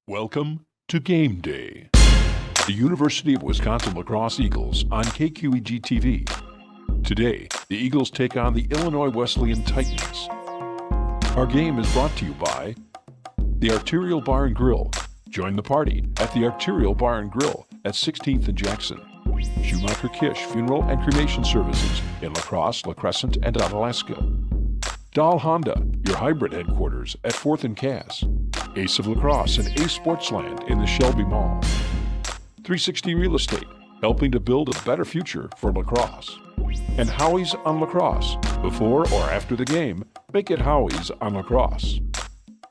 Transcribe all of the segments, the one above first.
Welcome to Game Day. The University of Wisconsin Lacrosse Eagles on KQEG-TV. Today, the Eagles take on the Illinois Wesleyan Titans. Our game is brought to you by the Arterial Bar and Grill. Join the party at the Arterial Bar and Grill at 16th and Jackson. Schumacher Kish Funeral and Cremation Services in La Crosse, La Crescent, and Onalaska. Dahl Honda, your hybrid headquarters at 4th and Cass. Ace of Lacrosse and Ace Sportsland in the Shelby Mall. 360 Real Estate, helping to build a better future for lacrosse. And Howie's on Lacrosse. Before or after the game, make it Howie's on Lacrosse.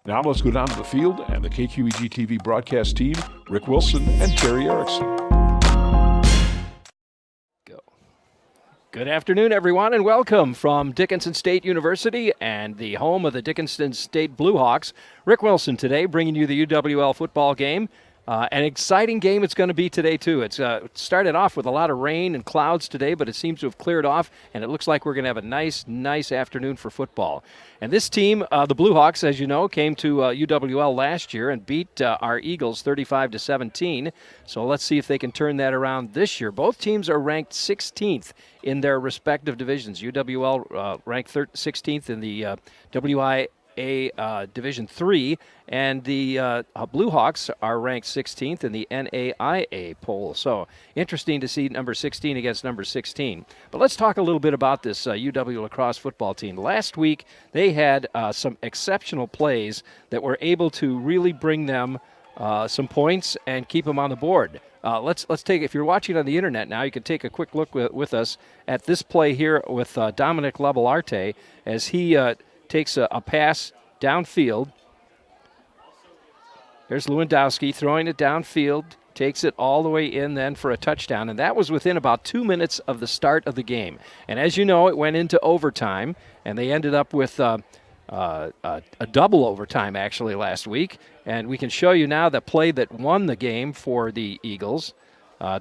Now let's go down to the field and the KQEG-TV broadcast team, Rick Wilson and Terry Erickson. Good afternoon, everyone, and welcome from Dickinson State University and the home of the Dickinson State Blue Hawks. Rick Wilson today bringing you the UWL football game. An exciting game it's going to be today, too. It's started off with a lot of rain and clouds today, but it seems to have cleared off, and it looks like we're going to have a nice afternoon for football. And this team, the Blue Hawks, as you know, came to UWL last year and beat our Eagles 35-17. So let's see if they can turn that around this year. Both teams are ranked 16th in their respective divisions. UWL ranked 16th in the WIA Division III, and the Blue Hawks are ranked 16th in the NAIA poll. So interesting to see number 16 against number 16. But let's talk a little bit about this UW lacrosse football team. Last week, they had some exceptional plays that were able to really bring them some points and keep them on the board. Let's take, if you're watching on the internet now, you can take a quick look with us at this play here with Dominic Labalarte as he takes a pass downfield. There's Lewandowski throwing it downfield, takes it all the way in then for a touchdown, and that was within about 2 minutes of the start of the game. And as you know, it went into overtime, and they ended up with a double overtime actually last week. And we can show you now the play that won the game for the Eagles.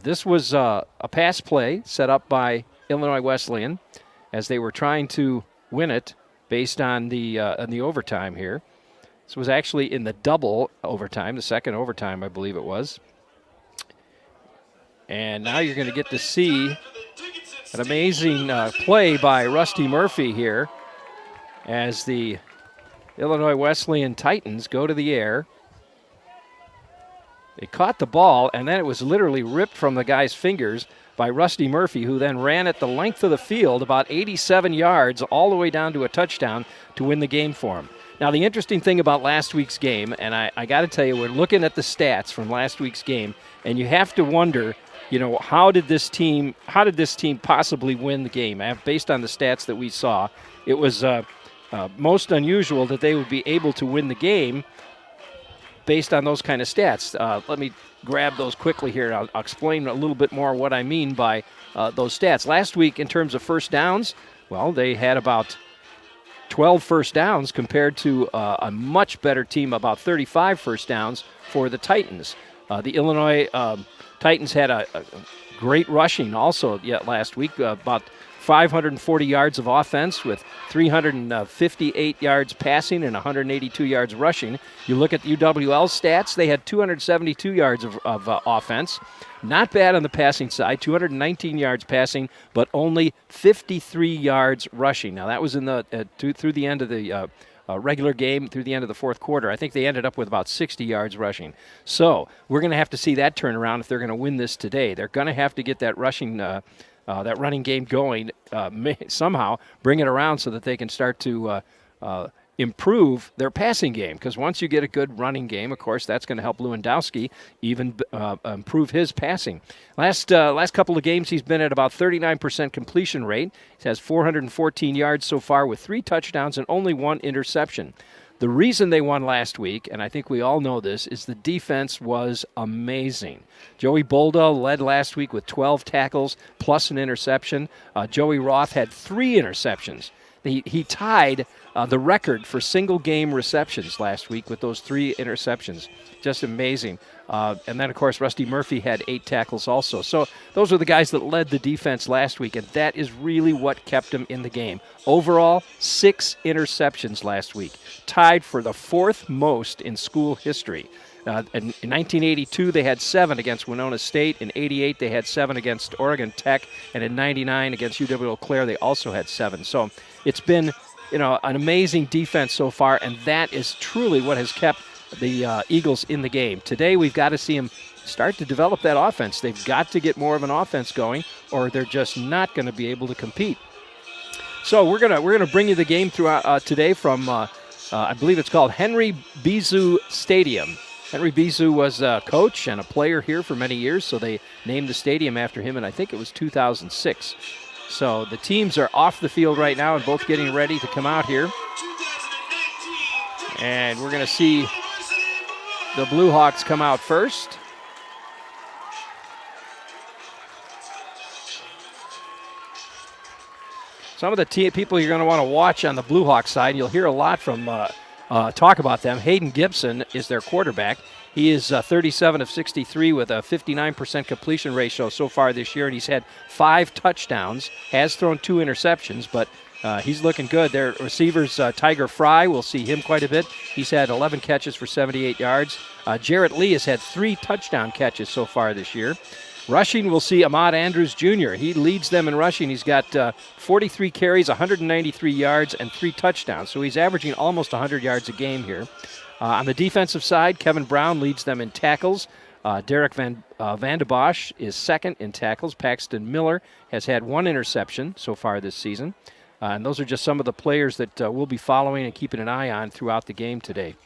This was a pass play set up by Illinois Wesleyan as they were trying to win it based on the overtime here. This was actually in the double overtime, the second overtime, I believe it was. And now you're going to get to see an amazing play by Rusty Murphy here as the Illinois Wesleyan Titans go to the air. They caught the ball, and then it was literally ripped from the guy's fingers by Rusty Murphy, who then ran it the length of the field, about 87 yards, all the way down to a touchdown to win the game for him. Now, the interesting thing about last week's game, and I got to tell you, we're looking at the stats from last week's game, and you have to wonder, you know, how did this team possibly win the game? Based on the stats that we saw, it was most unusual that they would be able to win the game based on those kind of stats. Let me grab those quickly here. I'll explain a little bit more what I mean by those stats. Last week, in terms of first downs, well, they had about 12 first downs compared to a much better team, about 35 first downs for the Titans. The Illinois Titans had a great rushing also yet last week, about 540 yards of offense with 358 yards passing and 182 yards rushing. You look at UWL's stats, they had 272 yards of offense. Not bad on the passing side, 219 yards passing, but only 53 yards rushing. Now, that was in the through the end of the regular game, through the end of the fourth quarter. I think they ended up with about 60 yards rushing. So we're going to have to see that turn around if they're going to win this today. They're going to have to get that rushing that running game going, somehow bring it around so that they can start to improve their passing game. Because once you get a good running game, of course, that's going to help Lewandowski even improve his passing. Last couple of games, he's been at about 39% completion rate. He has 414 yards so far with 3 touchdowns and only 1 interception. The reason they won last week, and I think we all know this, is the defense was amazing. Joey Bolda led last week with 12 tackles plus an interception. Joey Roth had 3 interceptions. He tied the record for single-game receptions last week with those 3 interceptions. Just amazing. And then, of course, Rusty Murphy had 8 tackles also. So those are the guys that led the defense last week, and that is really what kept them in the game. Overall, 6 interceptions last week, tied for the 4th most in school history. In 1982, they had 7 against Winona State. In 88, they had 7 against Oregon Tech. And in 99, against UW-Eau Claire, they also had 7. So it's been, an amazing defense so far, and that is truly what has kept the Eagles in the game. Today, we've got to see them start to develop that offense. They've got to get more of an offense going, or they're just not going to be able to compete. So we're gonna bring you the game throughout today from I believe it's called Henry Bizot Stadium. Henry Bizot was a coach and a player here for many years, so they named the stadium after him, and I think it was 2006. So the teams are off the field right now and both getting ready to come out here. And we're going to see the Blue Hawks come out first. Some of the people you're going to want to watch on the Blue Hawks side, you'll hear a lot from talk about them. Hayden Gibson is their quarterback. He is 37 of 63 with a 59% completion ratio so far this year, and he's had 5 touchdowns, has thrown 2 interceptions, but he's looking good. Their receivers, Tiger Fry, we'll see him quite a bit. He's had 11 catches for 78 yards. Jarrett Lee has had 3 touchdown catches so far this year. Rushing, we'll see Ahmad Andrews Jr. He leads them in rushing. He's got 43 carries, 193 yards, and 3 touchdowns. So he's averaging almost 100 yards a game here. On the defensive side, Kevin Brown leads them in tackles. Derek Van de Bosch is second in tackles. Paxton Miller has had 1 interception so far this season. And those are just some of the players that we'll be following and keeping an eye on throughout the game today.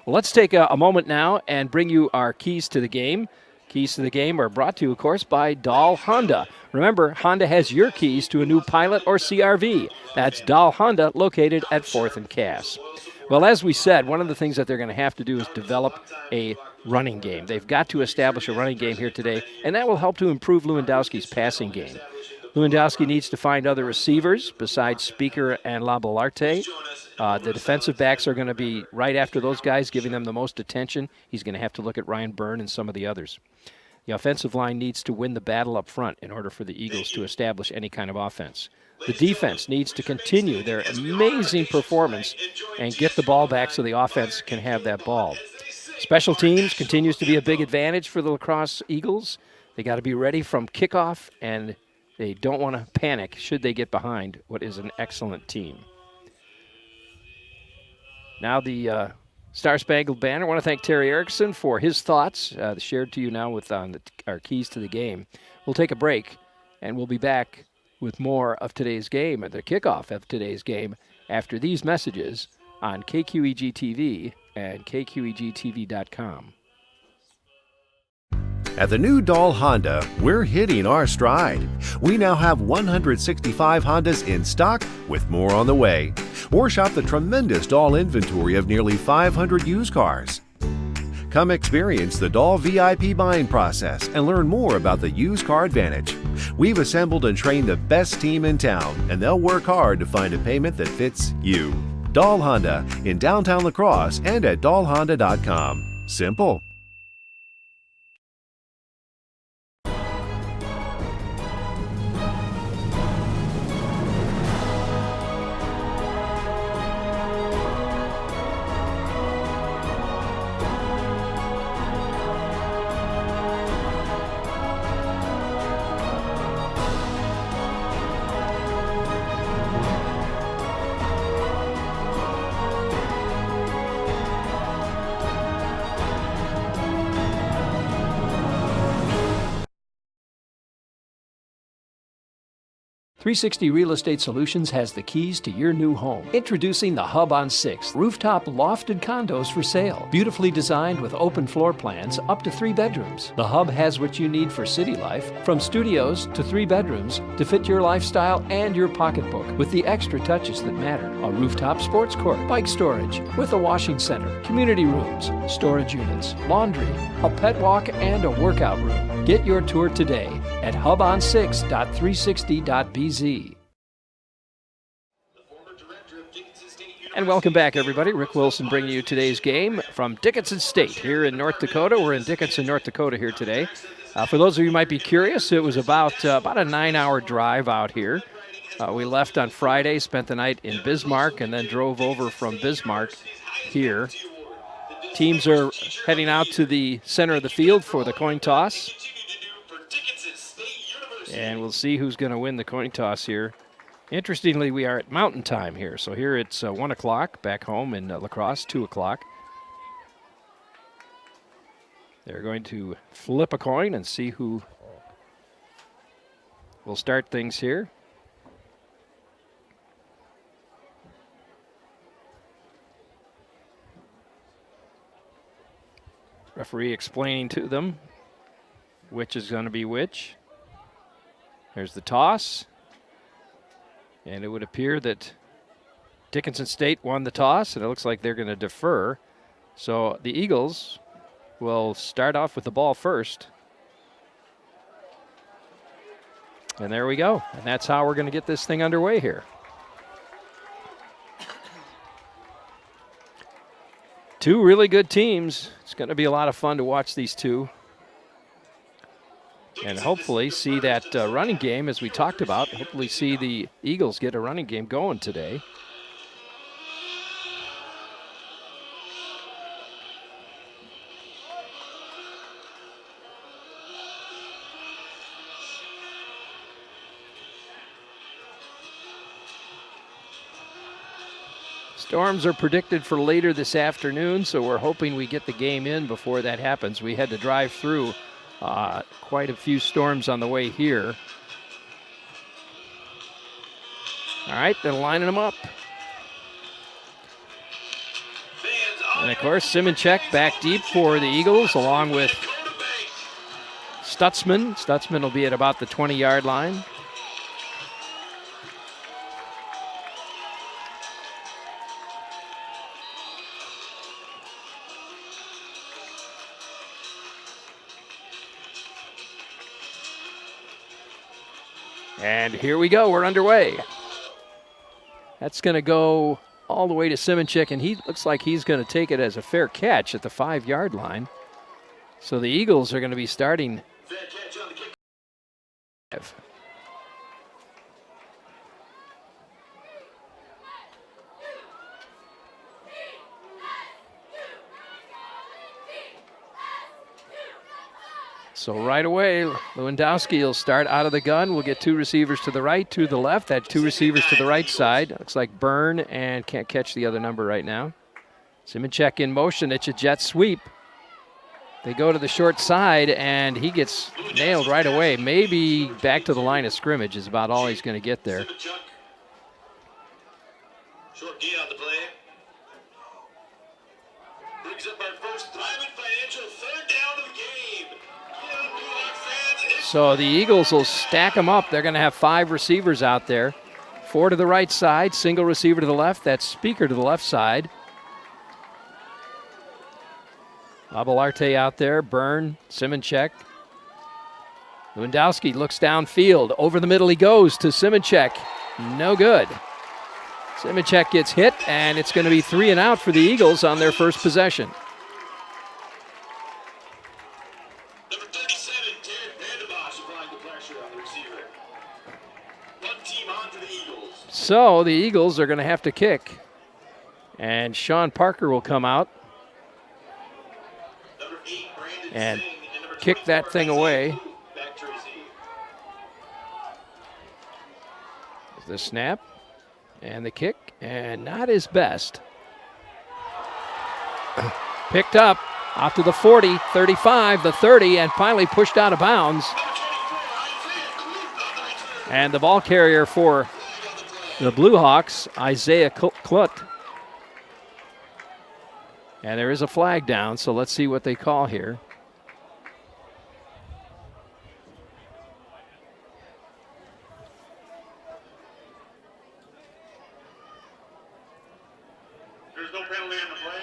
Well, let's take a moment now and bring you our keys to the game. Keys to the game are brought to you, of course, by Dahl Honda. Remember, Honda has your keys to a new Pilot or CRV. That's Dahl Honda, located at 4th and Cass. Well, as we said, one of the things that they're going to have to do is develop a running game. They've got to establish a running game here today, and that will help to improve Lewandowski's passing game. Lewandowski needs to find other receivers besides Speaker and Labalarte. The defensive backs are going to be right after those guys, giving them the most attention. He's going to have to look at Ryan Byrne and some of the others. The offensive line needs to win the battle up front in order for the Eagles to establish any kind of offense. The defense needs to continue their amazing performance and get the ball back so the offense can have that ball. Special teams continues to be a big advantage for the La Crosse Eagles. They got to be ready from kickoff, and they don't want to panic should they get behind what is an excellent team. Now the Star Spangled Banner. I want to thank Terry Erickson for his thoughts shared to you now with our keys to the game. We'll take a break, and we'll be back with more of today's game, the kickoff of today's game, after these messages on KQEG-TV and KQEG-TV.com. At the new Dahl Honda, we're hitting our stride. We now have 165 Hondas in stock, with more on the way. Or shop the tremendous Dahl inventory of nearly 500 used cars. Come experience the Dahl VIP buying process and learn more about the used car advantage. We've assembled and trained the best team in town, and they'll work hard to find a payment that fits you. Dahl Honda in downtown La Crosse and at dahlhonda.com. Simple. .360 Real Estate Solutions has the keys to your new home. Introducing the Hub on 6th, rooftop lofted condos for sale. Beautifully designed with open floor plans up to 3 bedrooms. The Hub has what you need for city life, from studios to 3 bedrooms to fit your lifestyle and your pocketbook with the extra touches that matter. A rooftop sports court, bike storage with a washing center, community rooms, storage units, laundry, a pet walk, and a workout room. Get your tour today at hubon6.360.bz. And welcome back, everybody. Rick Wilson bringing you today's game from Dickinson State here in North Dakota. We're in Dickinson, North Dakota here today. For those of you who might be curious, it was about a 9-hour drive out here. We left on Friday, spent the night in Bismarck, and then drove over from Bismarck here Teams are heading out to the center of the field for the coin toss. And we'll see who's going to win the coin toss here. Interestingly, we are at Mountain Time here. So here it's 1 o'clock back home in La Crosse, 2 o'clock. They're going to flip a coin and see who will start things here. Referee explaining to them which is going to be which. There's the toss. And it would appear that Dickinson State won the toss, and it looks like they're going to defer. So the Eagles will start off with the ball first. And there we go. And that's how we're going to get this thing underway here. Two really good teams. It's going to be a lot of fun to watch these two. And hopefully see that running game, as we talked about, hopefully see the Eagles get a running game going today. Storms are predicted for later this afternoon, so we're hoping we get the game in before that happens. We had to drive through quite a few storms on the way here. All right, they're lining them up. And of course, Simonchek back deep for the Eagles, along with Stutzman. Stutzman will be at about the 20-yard line. And here we go, we're underway. That's going to go all the way to Simonchek, and he looks like he's going to take it as a fair catch at the 5-yard line. So the Eagles are going to be starting. Fair catch on the kick. So right away, Lewandowski will start out of the gun. We'll get two receivers to the right, two to the left. That two receivers to the right side. Looks like Byrne, and can't catch the other number right now. Simonchek in motion. It's a jet sweep. They go to the short side, and he gets nailed right away. Maybe back to the line of scrimmage is about all he's going to get there. Short gain on the play. Brings up our first private financial third down of the game. So the Eagles will stack them up. They're going to have 5 receivers out there. 4 to the right side, single receiver to the left. That's Speaker to the left side. Abalarte out there, Byrne, Simonchek. Lewandowski looks downfield. Over the middle he goes to Simonchek. No good. Simonchek gets hit, and it's going to be 3 and out for the Eagles on their first possession. So the Eagles are going to have to kick, and Sean Parker will come out and kick that thing away. The snap and the kick, and not his best. Picked up out to the 40, 35, the 30, and finally pushed out of bounds. And the ball carrier for the Blue Hawks, Isaiah Klut. And there is a flag down, so let's see what they call here. There's no penalty on the play.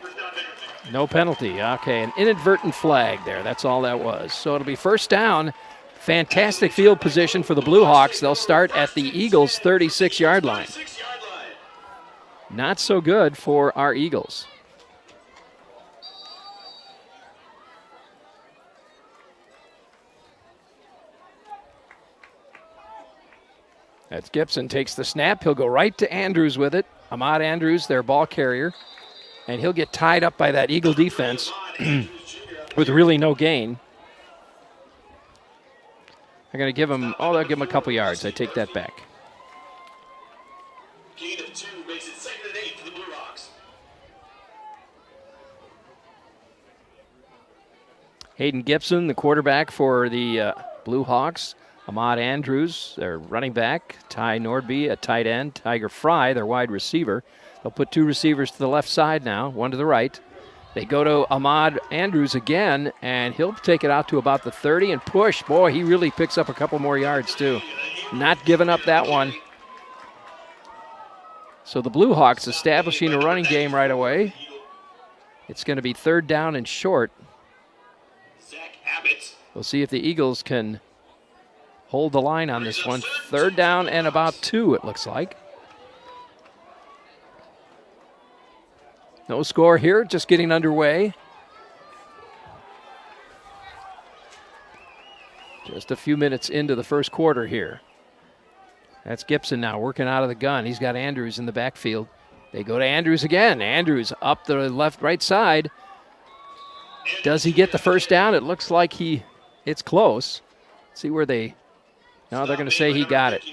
First down, penalty. No penalty. Okay, an inadvertent flag there. That's all that was. So it'll be first down. Fantastic field position for the Blue Hawks. They'll start at the Eagles' 36-yard line. Not so good for our Eagles. That's Gibson takes the snap. He'll go right to Andrews with it. Ahmad Andrews, their ball carrier. And he'll get tied up by that Eagle defense with really no gain. They're going to give him, they'll give him a couple yards. I take that back. Gain of 2 makes it 2nd and 8 for the Blue Hawks. Hayden Gibson, the quarterback for the Blue Hawks. Ahmad Andrews, their running back. Ty Nordby, a tight end. Tiger Fry, their wide receiver. They'll put 2 receivers to the left side now, 1 to the right. They go to Ahmad Andrews again, and he'll take it out to about the 30 and push. Boy, he really picks up a couple more yards, too. Not giving up that one. So the Blue Hawks establishing a running game right away. It's going to be 3rd down and short. We'll see if the Eagles can hold the line on this one. 3rd down and about 2, it looks like. No score here, just getting underway. Just a few minutes into the first quarter here. That's Gibson now working out of the gun. He's got Andrews in the backfield. They go to Andrews again. Andrews up the right side. Does he get the first down? It looks like it's close. See where they're going to say he got it.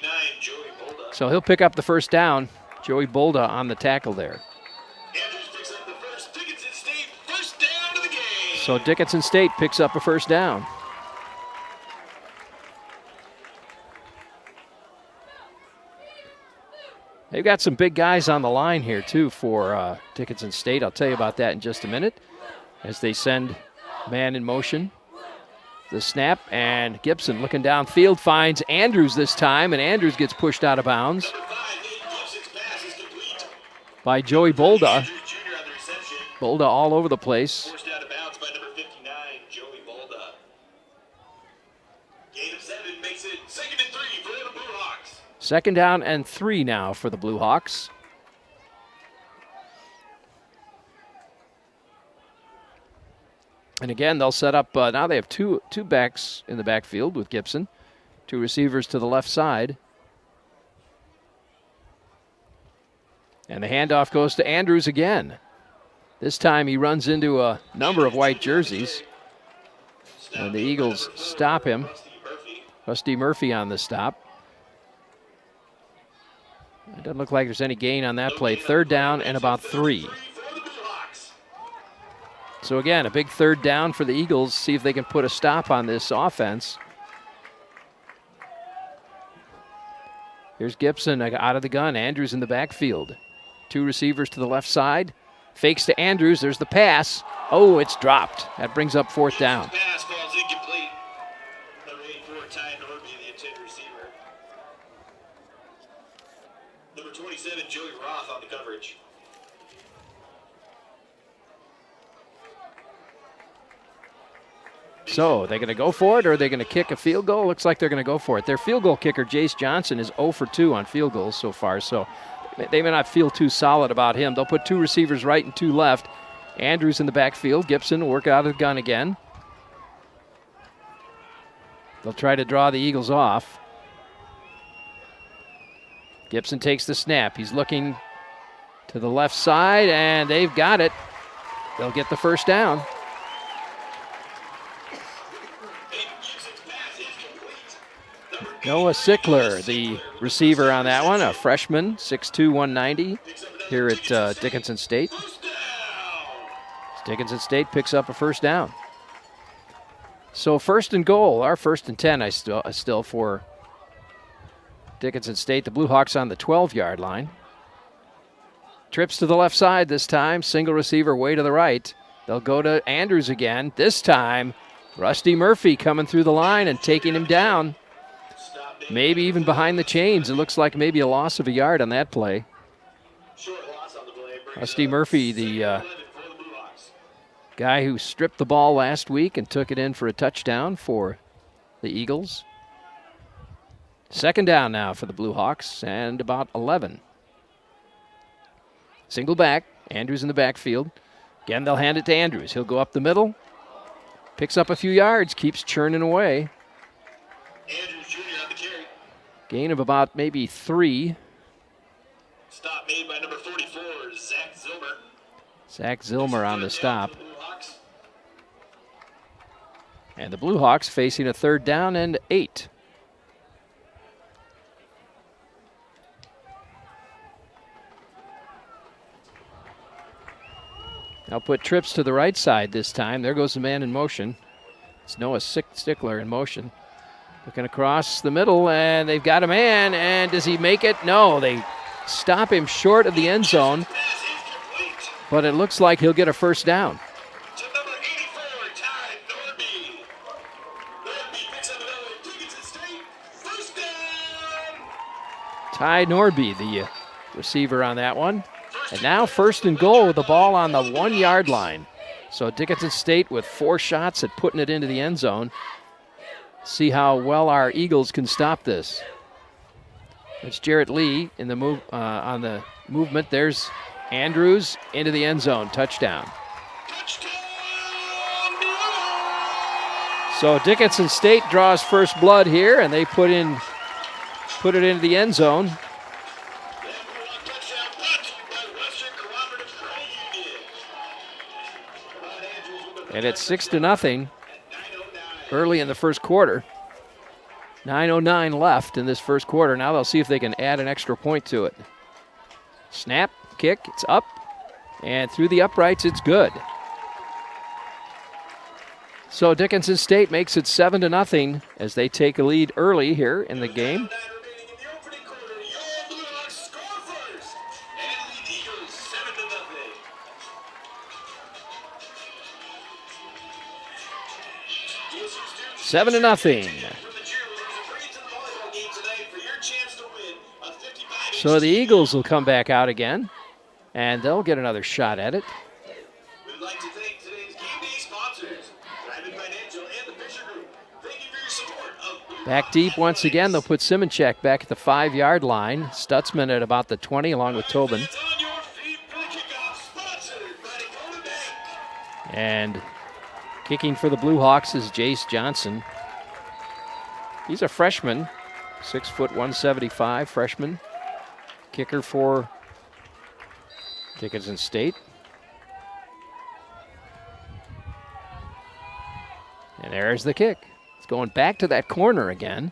So he'll pick up the first down. Joey Bolda on the tackle there. So Dickinson State picks up a first down. They've got some big guys on the line here, too, for Dickinson State. I'll tell you about that in just a minute as they send man in motion. The snap, and Gibson looking downfield finds Andrews this time, and Andrews gets pushed out of bounds by Joey Bolda. Bolda all over the place. Forced out of bounds by number 59, Joey Bolda. Gain of 7 makes it 2nd and 3 for the Blue Hawks. 2nd down and 3 now for the Blue Hawks. And again, they'll set up, now they have two backs in the backfield with Gibson. 2 receivers to the left side. And the handoff goes to Andrews again. This time he runs into a number of white jerseys. And the Eagles stop him. Rusty Murphy on the stop. It doesn't look like there's any gain on that play. 3rd down and about 3. So again, a big 3rd down for the Eagles. See if they can put a stop on this offense. Here's Gibson out of the gun. Andrews in the backfield. 2 receivers to the left side. Fakes to Andrews. There's the pass. Oh, it's dropped. That brings up 4th down. Pass falls incomplete. Number 84, Ty Nordby, the intended receiver. Number 27, Joey Roth on the coverage. So, are they going to go for it, or are they going to kick a field goal? Looks like they're going to go for it. Their field goal kicker, Jace Johnson, is 0 for 2 on field goals so far, so they may not feel too solid about him. They'll put 2 receivers right and 2 left. Andrews in the backfield. Gibson will work out of the gun again. They'll try to draw the Eagles off. Gibson takes the snap. He's looking to the left side, and they've got it. They'll get the first down. Noah Sickler, the receiver on that one, a freshman, 6'2", 190, here at Dickinson State. Dickinson State picks up a first down. So 1st and goal, our 1st and 10 still for Dickinson State. The Blue Hawks on the 12-yard line. Trips to the left side this time, single receiver way to the right. They'll go to Andrews again. This time, Rusty Murphy coming through the line and taking him down. Maybe even behind the chains. It looks like maybe a loss of a yard on that play. Rusty Murphy, the guy who stripped the ball last week and took it in for a touchdown for the Eagles. 2nd down now for the Blue Hawks and about 11. Single back. Andrews in the backfield. Again, they'll hand it to Andrews. He'll go up the middle. Picks up a few yards. Keeps churning away. Andrews Jr. on the carry. Gain of about maybe 3. Stop made by number 44, Zach Zilmer. Zach Zilmer on the stop. And the Blue Hawks facing a 3rd down and 8. Now put trips to the right side this time. There goes the man in motion. It's Noah Stickler in motion. Looking across the middle, and they've got a man, and does he make it? No, they stop him short of the end zone, but it looks like he'll get a 1st down. To number 84, Ty Norby. Norby picks up another Dickinson State. 1st down. Ty Norby, the receiver on that one. And now 1st and goal with the ball on the 1-yard line. So Dickinson State with 4 shots at putting it into the end zone. See how well our Eagles can stop this. It's Jarrett Lee in the move on the movement. There's Andrews into the end zone. Touchdown. So Dickinson State draws first blood here, and they put it into the end zone. And it's 6-0 early in the first quarter. 9:09 left in this first quarter. Now they'll see if they can add an extra point to it. Snap, kick, it's up, and through the uprights, it's good. So Dickinson State makes it 7-0 as they take a lead early here in the game. Seven to nothing. So the Eagles will come back out again, and they'll get another shot at it. We'd like to thank today's game day sponsors, Private Financial and the Fisher Group. Thank you for your support of Back deep once again. They'll put Simonchek back at the 5-yard line. Stutzman at about the 20 along with Tobin. On your feet for the kickoff, sponsored by Dakota Bank. And kicking for the Blue Hawks is Jace Johnson. He's a freshman, 6 foot 175 freshman. Kicker for Dickinson State. And there's the kick. It's going back to that corner again.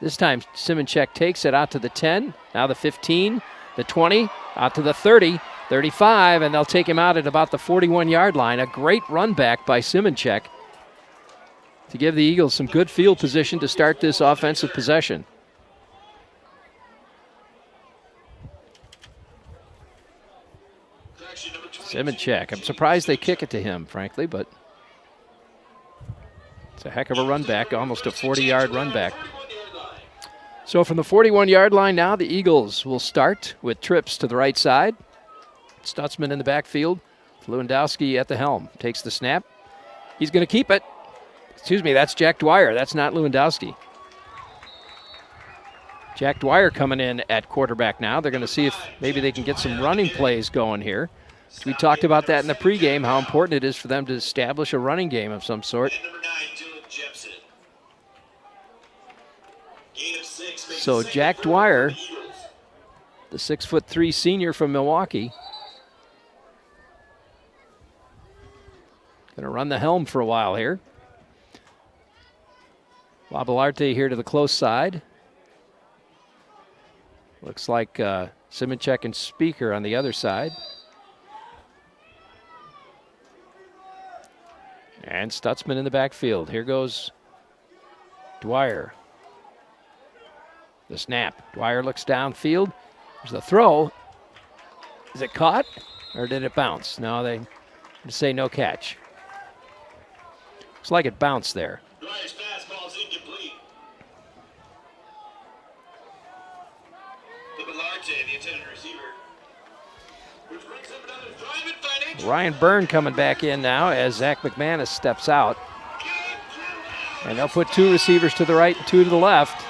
This time Simonchek takes it out to the 10, now the 15, the 20, out to the 30, 35, and they'll take him out at about the 41-yard line. A great run back by Simonchek to give the Eagles some good field position to start this offensive possession. Simonchek. I'm surprised they kick it to him, frankly, but it's a heck of a run back, almost a 40-yard run back. So from the 41-yard line now, the Eagles will start with trips to the right side. Stutzman in the backfield. Lewandowski at the helm. Takes the snap. He's going to keep it. Excuse me, that's Jack Dwyer. That's not Lewandowski. Jack Dwyer coming in at quarterback now. They're going to see if maybe they can get some running plays going here. We talked about that in the pregame, how important it is for them to establish a running game of some sort. So Jack Dwyer, the 6'3" senior from Milwaukee, going to run the helm for a while here. Labalarte here to the close side. Looks like Simonchek and Speaker on the other side. And Stutzman in the backfield. Here goes Dwyer. The snap. Dwyer looks downfield. There's the throw. Is it caught or did it bounce? No, they say no catch. Looks like it bounced there. Dwyer's fastball is incomplete. Labalarte, the intended receiver. Which brings up another Private Financial. Ryan Byrne coming back in now as Zach McManus steps out. And they'll put 2 receivers to the right and 2 to the left.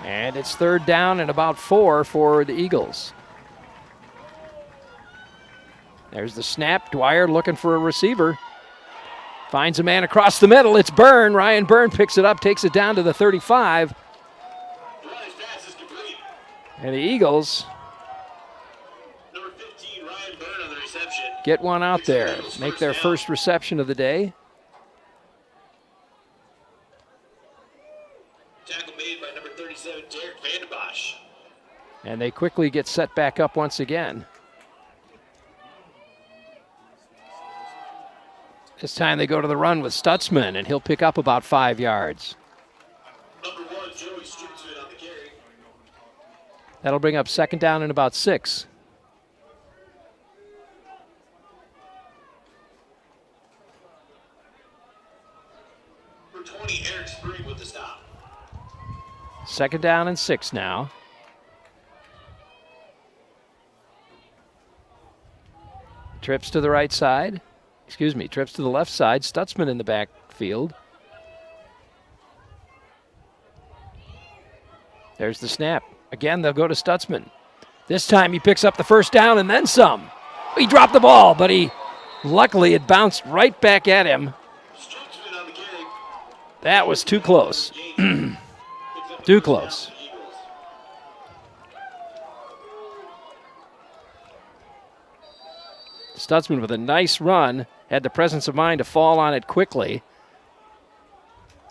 And it's 3rd down and about 4 for the Eagles. There's the snap. Dwyer looking for a receiver. Finds a man across the middle. It's Byrne. Ryan Byrne picks it up, takes it down to the 35. And the Eagles Brian Byrne on the reception. get one out there, make their first reception of the day. Tackle made by number 37, Derek Vandenbosch. And they quickly get set back up once again. This time they go to the run with Stutzman, and he'll pick up about 5 yards. Number 1, Joey Stutzman on the carry. That'll bring up 2nd down and about 6. Number 20, Eric Spring with the stop. 2nd down and 6 now. Trips to the right side. Trips to the left side. Stutzman in the backfield. There's the snap. Again, they'll go to Stutzman. This time he picks up the 1st down and then some. He dropped the ball, but luckily it bounced right back at him. Stutzman on the carry. That was too close. Too close. Stutzman with a nice run, had the presence of mind to fall on it quickly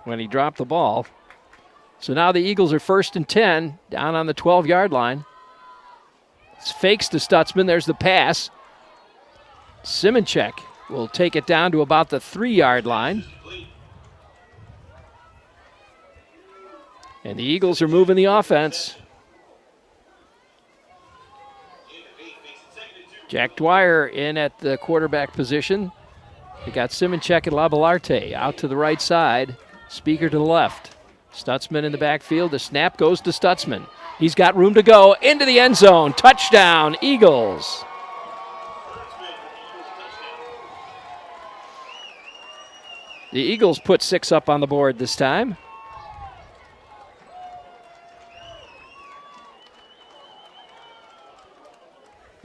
when he dropped the ball. So now the Eagles are 1st and 10, down on the 12-yard line. It's fakes to Stutzman. There's the pass. Simonchek will take it down to about the 3-yard line. And the Eagles are moving the offense. Jack Dwyer in at the quarterback position. They got Simonchek and Labalarte out to the right side. Speaker to the left. Stutzman in the backfield. The snap goes to Stutzman. He's got room to go into the end zone. Touchdown, Eagles. The Eagles put 6 up on the board this time.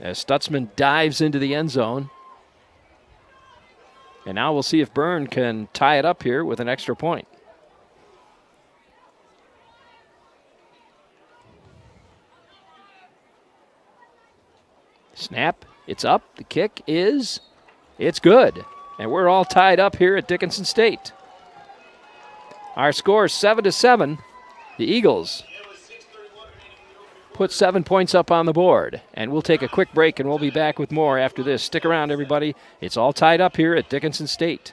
As Stutzman dives into the end zone. And now we'll see if Byrne can tie it up here with an extra point. Snap, it's up. The kick it's good. And we're all tied up here at Dickinson State. Our score is 7-7. The Eagles put 7 points up on the board. And we'll take a quick break, and we'll be back with more after this. Stick around, everybody. It's all tied up here at Dickinson State.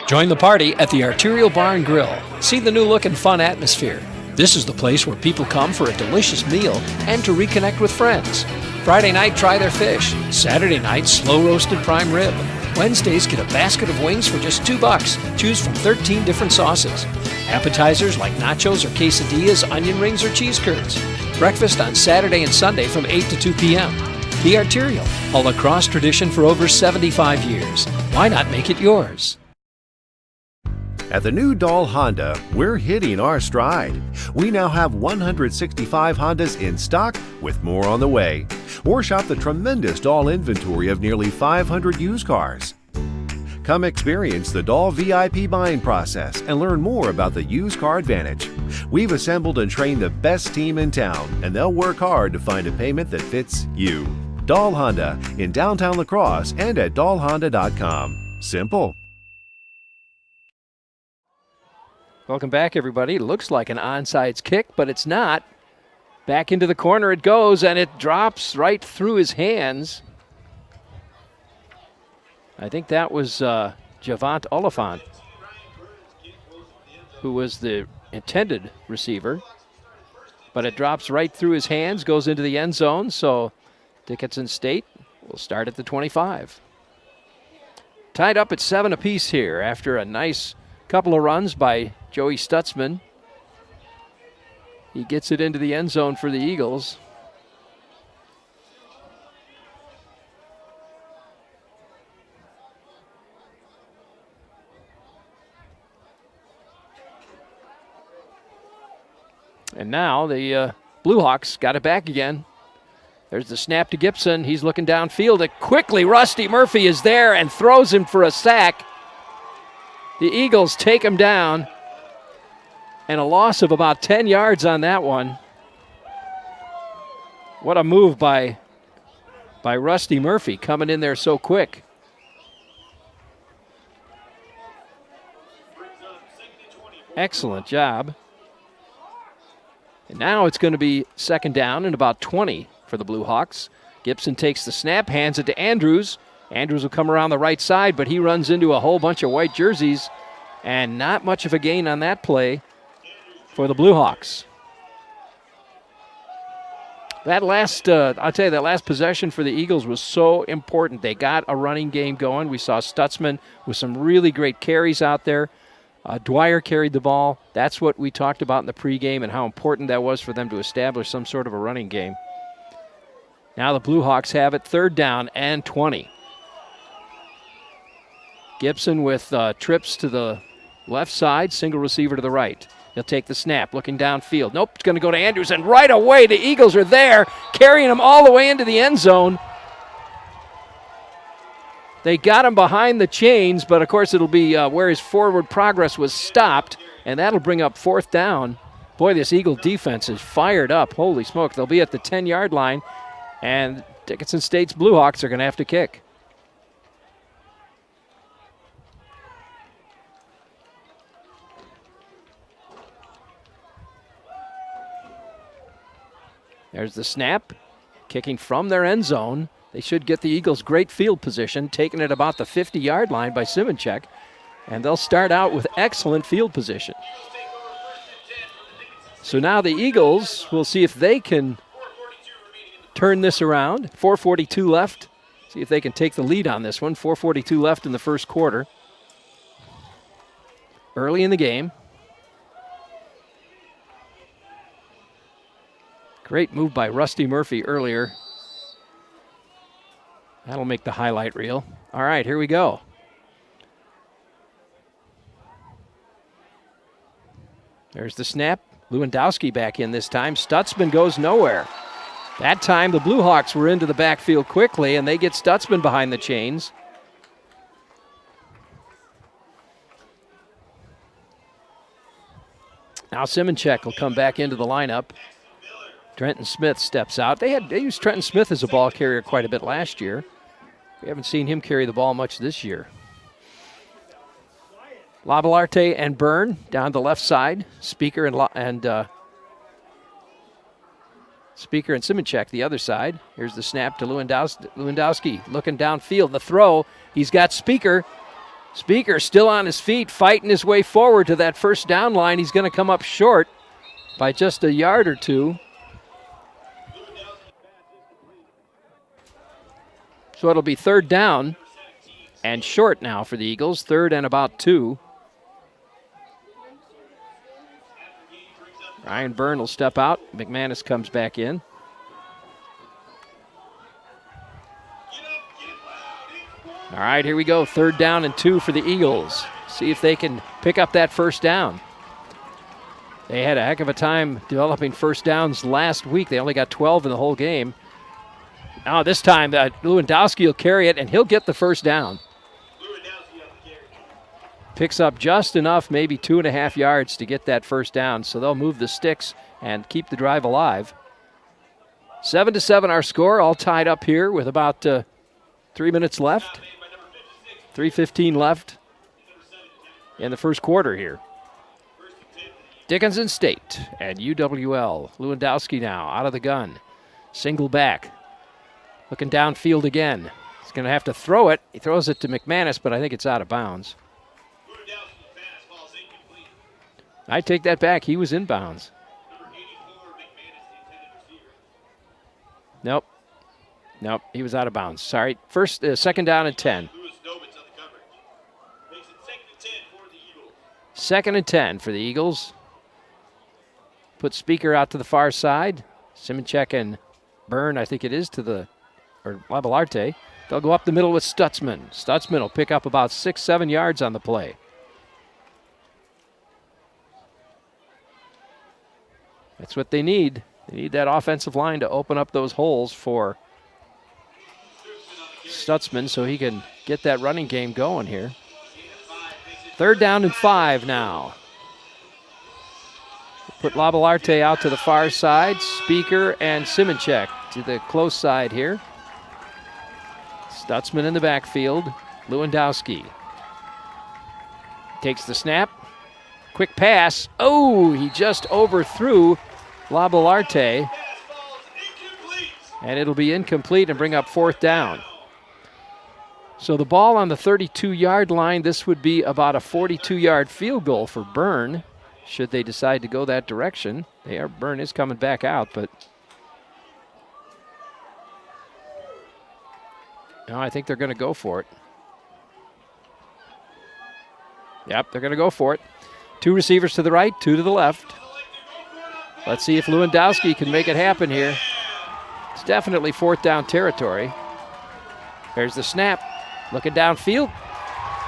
Join the party at the Arterial Bar and Grill. See the new look and fun atmosphere. This is the place where people come for a delicious meal and to reconnect with friends. Friday night, try their fish. Saturday night, slow-roasted prime rib. Wednesdays, get a basket of wings for just $2. Choose from 13 different sauces. Appetizers like nachos or quesadillas, onion rings, or cheese curds. Breakfast on Saturday and Sunday from 8 to 2 p.m. The Arterial, a lacrosse tradition for over 75 years. Why not make it yours? At the new Dahl Honda, we're hitting our stride. We now have 165 Hondas in stock, with more on the way. Or shop the tremendous Dahl inventory of nearly 500 used cars. Come experience the Dahl VIP buying process and learn more about the used car advantage. We've assembled and trained the best team in town, and they'll work hard to find a payment that fits you. Dahl Honda in downtown La Crosse and at dahlhonda.com. Simple. Welcome back, everybody. It looks like an onside kick, but it's not. Back into the corner it goes, and it drops right through his hands. I think that was Javant Oliphant, who was the intended receiver. But it drops right through his hands, goes into the end zone, so Dickinson State will start at the 25. Tied up at 7 apiece here after a nice couple of runs by Joey Stutzman. He gets it into the end zone for the Eagles. And now the Blue Hawks got it back again. There's the snap to Gibson. He's looking downfield. And quickly, Rusty Murphy is there and throws him for a sack. The Eagles take him down. And a loss of about 10 yards on that one. What a move by by Rusty Murphy, coming in there so quick. Excellent job. And now it's going to be second down and about 20 for the Blue Hawks. Gibson takes the snap, hands it to Andrews. Andrews will come around the right side, but he runs into a whole bunch of white jerseys, and not much of a gain on that play for the Blue Hawks. That last, I'll tell you, that last possession for the Eagles was so important. They got a running game going. We saw Stutzman with some really great carries out there. Dwyer carried the ball. That's what we talked about in the pregame and how important that was for them to establish some sort of a running game. Now the Blue Hawks have it, third down and 20. Gibson with trips to the left side, single receiver to the right. He'll take the snap, looking downfield. Nope, it's going to go to Andrews, and right away the Eagles are there, carrying him all the way into the end zone. They got him behind the chains, but of course it'll be where his forward progress was stopped, and that'll bring up fourth down. Boy, this Eagle defense is fired up. Holy smoke, they'll be at the 10-yard line, and Dickinson State's Blue Hawks are going to have to kick. There's the snap, kicking from their end zone. They should get the Eagles great field position, taking it about the 50-yard line by Simonchek, and they'll start out with excellent field position. So now the Eagles will see if they can turn this around. 4:42 left. See if they can take the lead on this one. 4:42 left in the first quarter. Early in the game. Great move by Rusty Murphy earlier. That'll make the highlight reel. All right, here we go. There's the snap. Lewandowski back in this time. Stutzman goes nowhere. That time the Blue Hawks were into the backfield quickly, and they get Stutzman behind the chains. Now Simonchek will come back into the lineup. Trenton Smith steps out. They used Trenton Smith as a ball carrier quite a bit last year. We haven't seen him carry the ball much this year. Labalarte and Byrne down the left side. Speaker and Simonchek the other side. Here's the snap to Lewandowski looking downfield. The throw, he's got Speaker. Speaker still on his feet, fighting his way forward to that first down line. He's going to come up short by just a yard or two. So it'll be third down and short now for the Eagles. Third and about 2. Ryan Byrne will step out. McManus comes back in. All right, here we go. Third down and 2 for the Eagles. See if they can pick up that first down. They had a heck of a time developing first downs last week. They only got 12 in the whole game. Now this time Lewandowski will carry it, and he'll get the first down. Picks up just enough, maybe 2.5 yards to get that first down. So they'll move the sticks and keep the drive alive. 7-7 our score, all tied up here with about 3 minutes left. 3:15 left in the first quarter here. Dickinson State and UWL. Lewandowski now out of the gun. Single back. Looking downfield again. He's going to have to throw it. He throws it to McManus, but I think it's out of bounds. I take that back. He was in bounds. Nope. He was out of bounds. Sorry. Second down and 10. Second and 10 for the Eagles. Put Speaker out to the far side. Simonchek and Byrne, I think it is, or Labalarte. They'll go up the middle with Stutzman. Stutzman will pick up about 6-7 yards on the play. That's what they need. They need that offensive line to open up those holes for Stutzman so he can get that running game going here. Third down and 5 now. Put Labalarte out to the far side. Speaker and Simonchek to the close side here. Stutzman in the backfield. Lewandowski takes the snap. Quick pass. Oh, he just overthrew Labalarte. And it'll be incomplete and bring up 4th down. So the ball on the 32-yard line, this would be about a 42-yard field goal for Byrne, should they decide to go that direction. Byrne is coming back out, but no, I think they're going to go for it. Yep, they're going to go for it. 2 receivers to the right, 2 to the left. Let's see if Lewandowski can make it happen here. It's definitely 4th down territory. There's the snap. Looking downfield.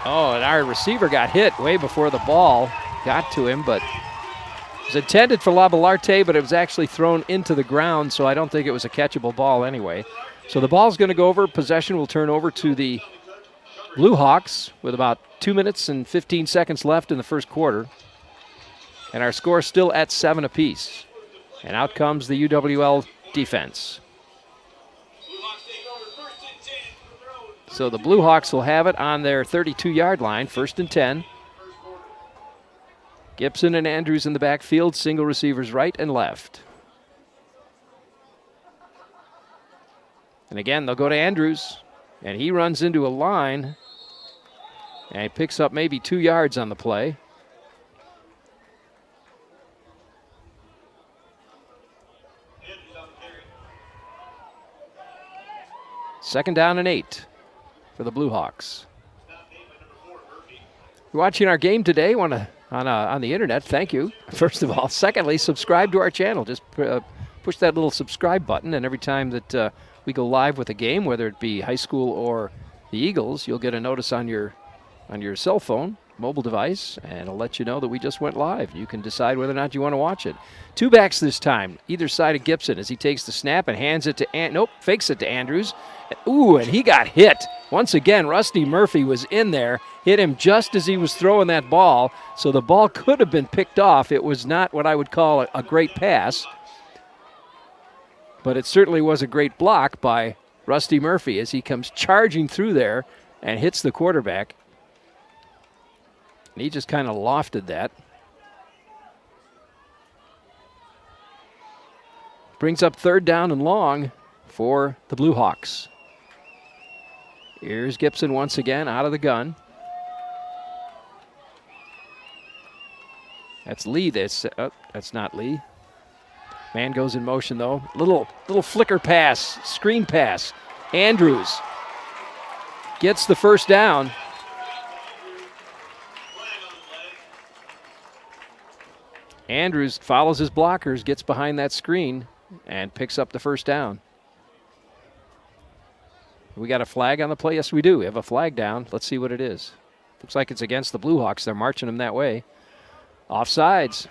Oh, and our receiver got hit way before the ball got to him, but it was intended for Labalarte, but it was actually thrown into the ground, so I don't think it was a catchable ball anyway. So the ball's going to go over. Possession will turn over to the Blue Hawks with about 2 minutes and 15 seconds left in the first quarter. And our score still at 7 apiece. And out comes the UWL defense. So the Blue Hawks will have it on their 32-yard line, 1st and 10. Gibson and Andrews in the backfield, single receivers right and left. And again, they'll go to Andrews, and he runs into a line, and he picks up maybe 2 yards on the play. Second down and 8 for the Blue Hawks. You're watching our game today on the internet, thank you, first of all. Secondly, subscribe to our channel. Just push that little subscribe button, and every time that we go live with a game, whether it be high school or the Eagles, you'll get a notice on your cell phone, mobile device, and it'll let you know that we just went live. You can decide whether or not you want to watch it. 2 backs this time, either side of Gibson, as he takes the snap and hands it to fakes it to Andrews. Ooh, and he got hit. Once again, Rusty Murphy was in there, hit him just as he was throwing that ball, so the ball could have been picked off. It was not what I would call a great pass, but it certainly was a great block by Rusty Murphy as he comes charging through there and hits the quarterback. And he just kind of lofted that. Brings up 3rd down and long for the Blue Hawks. Here's Gibson once again out of the gun. That's Lee. That's not Lee. Man goes in motion though. Little flicker pass, screen pass. Andrews gets the 1st down. Andrews follows his blockers, gets behind that screen, and picks up the 1st down. We got a flag on the play? Yes, we do. We have a flag down. Let's see what it is. Looks like it's against the Blue Hawks. They're marching them that way. Offsides.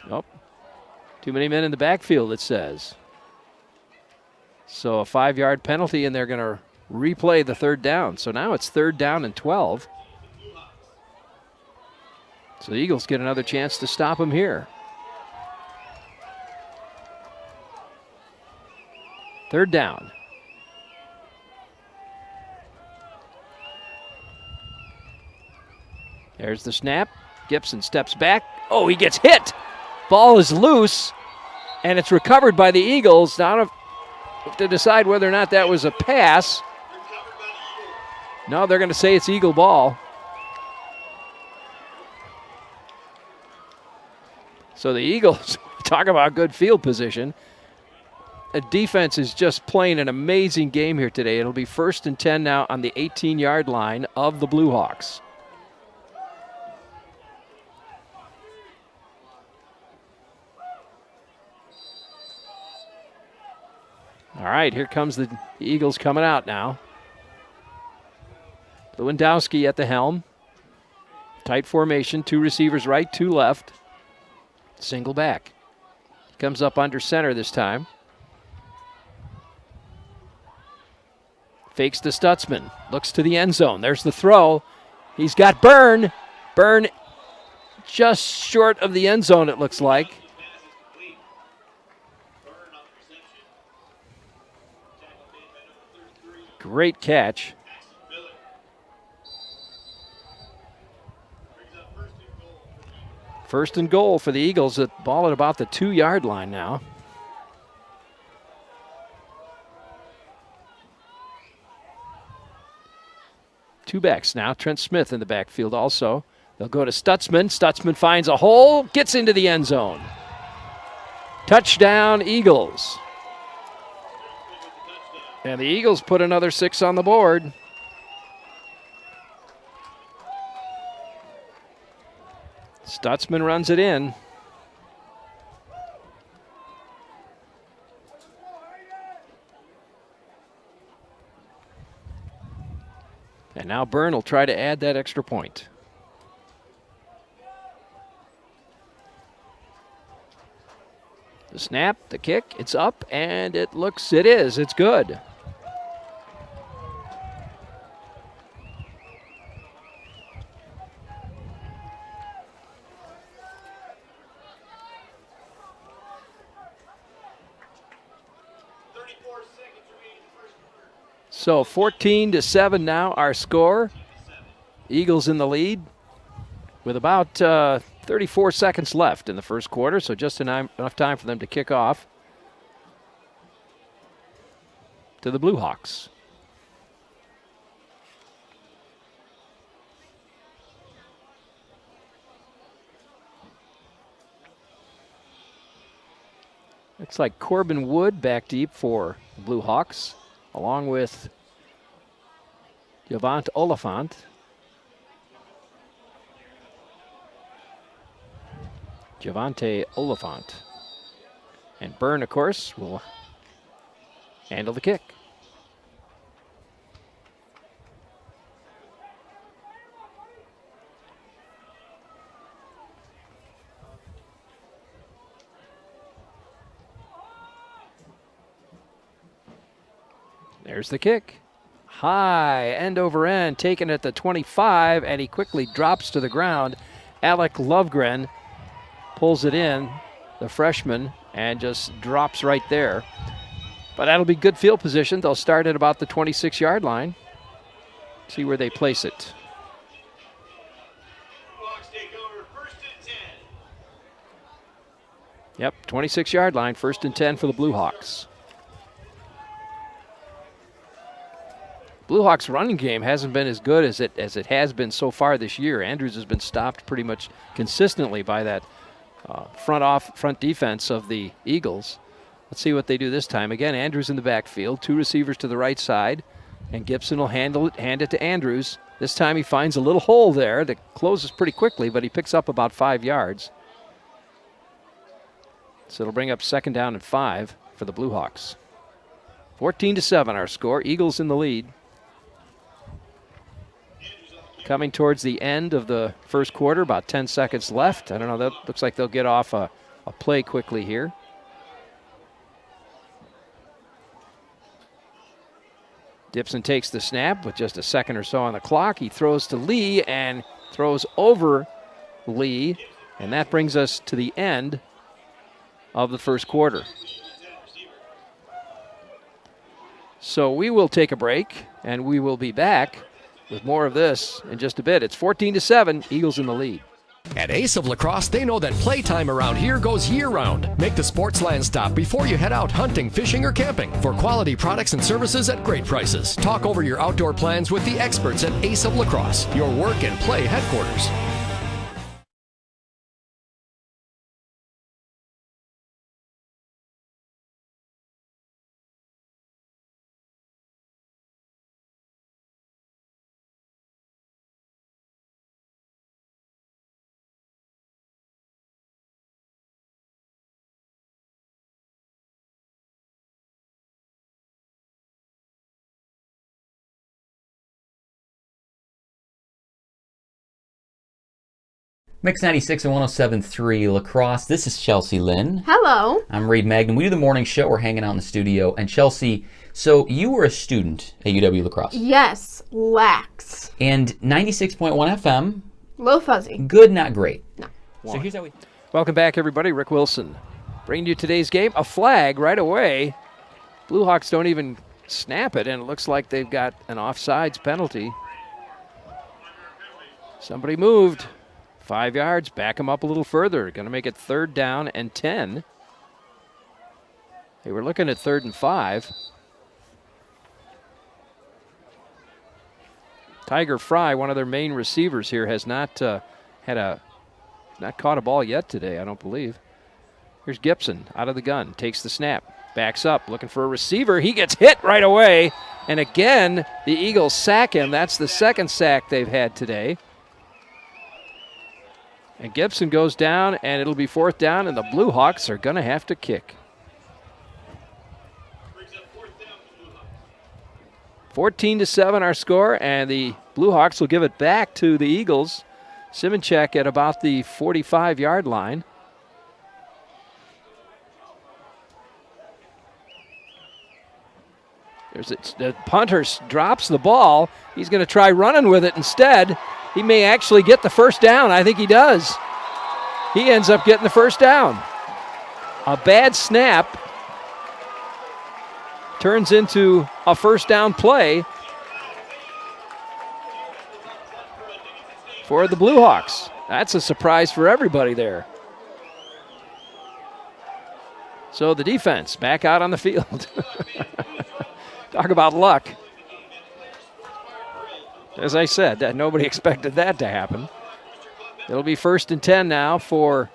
Nope. Too many men in the backfield, it says. So a 5-yard penalty, and they're going to replay the 3rd down. So now it's 3rd down and 12. So the Eagles get another chance to stop him here. 3rd down. There's the snap. Gibson steps back. Oh, he gets hit. Ball is loose, and it's recovered by the Eagles. Now to decide whether or not that was a pass. No, they're going to say it's Eagle ball. So the Eagles, talk about good field position. The defense is just playing an amazing game here today. It'll be 1st and 10 now on the 18-yard line of the Blue Hawks. All right, here comes the Eagles coming out now. Lewandowski at the helm. Tight formation, 2 receivers right, 2 left. Single back. Comes up under center this time. Fakes to Stutzman. Looks to the end zone. There's the throw. He's got Byrne. Byrne just short of the end zone, it looks like. Great catch. First and goal for the Eagles. The ball at about the 2-yard line now. Two backs now. Trent Smith in the backfield also. They'll go to Stutzman. Stutzman finds a hole, gets into the end zone. Touchdown, Eagles. And the Eagles put another 6 on the board. Stutzman runs it in. And now Byrne will try to add that extra point. The snap, the kick, it's up, and it is. It's good. So 14-7 now our score. Eagles in the lead with about 34 seconds left in the first quarter, so just enough time for them to kick off to the Blue Hawks. Looks like Corbin Wood back deep for the Blue Hawks, along with Javante Oliphant. And Byrne, of course, will handle the kick. There's the kick. High, end over end, taken at the 25, and he quickly drops to the ground. Alec Lovegren pulls it in, the freshman, and just drops right there. But that'll be good field position. They'll start at about the 26-yard line. See where they place it. Hawks take over, 1st and 10. Yep, 26-yard line, 1st and 10 for the Blue Hawks. Blue Hawks' running game hasn't been as good as it has been so far this year. Andrews has been stopped pretty much consistently by that front defense of the Eagles. Let's see what they do this time. Again, Andrews in the backfield, 2 receivers to the right side, and Gibson will hand it to Andrews. This time he finds a little hole there that closes pretty quickly, but he picks up about 5 yards. So it'll bring up 2nd down and 5 for the Blue Hawks. 14-7 our score. Eagles in the lead. Coming towards the end of the first quarter, about 10 seconds left. I don't know, that looks like they'll get off a play quickly here. Dickinson takes the snap with just a second or so on the clock. He throws to Lee and throws over Lee, and that brings us to the end of the first quarter. So we will take a break, and we will be back with more of this in just a bit. It's 14-7, Eagles in the lead. At Ace of Lacrosse, they know that playtime around here goes year-round. Make the Sportsland stop before you head out hunting, fishing, or camping for quality products and services at great prices. Talk over your outdoor plans with the experts at Ace of Lacrosse, your work and play headquarters. Mix 96 and 107.3 Lacrosse. This is Chelsea Lynn. Hello. I'm Reed Magnan. We do the morning show. We're hanging out in the studio. And Chelsea, so you were a student at UW Lacrosse. Yes, lax. And 96.1 FM. Low fuzzy. Good, not great. No. So here's how we... Welcome back, everybody. Rick Wilson bringing you today's game. A flag right away. Blue Hawks don't even snap it, and it looks like they've got an offsides penalty. Somebody moved. 5 yards, back them up a little further. Going to make it 3rd down and 10. They were looking at 3rd and 5. Tiger Fry, one of their main receivers here, has not not caught a ball yet today, I don't believe. Here's Gibson out of the gun, takes the snap, backs up, looking for a receiver. He gets hit right away, and again, the Eagles sack him. That's the second sack they've had today. And Gibson goes down, and it'll be 4th down, and the Blue Hawks are going to have to kick. 14-7 our score, and the Blue Hawks will give it back to the Eagles. Simonchek at about the 45-yard line. The punter drops the ball. He's going to try running with it instead. He may actually get the 1st down. I think he does. He ends up getting the 1st down. A bad snap turns into a 1st down play for the Blue Hawks. That's a surprise for everybody there. So the defense back out on the field. Talk about luck. As I said, nobody expected that to happen. It'll be 1st and 10 now for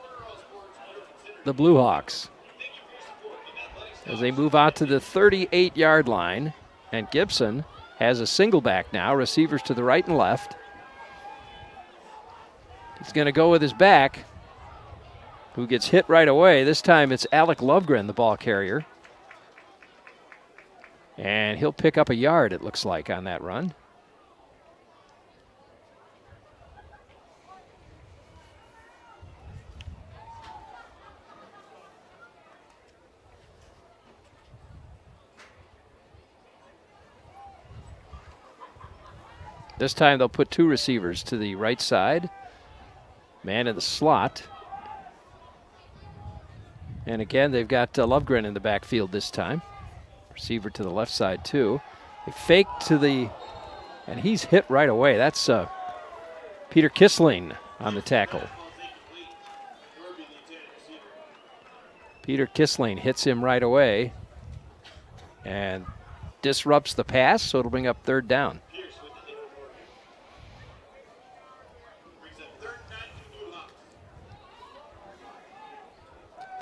the Blue Hawks as they move out to the 38-yard line. And Gibson has a single back now, receivers to the right and left. He's going to go with his back, who gets hit right away. This time it's Alec Lovegren, the ball carrier. And he'll pick up a yard, it looks like, on that run. This time they'll put 2 receivers to the right side. Man in the slot. And again, they've got Lovegren in the backfield this time. Receiver to the left side, too. They fake to the... And he's hit right away. That's Peter Kissling on the tackle. Peter Kissling hits him right away and disrupts the pass, so it'll bring up 3rd down.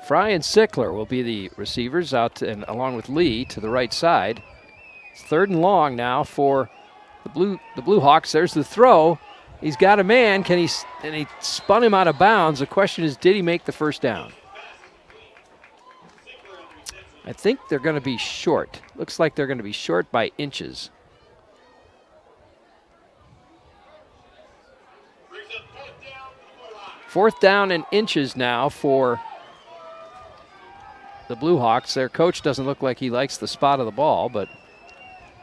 Fry and Sickler will be the receivers out, and along with Lee to the right side. It's 3rd and long now for the Blue Hawks. There's the throw. He's got a man. And he spun him out of bounds. The question is, did he make the 1st down? I think they're going to be short. Looks like they're going to be short by inches. Fourth down and inches now for the Blue Hawks. Their coach doesn't look like he likes the spot of the ball, but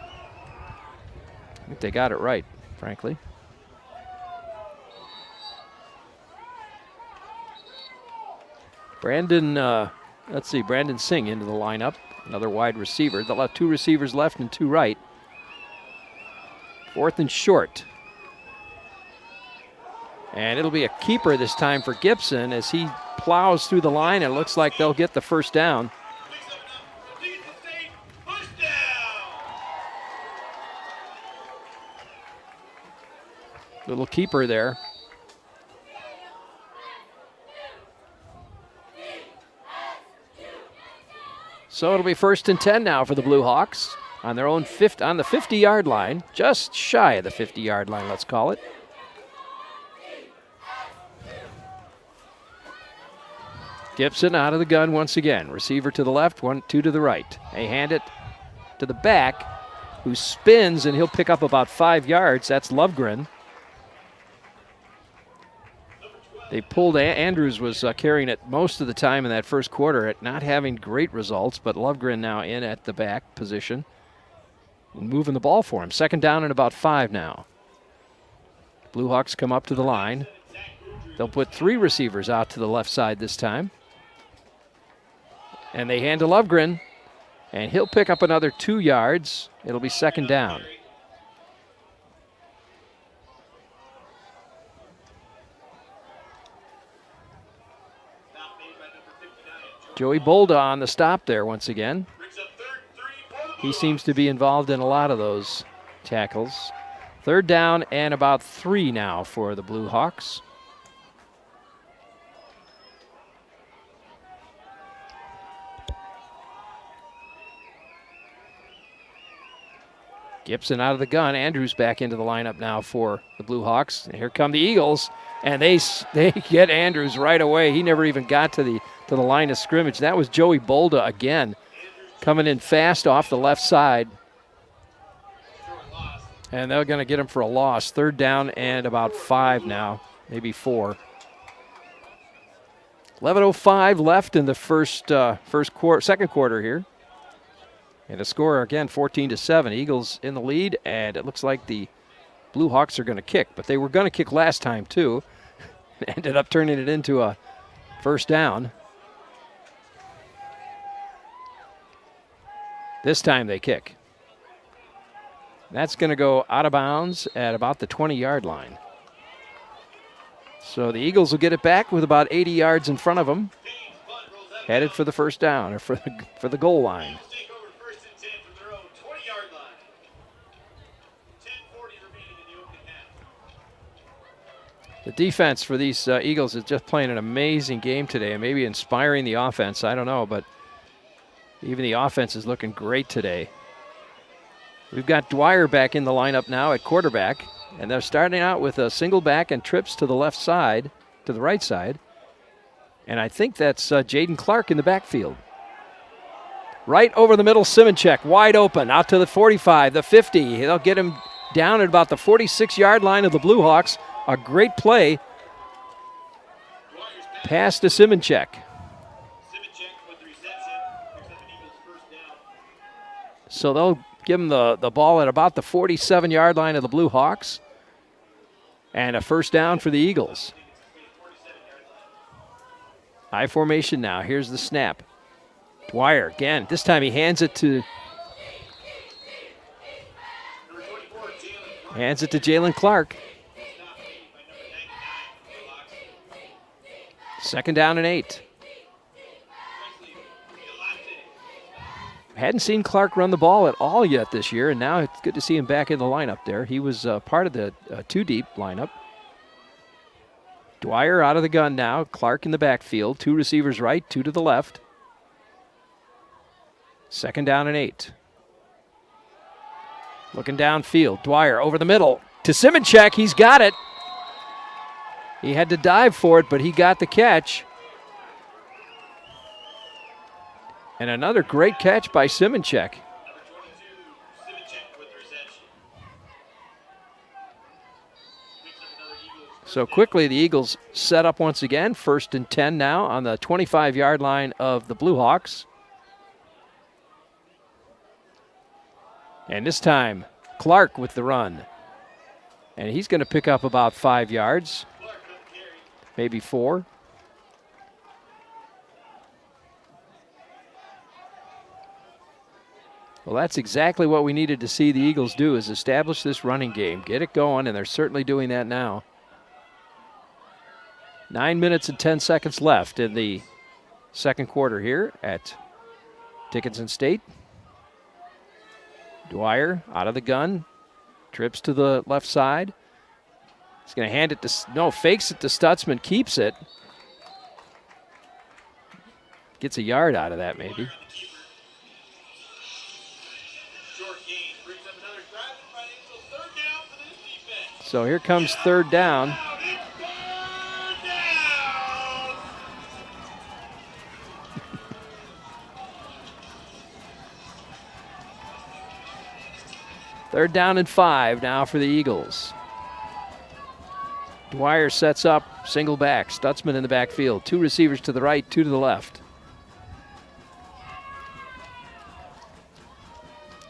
I think they got it right, frankly. Brandon Singh into the lineup, another wide receiver. They'll have 2 receivers left and 2 right. 4th and short. And it'll be a keeper this time for Gibson as he plows through the line, and it looks like they'll get the 1st down. Little keeper there. So it'll be 1st and 10 now for the Blue Hawks on their own on the 50-yard line, just shy of the 50-yard line, let's call it. Gibson out of the gun once again. Receiver to the left, 2 to the right. They hand it to the back, who spins, and he'll pick up about 5 yards. That's Lovegren. They pulled, Andrews was carrying it most of the time in that first quarter, at not having great results, but Lovegren now in at the back position and moving the ball for him. 2nd down and about 5 now. Blue Hawks come up to the line. They'll put 3 receivers out to the left side this time. And they hand to Lovegren. And he'll pick up another 2 yards. It'll be second down. Joey Bolda on the stop there once again. He seems to be involved in a lot of those tackles. Third down and about 3 now for the Blue Hawks. Gibson out of the gun. Andrews back into the lineup now for the Blue Hawks. And here come the Eagles, and they get Andrews right away. He never even got to the line of scrimmage. That was Joey Bolda again, coming in fast off the left side. And they're going to get him for a loss. Third down and about 5 now, maybe 4. 11:05 left in the second quarter here. And the score again, 14-7. Eagles in the lead, and it looks like the Blue Hawks are going to kick, but they were going to kick last time too. Ended up turning it into a first down. This time they kick. That's going to go out of bounds at about the 20-yard line. So the Eagles will get it back with about 80 yards in front of them, headed for the first down, or for the goal line. The defense for these Eagles is just playing an amazing game today, and maybe inspiring the offense. I don't know, but even the offense is looking great today. We've got Dwyer back in the lineup now at quarterback, and they're starting out with a single back and trips to the left side, to the right side. And I think that's Jaden Clark in the backfield. Right over the middle, Simonchek, wide open, out to the 45, the 50. They'll get him down at about the 46-yard line of the Blue Hawks. A great play. Pass to Simonchek. So they'll give him the ball at about the 47-yard line of the Blue Hawks. And a first down for the Eagles. High formation now. Here's the snap. Dwyer again. This time he hands it to Jalen Clark. Second down and 8. Hadn't seen Clark run the ball at all yet this year, and now it's good to see him back in the lineup there. He was part of the 2-deep lineup. Dwyer out of the gun now. Clark in the backfield. 2 receivers right, 2 to the left. Second down and 8. Looking downfield. Dwyer over the middle to Simonchek. He's got it. He had to dive for it, but he got the catch. And another great catch by Simonchek. So quickly the Eagles set up once again. 1st and 10 now on the 25-yard line of the Blue Hawks. And this time, Clark with the run. And he's going to pick up about 5 yards. Maybe 4. Well, that's exactly what we needed to see the Eagles do, is establish this running game, get it going, and they're certainly doing that now. 9 minutes and 10 seconds left in the second quarter here at Dickinson State. Dwyer out of the gun, trips to the left side. He's going to hand it to, fakes it to Stutzman, keeps it. Gets a yard out of that maybe. So here comes third down. Third down and 5 now for the Eagles. Dwyer sets up, single back. Stutzman in the backfield. 2 receivers to the right, 2 to the left.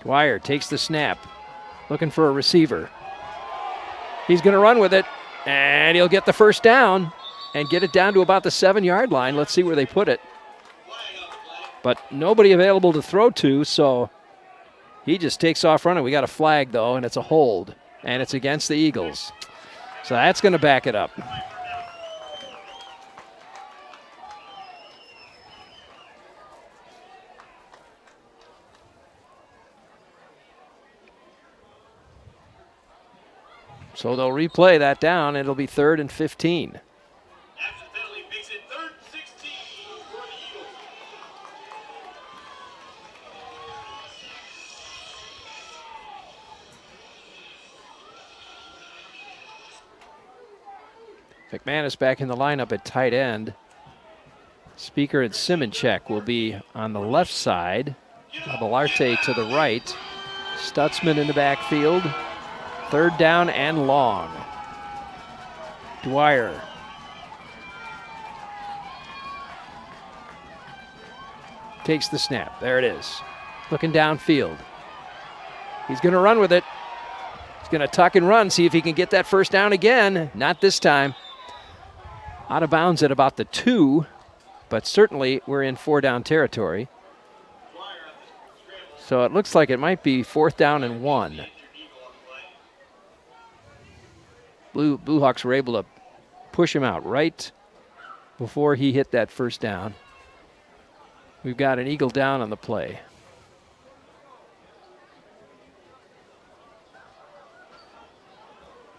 Dwyer takes the snap, looking for a receiver. He's going to run with it, and he'll get the first down and get it down to about the 7-yard line. Let's see where they put it. but nobody available to throw to, so he just takes off running. We got a flag, though, and it's a hold, and it's against the Eagles. So that's going to back it up. So they'll replay that down. It'll be 3rd and 15. Action penalty makes it 3rd and 16 for the Eagles. McManus back in the lineup at tight end. Speaker and Simonchek will be on the left side. Abalarte to the right. Stutzman in the backfield. 3rd down and long. Dwyer. Takes the snap. There it is. Looking downfield. He's going to run with it. He's going to tuck and run, see if he can get that first down again. Not this time. Out of bounds at about the 2, but certainly we're in 4-down territory. So it looks like it might be 4th down and 1. Blue Hawks were able to push him out right before he hit that first down. We've got an Eagle down on the play.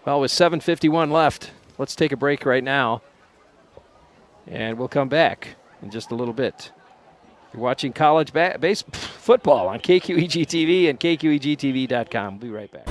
Well, with 7:51 left, let's take a break right now. And we'll come back in just a little bit. You're watching college football on KQEG TV and KQEGTV.com. We'll be right back.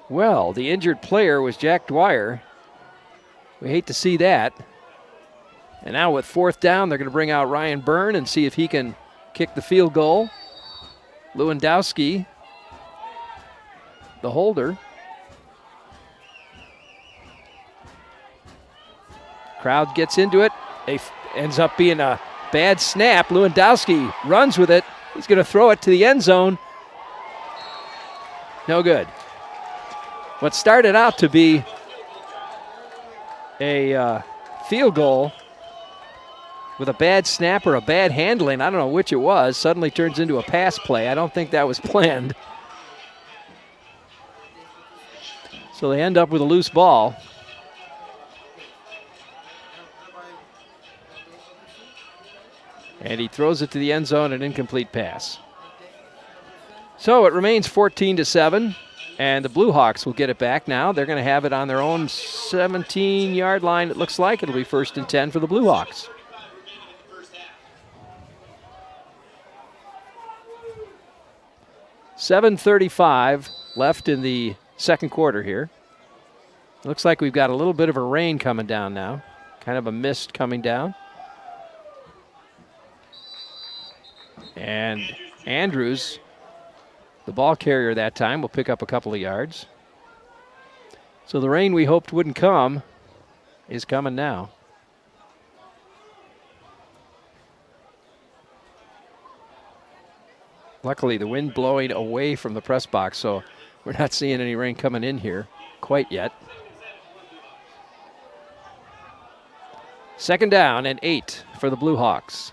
Well, the injured player was Jack Dwyer. We hate to see that. And now with 4th down, they're going to bring out Ryan Byrne and see if he can kick the field goal. Lewandowski, the holder. Crowd gets into it. Ends up being a bad snap. Lewandowski runs with it. He's going to throw it to the end zone. No good. What started out to be a field goal with a bad snap or a bad handling, I don't know which it was, suddenly turns into a pass play. I don't think that was planned. So they end up with a loose ball. And he throws it to the end zone, an incomplete pass. So it remains 14-7. And the Blue Hawks will get it back now. They're going to have it on their own 17-yard line, it looks like. It'll be 1st and 10 for the Blue Hawks. $7:35 left in the second quarter here. Looks like we've got a little bit of a rain coming down now. Kind of a mist coming down. And Andrews, the ball carrier that time, will pick up a couple of yards. So the rain we hoped wouldn't come is coming now. Luckily, the wind blowing away from the press box, so we're not seeing any rain coming in here quite yet. 2nd down and 8 for the Blue Hawks.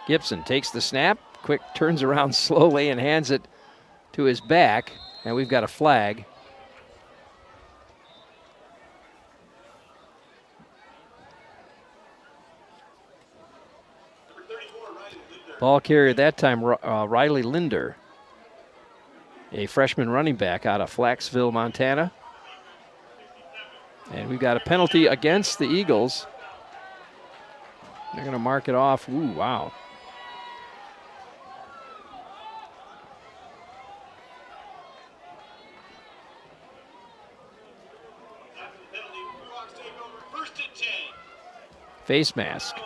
Gibson takes the snap. Quick turns around slowly and hands it to his back, and we've got a flag. Ball carrier that time, Riley Linder, a freshman running back out of Flaxville, Montana. And we've got a penalty against the Eagles. They're going to mark it off. Ooh, wow. Face mask.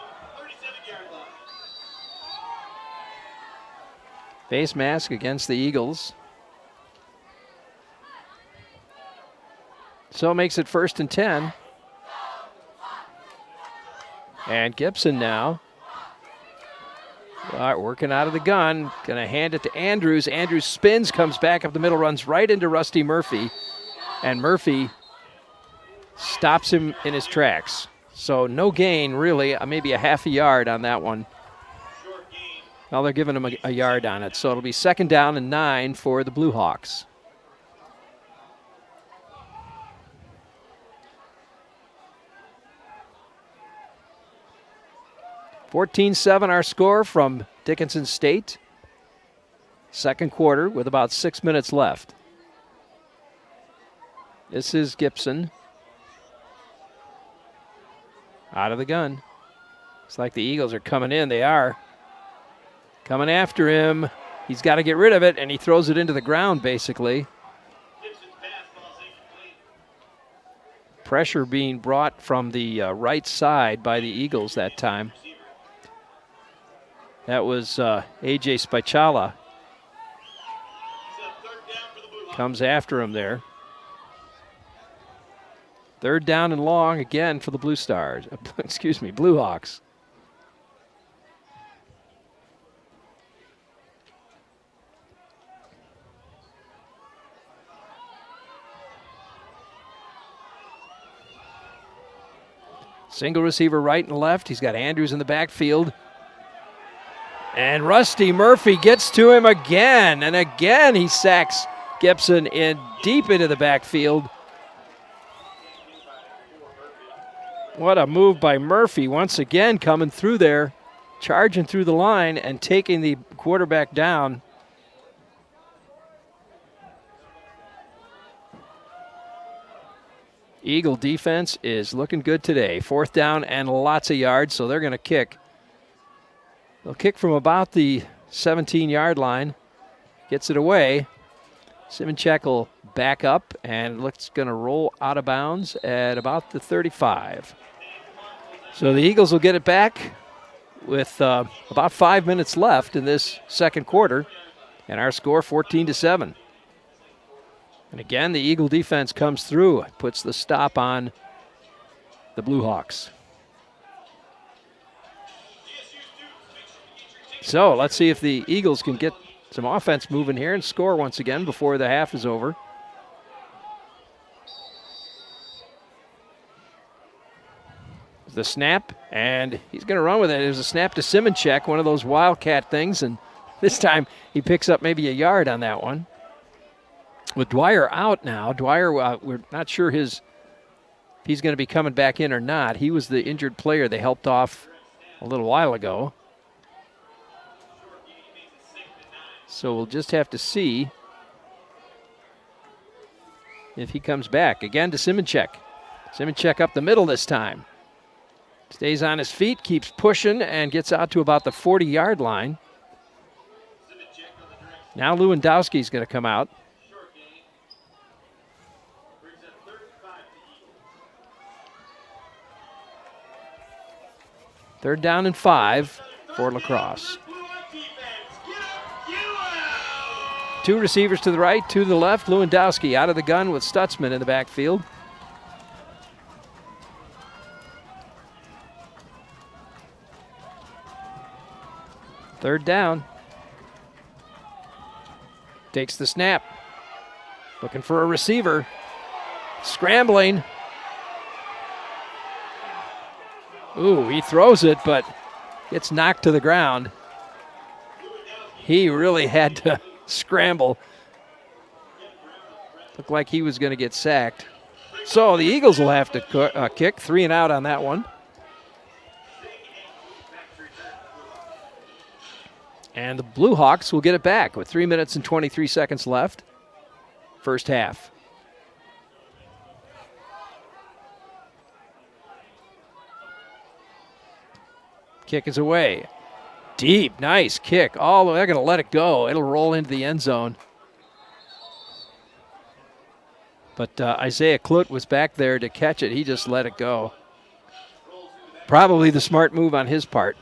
Face mask against the Eagles. So it makes it 1st and 10. And Gibson now. All right, working out of the gun. Going to hand it to Andrews. Andrews spins, comes back up the middle, runs right into Rusty Murphy. And Murphy stops him in his tracks. So no gain, really, maybe a half a yard on that one. Well, they're giving him a yard on it. So it'll be 2nd down and 9 for the Blue Hawks. (14-7) our score from Dickinson State. 2nd quarter with about 6 minutes left. This is Gibson. Out of the gun. Looks like the Eagles are coming in. They are. Coming after him. He's got to get rid of it, and he throws it into the ground, basically. Pressure being brought from the right side by the Eagles that time. That was A.J. Spichala. Comes after him there. 3rd down and long again for the Blue Stars. Excuse me, Blue Hawks. Single receiver right and left. He's got Andrews in the backfield. And Rusty Murphy gets to him again. And again he sacks Gibson in deep into the backfield. What a move by Murphy, once again coming through there, charging through the line and taking the quarterback down. Eagle defense is looking good today. 4th down and lots of yards, so they're going to kick. They'll kick from about the 17-yard line. Gets it away. Simonchek will back up and looks going to roll out of bounds at about the 35. So the Eagles will get it back with about 5 minutes left in this 2nd quarter, and our score 14-7. And again, the Eagle defense comes through, puts the stop on the Blue Hawks. So let's see if the Eagles can get some offense moving here and score once again before the half is over. The snap, and he's going to run with it. There's a snap to Simonchek, one of those wildcat things, and this time he picks up maybe a yard on that one. With Dwyer out now, Dwyer, we're not sure if he's going to be coming back in or not. He was the injured player they helped off a little while ago. So we'll just have to see if he comes back. Again to Simonchek. Simonchek up the middle this time. Stays on his feet, keeps pushing, and gets out to about the 40-yard line. Now Lewandowski's going to come out. Third down and 5 for La Crosse. 2 receivers to the right, 2 to the left. Lewandowski out of the gun with Stutzman in the backfield. Third down. Takes the snap. Looking for a receiver. Scrambling. Ooh, he throws it, but gets knocked to the ground. He really had to scramble. Looked like he was going to get sacked. So the Eagles will have to kick. 3 and out on that one. And the Blue Hawks will get it back with 3 minutes and 23 seconds left. First half. Kick is away. Deep, nice kick. Oh, they're going to let it go. It'll roll into the end zone. But Isaiah Klutt was back there to catch it. He just let it go. Probably the smart move on his part.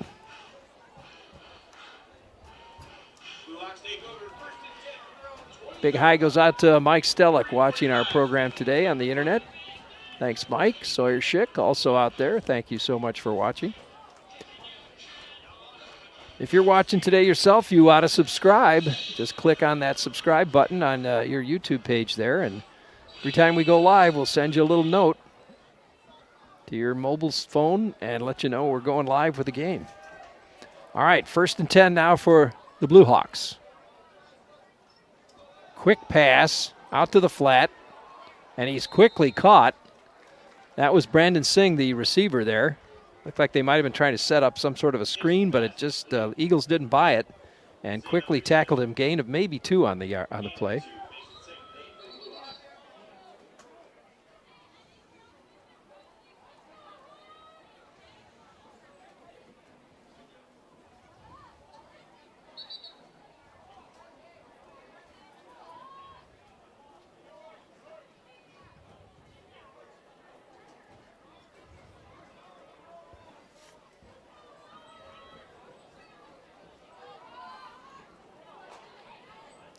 Big hi goes out to Mike Stellick watching our program today on the internet. Thanks, Mike. Sawyer Schick also out there. Thank you so much for watching. If you're watching today yourself, you ought to subscribe. Just click on that subscribe button on your YouTube page there, and every time we go live, we'll send you a little note to your mobile phone and let you know we're going live with the game. All right, 1st and 10 now for the Blue Hawks. Quick pass out to the flat, and he's quickly caught. That was Brandon Singh, the receiver there. Looked like they might have been trying to set up some sort of a screen, but it just Eagles didn't buy it and quickly tackled him. Gain of maybe 2 on the play.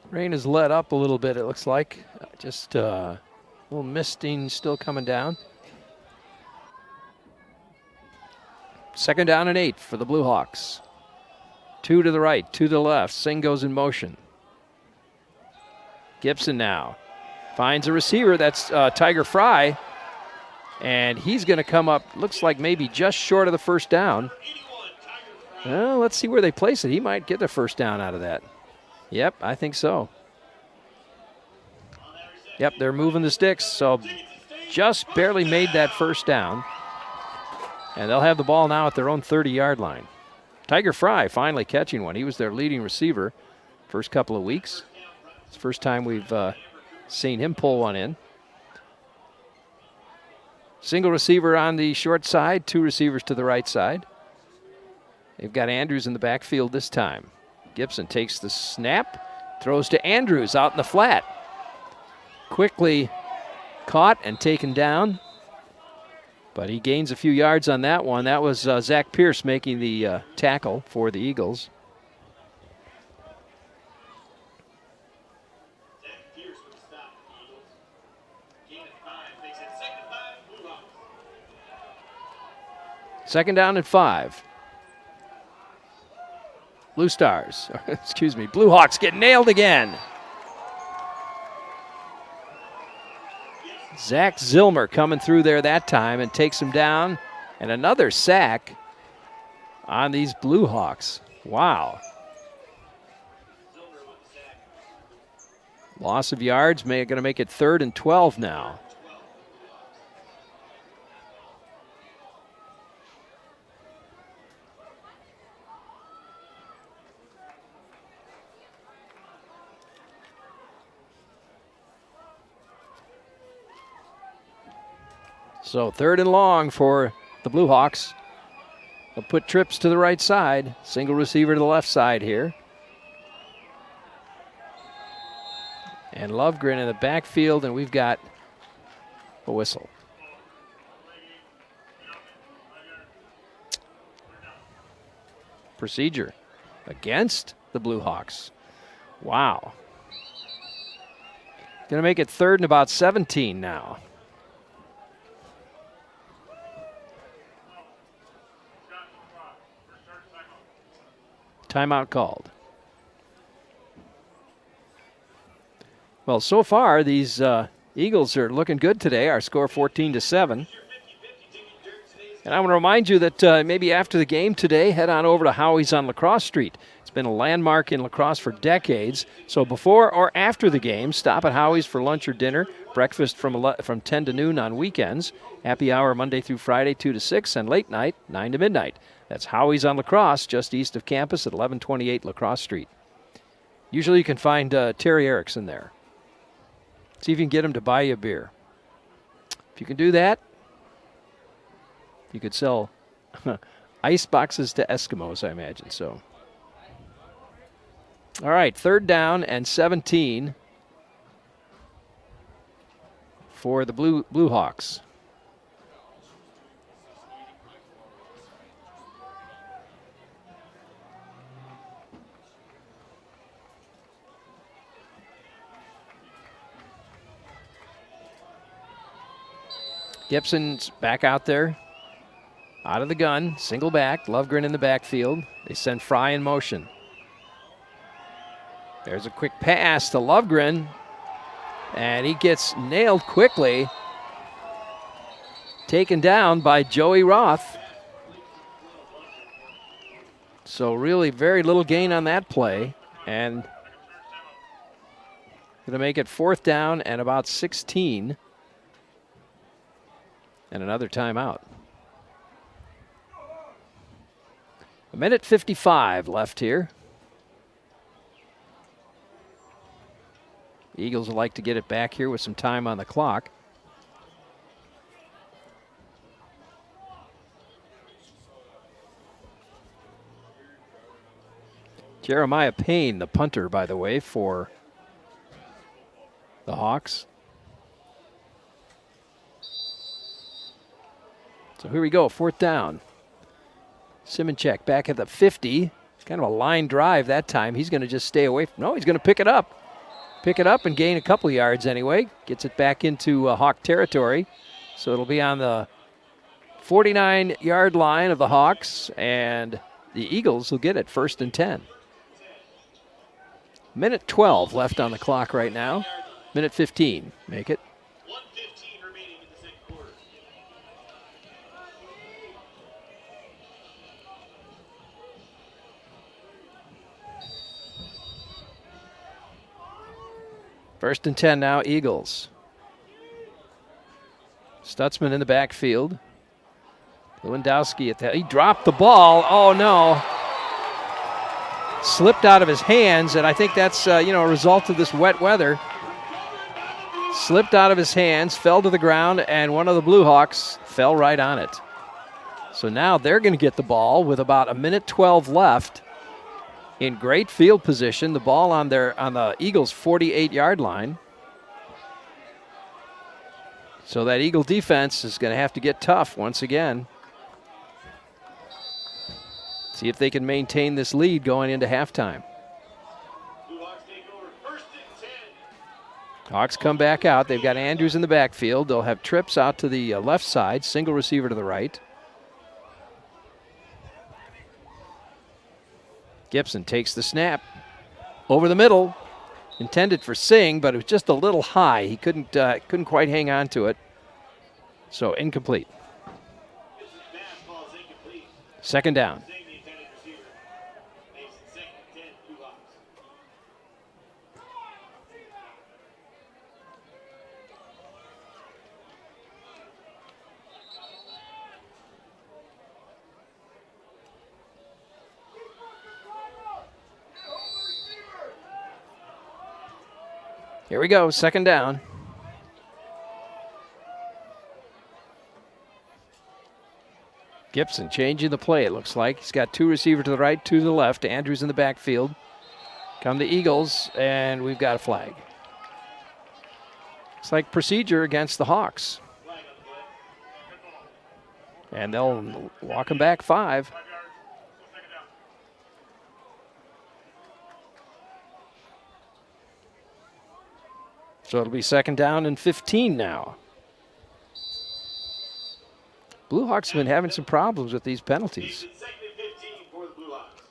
Rain has let up a little bit, it looks like. Just a little misting still coming down. 2nd down and 8 for the Blue Hawks. 2 to the right, 2 to the left. Singh goes in motion. Gibson now finds a receiver. That's Tiger Fry. And he's going to come up, looks like maybe just short of the 1st down. Well, let's see where they place it. He might get the 1st down out of that. Yep, I think so. Yep, they're moving the sticks, so just barely made that 1st down. And they'll have the ball now at their own 30-yard line. Tiger Fry finally catching one. He was their leading receiver first couple of weeks. It's the first time we've seen him pull one in. Single receiver on the short side, 2 receivers to the right side. They've got Andrews in the backfield this time. Gibson takes the snap, throws to Andrews out in the flat. Quickly caught and taken down, but he gains a few yards on that one. That was Zach Pierce making the tackle for the Eagles. Second down and 5. Blue Stars, excuse me, Blue Hawks get nailed again. Zach Zilmer coming through there that time and takes him down. And another sack on these Blue Hawks. Wow. Loss of yards, going to make it 3rd and 12 now. So 3rd and long for the Blue Hawks. They'll put trips to the right side. Single receiver to the left side here. And Lovegren in the backfield, and we've got a whistle. Procedure against the Blue Hawks. Wow. Going to make it 3rd and about 17 now. Timeout called. Well, so far, these Eagles are looking good today. Our score 14-7. And I want to remind you that maybe after the game today, head on over to Howie's on Lacrosse Street. It's been a landmark in lacrosse for decades. So before or after the game, stop at Howie's for lunch or dinner. Breakfast from 10 to noon on weekends. Happy hour Monday through Friday, 2 to 6. And late night, 9 to midnight. That's Howie's on Lacrosse, just east of campus at 1128 Lacrosse Street. Usually you can find Terry Erickson there. See if you can get him to buy you a beer. If you can do that, you could sell ice boxes to Eskimos, I imagine. So, all right, 3rd down and 17 for the Blue Hawks. Gibson's back out there. Out of the gun, single back, Lovegren in the backfield. They send Fry in motion. There's a quick pass to Lovegren, and he gets nailed quickly. Taken down by Joey Roth. So really very little gain on that play, and going to make it 4th down and about 16, and another timeout. 1:55 left here. Eagles would like to get it back here with some time on the clock. Jeremiah Payne, the punter, by the way, for the Hawks. So here we go, 4th down. Simonchek back at the 50. It's kind of a line drive that time. He's going to just stay away from. No, he's going to pick it up. Pick it up and gain a couple yards anyway. Gets it back into Hawk territory. So it'll be on the 49-yard line of the Hawks, and the Eagles will get it 1st and 10. 1:12 left on the clock right now. 1:15, make it. 1:15 remaining in the second quarter. First and 10 now, Eagles. Stutzman in the backfield. Lewandowski he dropped the ball. Oh no. Slipped out of his hands, and I think that's a result of this wet weather. Slipped out of his hands, fell to the ground, and one of the Blue Hawks fell right on it. So now they're going to get the ball with about 1:12 left. In great field position, the ball on the Eagles' 48-yard line. So that Eagle defense is going to have to get tough once again. See if they can maintain this lead going into halftime. Blue Hawks take over 1st and 10. Hawks come back out. They've got Andrews in the backfield. They'll have trips out to the left side, single receiver to the right. Gibson takes the snap over the middle, intended for Singh, but it was just a little high. He couldn't quite hang on to it. So incomplete. Pass ball is incomplete. 2nd down. Sing the intended receiver. Makes it 2nd and 10, Blue Hawks. Here we go, 2nd down. Gibson changing the play, it looks like. He's got 2 receivers to the right, 2 to the left. Andrews in the backfield. Come the Eagles, and we've got a flag. It's like procedure against the Hawks. And they'll walk him back 5. So it'll be 2nd down and 15 now. Blue Hawks have been having some problems with these penalties. 2nd and 15 for the Blue Hawks.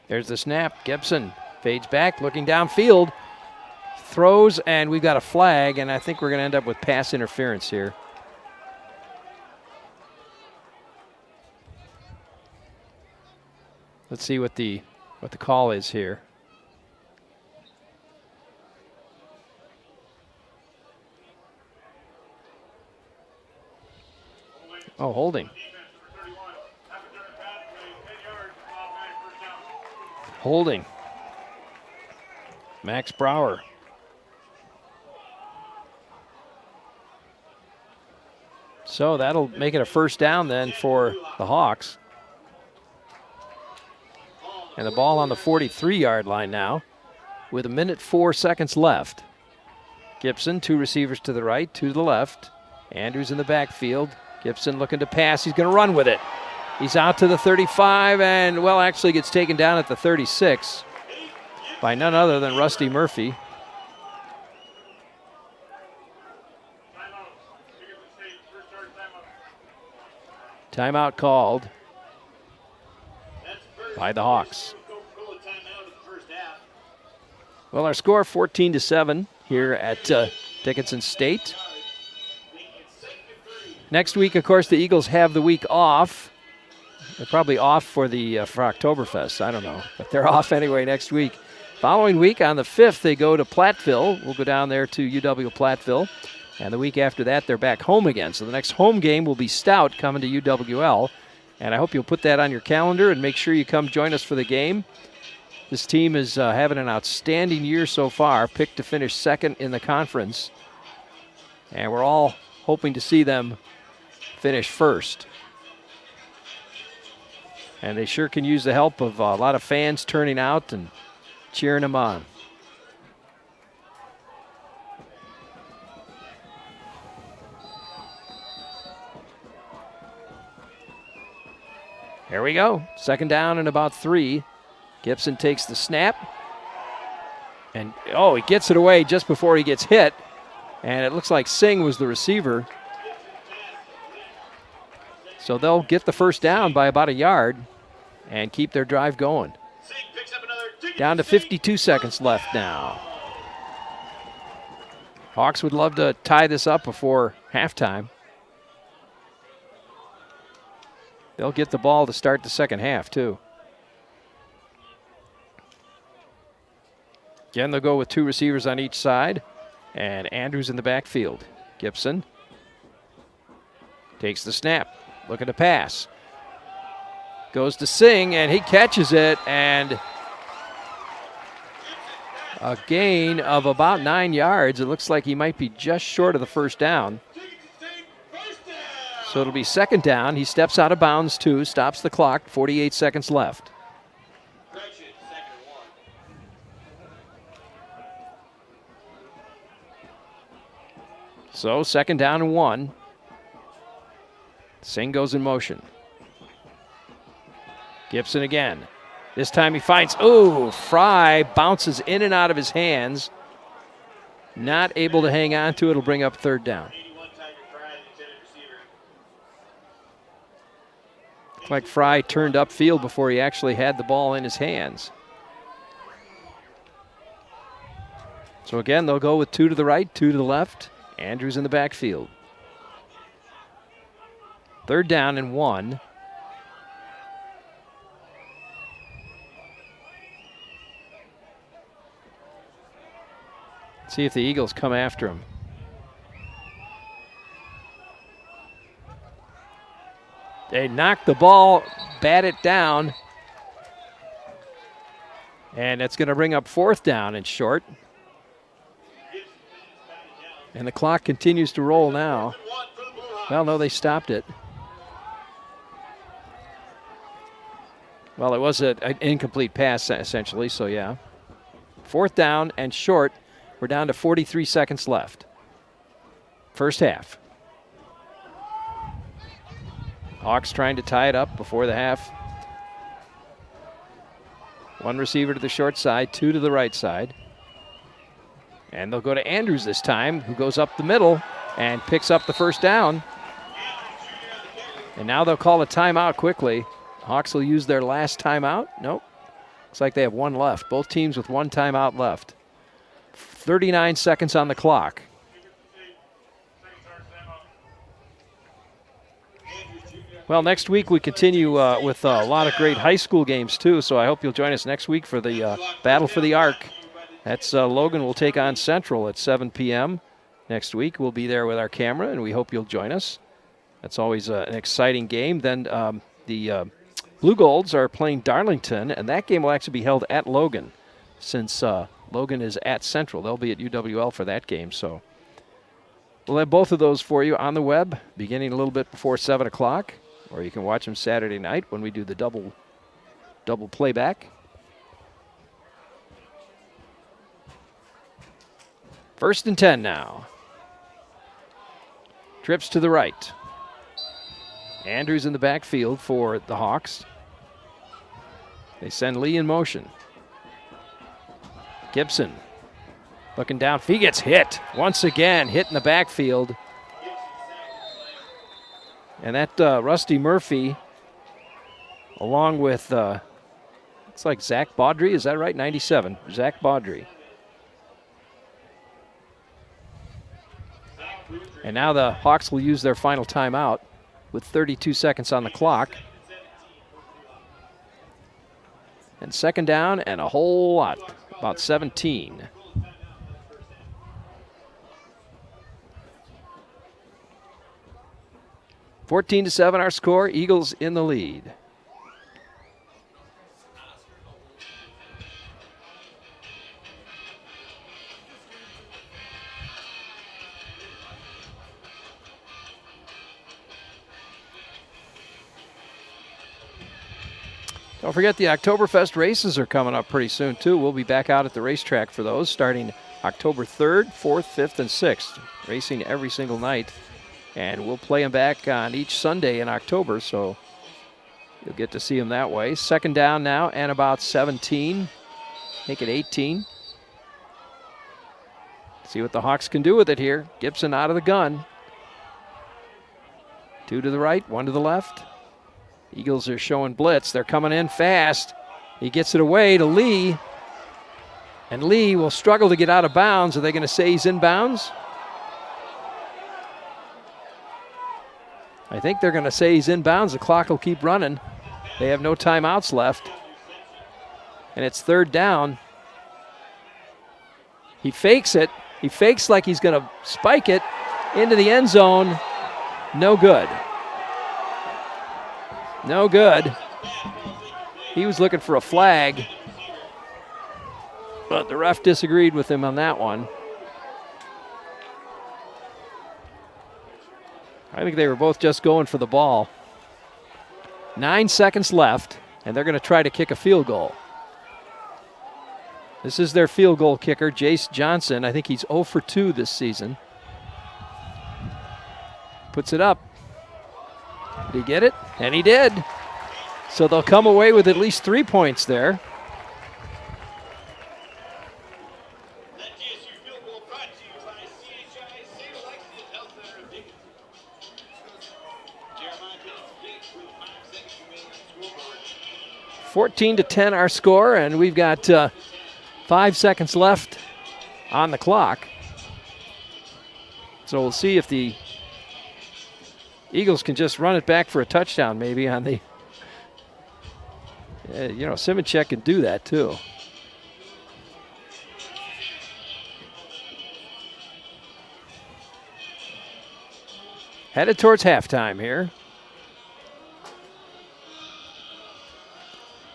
There's the snap. Gibson fades back, looking downfield. Throws, and we've got a flag, and I think we're going to end up with pass interference here. Let's see what the call is here. Oh, holding. Holding. Max Brower. So that'll make it a 1st down then for the Hawks. And the ball on the 43-yard line now with 1:04 left. Gibson, 2 receivers to the right, 2 to the left. Andrews in the backfield. Gibson looking to pass. He's going to run with it. He's out to the 35 and, well, actually gets taken down at the 36 by none other than Rusty Murphy. Timeout called by the Hawks. Well, our score 14-7 here at Dickinson State. Next week, of course, the Eagles have the week off. They're probably off for Oktoberfest. I don't know, but they're off anyway next week. Following week, on the 5th, they go to Platteville. We'll go down there to UW Platteville. And the week after that, they're back home again. So the next home game will be Stout coming to UWL. And I hope you'll put that on your calendar and make sure you come join us for the game. This team is having an outstanding year so far, picked to finish second in the conference. And we're all hoping to see them finish first. And they sure can use the help of a lot of fans turning out and cheering them on. Here we go. Second down and about 3. Gibson takes the snap. And, he gets it away just before he gets hit. And it looks like Singh was the receiver. So they'll get the first down by about a yard and keep their drive going. Down to 52 seconds left now. Hawks would love to tie this up before halftime. They'll get the ball to start the second half, too. Again, they'll go with 2 receivers on each side. And Andrews in the backfield. Gibson takes the snap. Looking to pass. Goes to Singh, and he catches it. And a gain of about 9 yards. It looks like he might be just short of the first down. So it'll be second down. He steps out of bounds, too. Stops the clock. 48 seconds left. So second down and 1. Singh goes in motion. Gibson again. This time he finds, Fry bounces in and out of his hands. Not able to hang on to it. It'll bring up third down. Looked like Fry turned upfield before he actually had the ball in his hands. So again, they'll go with 2 to the right, 2 to the left. Andrews in the backfield. Third down and 1. See if the Eagles come after him. They knock the ball, bat it down. And it's going to bring up fourth down and short. And the clock continues to roll now. Well, no, they stopped it. Well, it was an incomplete pass, essentially, so yeah. Fourth down and short. We're down to 43 seconds left. First half. Hawks trying to tie it up before the half. 1 receiver to the short side, 2 to the right side. And they'll go to Andrews this time, who goes up the middle and picks up the first down. And now they'll call a timeout quickly. Hawks will use their last timeout. Nope. Looks like they have 1 left. Both teams with 1 timeout left. 39 seconds on the clock. Well, next week we continue with a lot of great high school games, too, so I hope you'll join us next week for the Battle for the Arc. That's Logan will take on Central at 7 p.m. next week. We'll be there with our camera, and we hope you'll join us. That's always an exciting game. Then the Blue Golds are playing Darlington, and that game will actually be held at Logan since Logan is at Central. They'll be at UWL for that game, so we'll have both of those for you on the web beginning a little bit before 7 o'clock, or you can watch them Saturday night when we do the double playback. First and 10 now. Trips to the right. Andrews in the backfield for the Hawks. They send Lee in motion. Gibson looking down. He gets hit once again, hit in the backfield. And that Rusty Murphy, along with, it's like Zach Baudry, is that right? 97, Zach Baudry. And now the Hawks will use their final timeout with 32 seconds on the clock. And second down and a whole lot, about 17. (14-7) our score. Eagles in the lead. Don't forget the Oktoberfest races are coming up pretty soon, too. We'll be back out at the racetrack for those starting October 3rd, 4th, 5th, and 6th. Racing every single night. And we'll play them back on each Sunday in October, so you'll get to see them that way. Second down now and about 17. Make it 18. See what the Hawks can do with it here. Gibson out of the gun. 2 to the right, 1 to the left. Eagles are showing blitz. They're coming in fast. He gets it away to Lee. And Lee will struggle to get out of bounds. Are they going to say he's in bounds? I think they're going to say he's in bounds. The clock will keep running. They have no timeouts left. And it's third down. He fakes it. He fakes like he's going to spike it into the end zone. No good. No good. He was looking for a flag, but the ref disagreed with him on that one. I think they were both just going for the ball. 9 seconds left, and they're going to try to kick a field goal. This is their field goal kicker, Jace Johnson. I think he's 0 for 2 this season. Puts it up. Did he get it? And he did. So they'll come away with at least 3 points there. That GSU field goal brought to you by CHI St. Alexius Health Center of Dickinson. Jeremiah Pitts with 5 seconds remaining on the scoreboard. 14-10 our score, and we've got 5 seconds left on the clock. So we'll see if the Eagles can just run it back for a touchdown maybe on the, Simicek can do that too. Headed towards halftime here.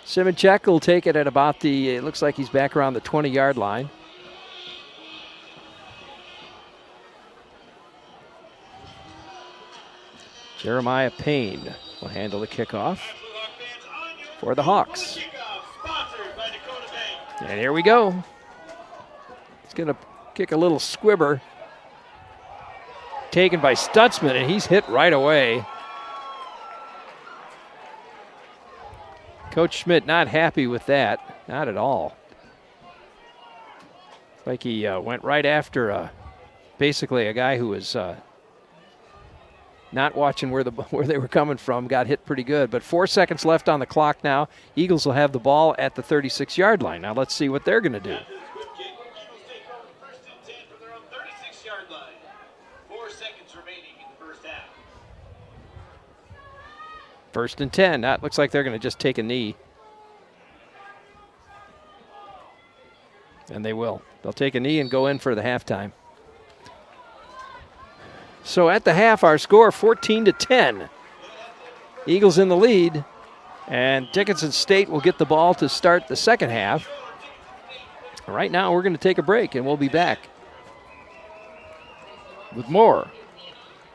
Simicek will take it at about it looks like he's back around the 20-yard line. Jeremiah Payne will handle the kickoff for the Hawks. And here we go. He's going to kick a little squibber. Taken by Stutzman, and he's hit right away. Coach Schmidt not happy with that. Not at all. It's like he went right after basically a guy who was not watching where they were coming from, got hit pretty good. But 4 seconds left on the clock now. Eagles will have the ball at the 36-yard line. Now let's see what they're going to do. First and 10 from their own 36-yard line. 4 seconds remaining in the first half. First and 10. That looks like they're going to just take a knee. And they will. They'll take a knee and go in for the halftime. So at the half, our score 14-10. Eagles in the lead, and Dickinson State will get the ball to start the second half. Right now, we're going to take a break, and we'll be back with more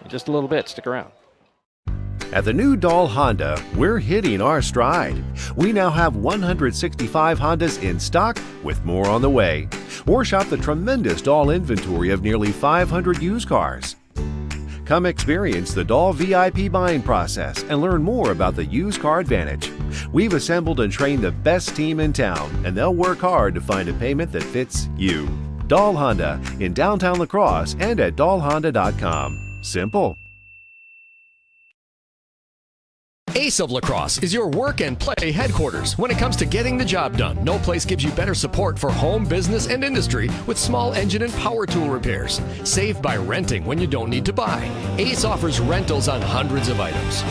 in just a little bit. Stick around. At the new Dahl Honda, we're hitting our stride. We now have 165 Hondas in stock, with more on the way. Or shop the tremendous Dahl inventory of nearly 500 used cars. Come experience the Doll VIP buying process and learn more about the used car advantage. We've assembled and trained the best team in town, and they'll work hard to find a payment that fits you. Doll Honda in downtown La Crosse and at dollhonda.com. Simple. Ace of La Crosse is your work and play headquarters when it comes to getting the job done. No place gives you better support for home, business, and industry with small engine and power tool repairs. Save by renting when you don't need to buy. Ace offers rentals on hundreds of items.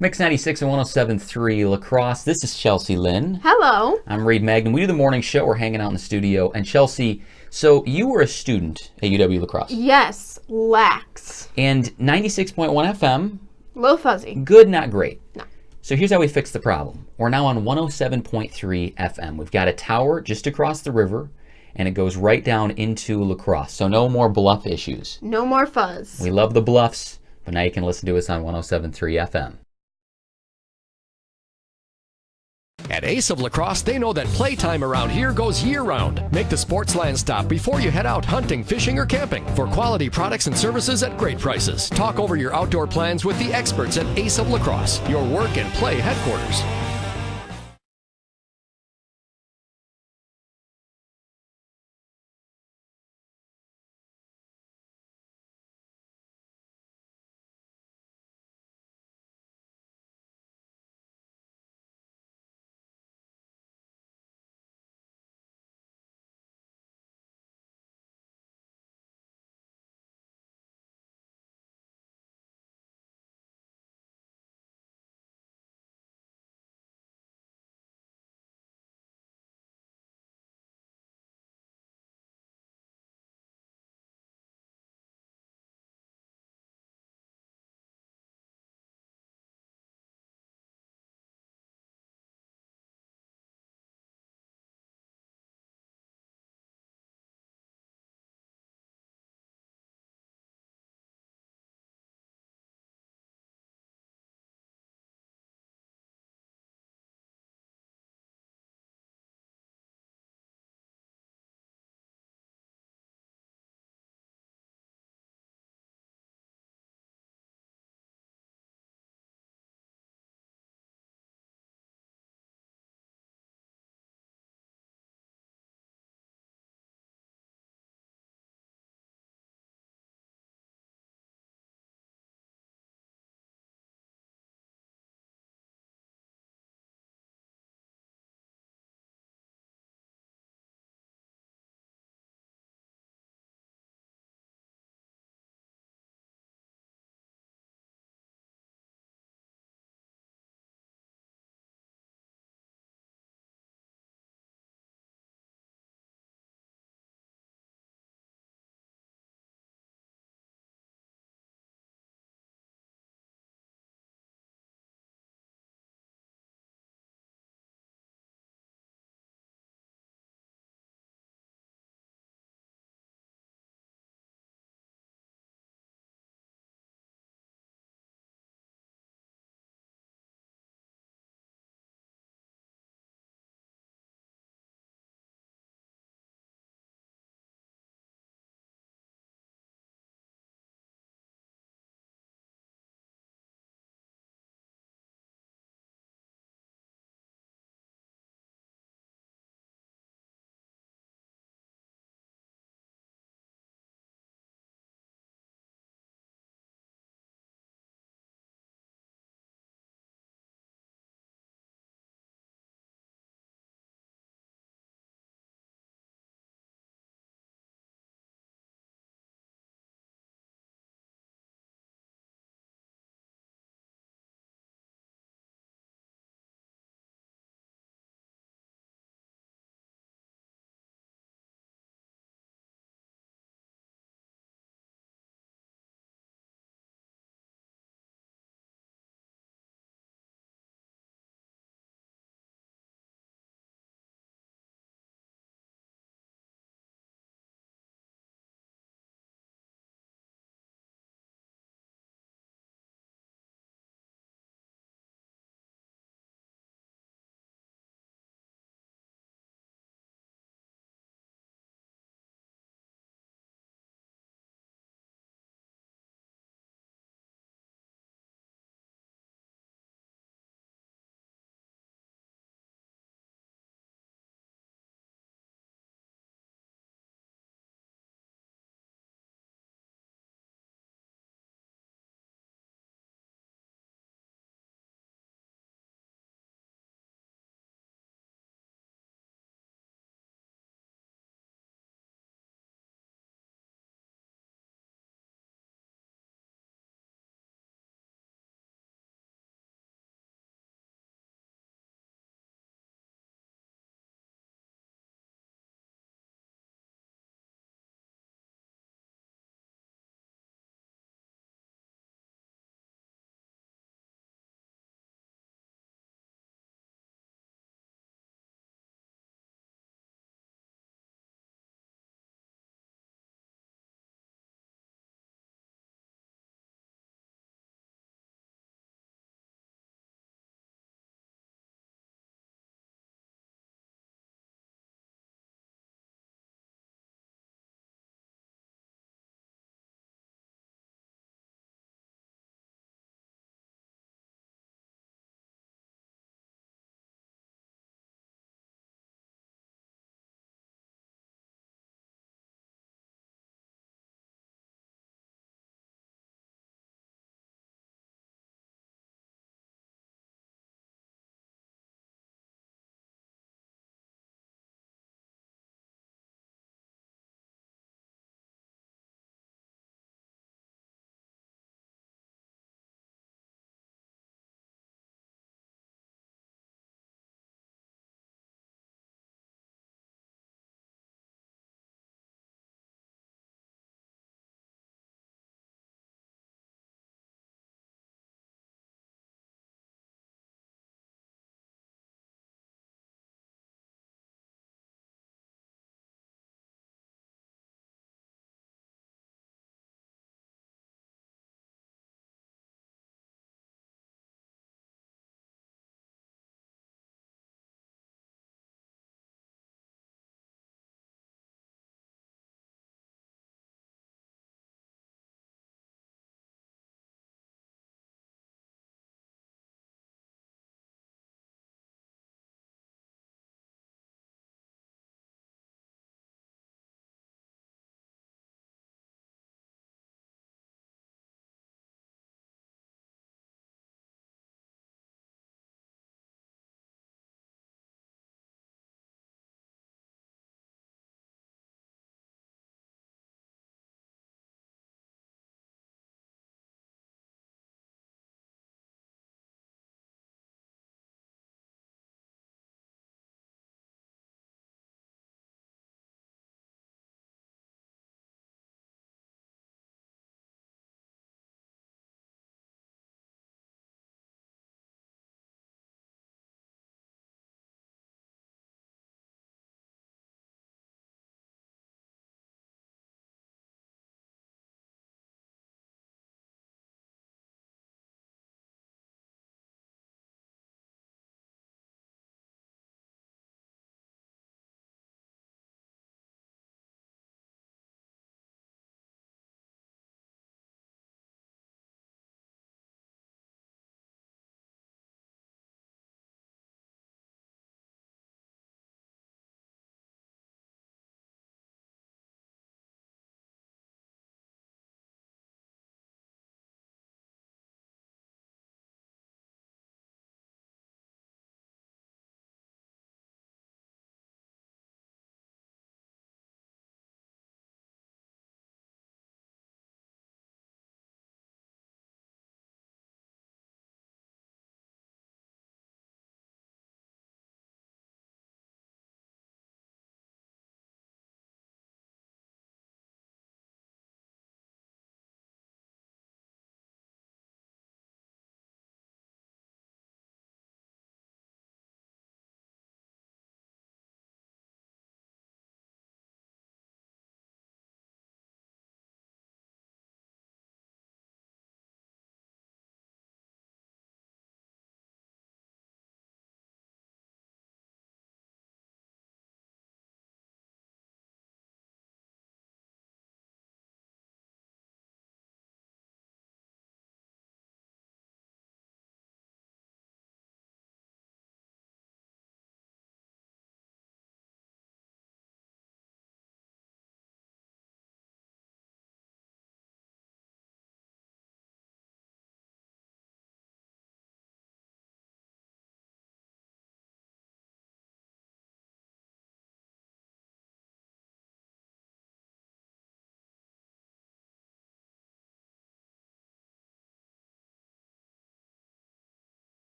Mix 96 and 107.3 La Crosse. This is Chelsea Lynn. Hello. I'm Reed Magnan. We do the morning show. We're hanging out in the studio. And Chelsea, so you were a student at UW La Crosse. Yes, lax. And 96.1 FM. Low fuzzy. Good, not great. No. So here's how we fix the problem. We're now on 107.3 FM. We've got a tower just across the river, and it goes right down into La Crosse. So no more bluff issues. No more fuzz. We love the bluffs, but now you can listen to us on 107.3 FM. At Ace of La Crosse, they know that playtime around here goes year-round. Make the Sportsland stop before you head out hunting, fishing, or camping for quality products and services at great prices. Talk over your outdoor plans with the experts at Ace of La Crosse, your work and play headquarters.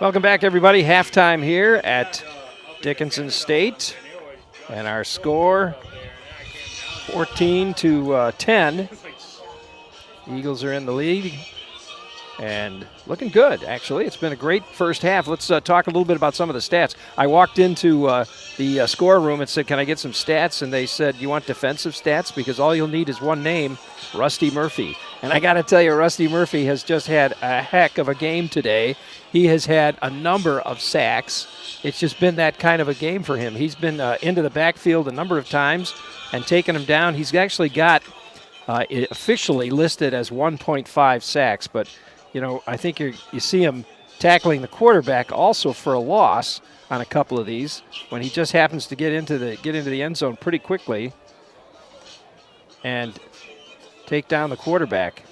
Welcome back, everybody. Halftime here at Dickinson State. And our score, 14-10. Eagles are in the lead. And looking good, actually. It's been a great first half. Let's talk a little bit about some of the stats. I walked into the score room and said, can I get some stats? And they said, you want defensive stats? Because all you'll need is one name, Rusty Murphy. And I got to tell you, Rusty Murphy has just had a heck of a game today. He has had a number of sacks. It's just been that kind of a game for him. He's been into the backfield a number of times and taken him down. He's actually got it officially listed as 1.5 sacks, but you know, I think you see him tackling the quarterback also for a loss on a couple of these when he just happens to get into the end zone pretty quickly and take down the quarterback.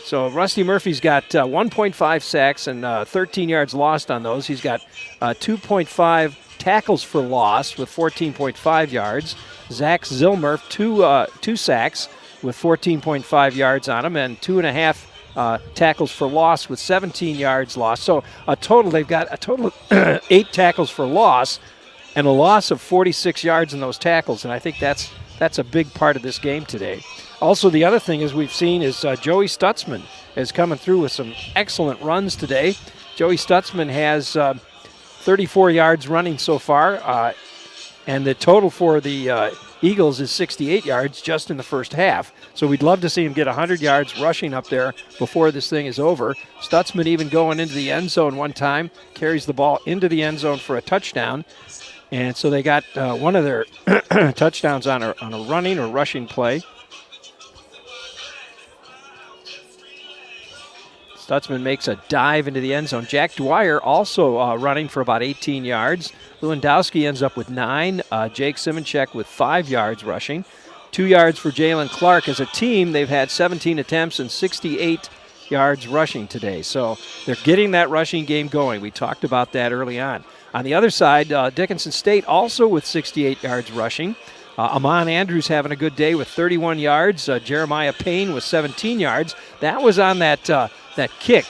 So Rusty Murphy's got 1.5 sacks and 13 yards lost on those. He's got 2.5 tackles for loss with 14.5 yards. Zach Zilmer, two sacks with 14.5 yards on him, and 2.5 tackles for loss with 17 yards lost. So they've got a total of 8 tackles for loss and a loss of 46 yards in those tackles, and I think that's a big part of this game today. Also, the other thing we've seen is Joey Stutzman is coming through with some excellent runs today. Joey Stutzman has 34 yards running so far, and the total for the Eagles is 68 yards just in the first half. So we'd love to see him get 100 yards rushing up there before this thing is over. Stutzman even going into the end zone one time, carries the ball into the end zone for a touchdown. And so they got one of their touchdowns on a running or rushing play. Stutzman makes a dive into the end zone. Jack Dwyer also running for about 18 yards. Lewandowski ends up with 9. Jake Simonchek with 5 yards rushing. 2 yards for Jalen Clark. As a team, they've had 17 attempts and 68 yards rushing today. So they're getting that rushing game going. We talked about that early on. On the other side, Dickinson State also with 68 yards rushing. Amon Andrews having a good day with 31 yards. Jeremiah Payne with 17 yards. That was on that kick,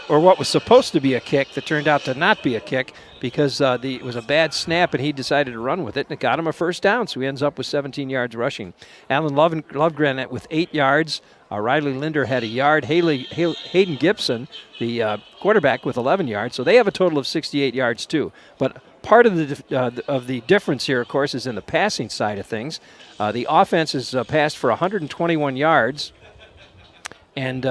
or what was supposed to be a kick that turned out to not be a kick because it was a bad snap and he decided to run with it, and it got him a first down, so he ends up with 17 yards rushing. Alan Lovegren with 8 yards. Riley Linder had a yard. Hayden Gibson, the quarterback, with 11 yards, so they have a total of 68 yards too. But part of the difference here, of course, is in the passing side of things. The offense has passed for 121 yards, and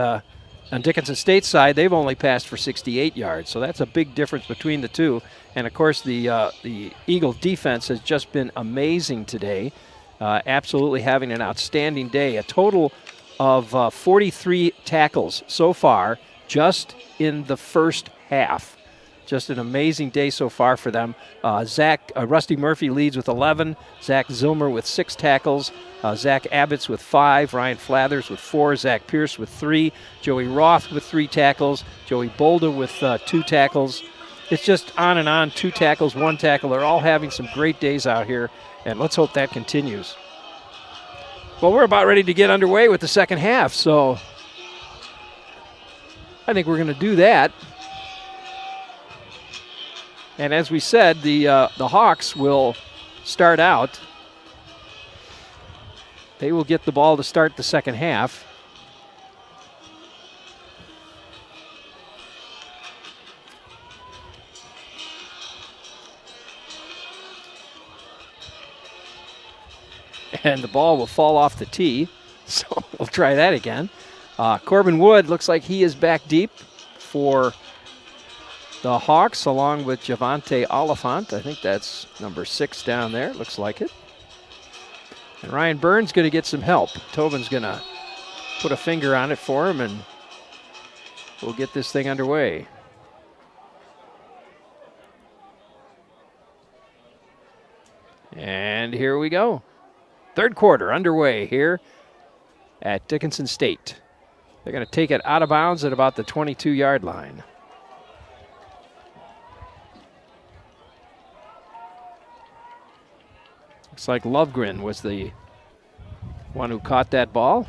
on Dickinson State's side, they've only passed for 68 yards, so that's a big difference between the two. And, of course, the Eagle defense has just been amazing today, absolutely having an outstanding day. A total of 43 tackles so far just in the first half. Just an amazing day so far for them. Rusty Murphy leads with 11. Zach Zilmer with 6 tackles. Zach Abbott's with 5. Ryan Flathers with 4. Zach Pierce with 3. Joey Roth with 3 tackles. Joey Bolda with 2 tackles. It's just on and on. 2 tackles, 1 tackle. They're all having some great days out here, and let's hope that continues. Well, we're about ready to get underway with the second half, so I think we're going to do that. And as we said, the Hawks will start out. They will get the ball to start the second half. And the ball will fall off the tee, so we'll try that again. Corbin Wood looks like he is back deep for the Hawks, along with Javante Oliphant. I think that's number 6 down there. Looks like it. And Ryan Burns going to get some help. Tobin's going to put a finger on it for him, and we'll get this thing underway. And here we go. Third quarter underway here at Dickinson State. They're going to take it out of bounds at about the 22-yard line. Looks like Lovegren was the one who caught that ball.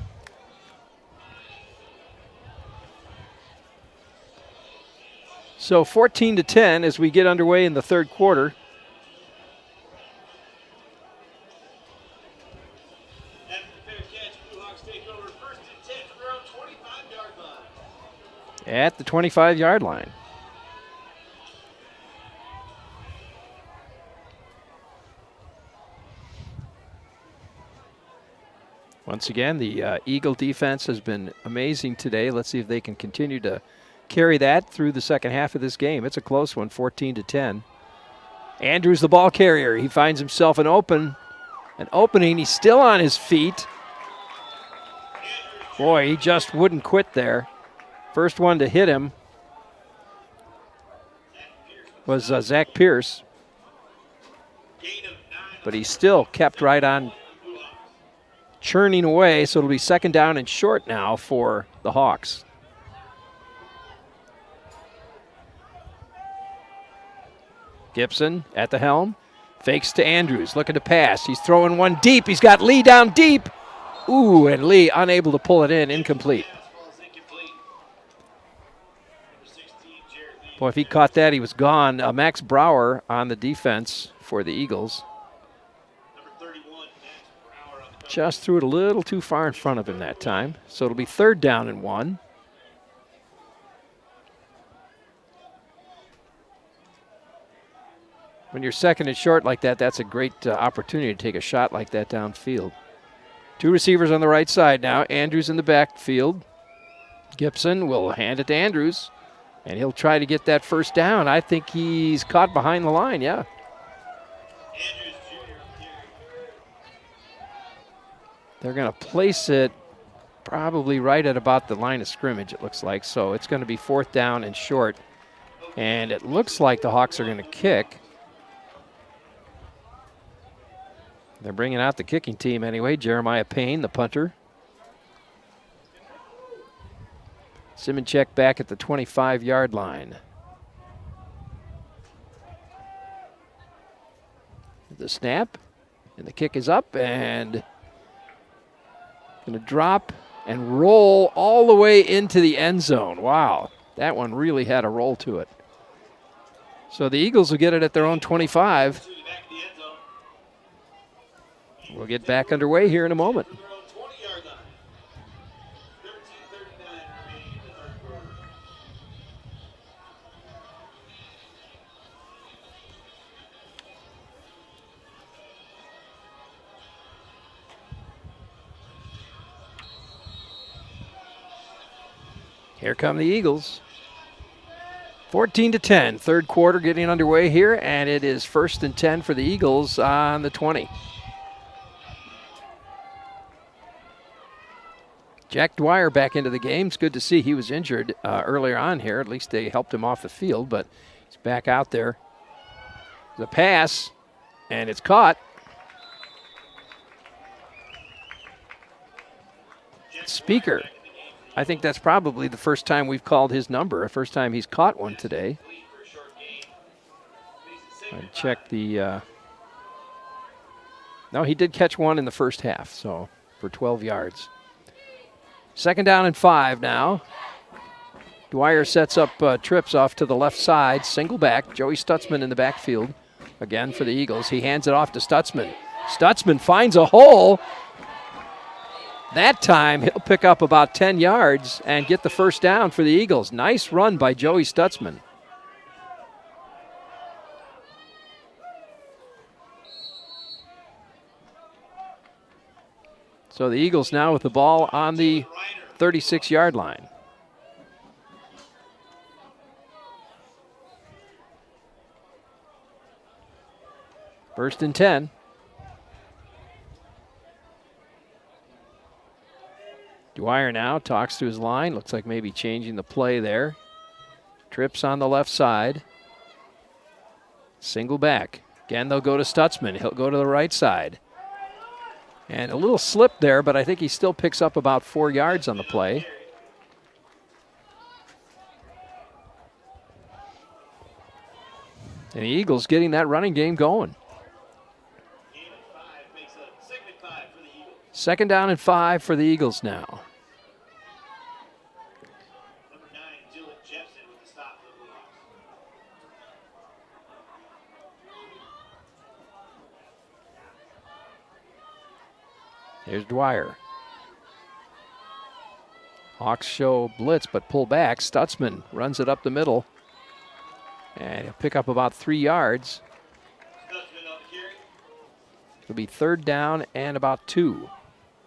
So 14-10 as we get underway in the third quarter. After the fair catch, Blue Hawks take over 1st and 10 from their own 25-yard line. At the 25-yard line. Once again, the Eagle defense has been amazing today. Let's see if they can continue to carry that through the second half of this game. It's a close one, 14-10. Andrews, the ball carrier. He finds himself an opening. He's still on his feet. Boy, he just wouldn't quit there. First one to hit him was Zach Pierce. But he still kept right on churning away, so it'll be second down and short now for the Hawks. Gibson at the helm, fakes to Andrews, looking to pass. He's throwing one deep. He's got Lee down deep. Ooh, and Lee unable to pull it in, incomplete. Boy, if he caught that, he was gone. Max Brower on the defense for the Eagles. Just threw it a little too far in front of him that time. So it'll be third down and 1. When you're second and short like that, that's a great opportunity to take a shot like that downfield. 2 receivers on the right side now. Andrews in the backfield. Gibson will hand it to Andrews, and he'll try to get that first down. I think he's caught behind the line, yeah. They're going to place it probably right at about the line of scrimmage, it looks like. So it's going to be fourth down and short. And it looks like the Hawks are going to kick. They're bringing out the kicking team anyway. Jeremiah Payne, the punter. Simonchek back at the 25-yard line. The snap, and the kick is up, and going to drop and roll all the way into the end zone. Wow, that one really had a roll to it. So the Eagles will get it at their own 25. We'll get back underway here in a moment. Here come the Eagles. 14-10, third quarter getting underway here, and it is 1st and 10 for the Eagles on the 20. Jack Dwyer back into the game. It's good to see he was injured earlier on here. At least they helped him off the field, but he's back out there. The pass, and it's caught. Speaker. I think that's probably the first time we've called his number, the first time he's caught one today. I checked the... No, he did catch one in the first half, so for 12 yards. Second down and 5 now. Dwyer sets up trips off to the left side, single back. Joey Stutzman in the backfield again for the Eagles. He hands it off to Stutzman. Stutzman finds a hole. That time, he'll pick up about 10 yards and get the first down for the Eagles. Nice run by Joey Stutzman. So the Eagles now with the ball on the 36-yard line. First and 10. Dwyer now talks to his line. Looks like maybe changing the play there. Trips on the left side. Single back. Again, they'll go to Stutzman. He'll go to the right side. And a little slip there, but I think he still picks up about 4 yards on the play. And the Eagles getting that running game going. Second down and 5 for the Eagles now. Here's Dwyer. Hawks show blitz, but pull back. Stutzman runs it up the middle. And he'll pick up about 3 yards. It'll be 3rd down and about 2.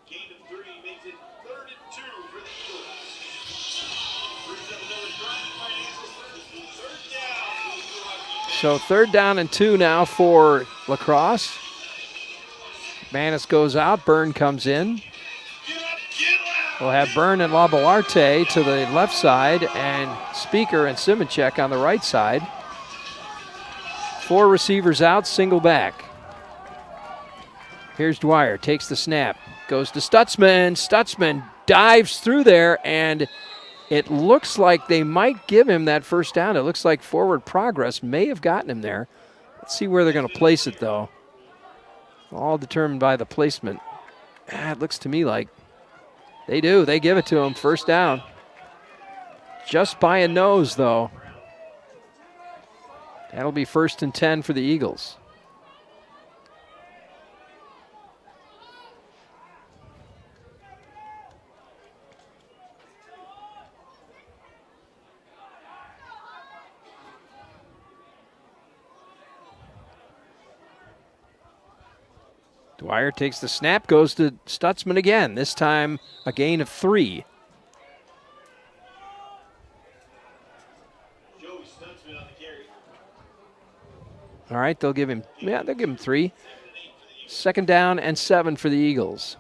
Gain of 3 makes it 3rd and 2 for the Eagles. So 3rd down and 2 now for La Crosse. Manis goes out. Byrne comes in. We'll have Byrne and LaBelarte to the left side and Speaker and Simonchek on the right side. 4 receivers out, single back. Here's Dwyer, takes the snap, goes to Stutzman. Stutzman dives through there, and it looks like they might give him that first down. It looks like forward progress may have gotten him there. Let's see where they're going to place it, though. All determined by the placement. It looks to me like they do. They give it to him, first down. Just by a nose, though. That'll be 1st and 10 for the Eagles. Dwyer takes the snap, goes to Stutzman again. This time a gain of 3. All right, they'll give him 3. 2nd down and 7 for the Eagles.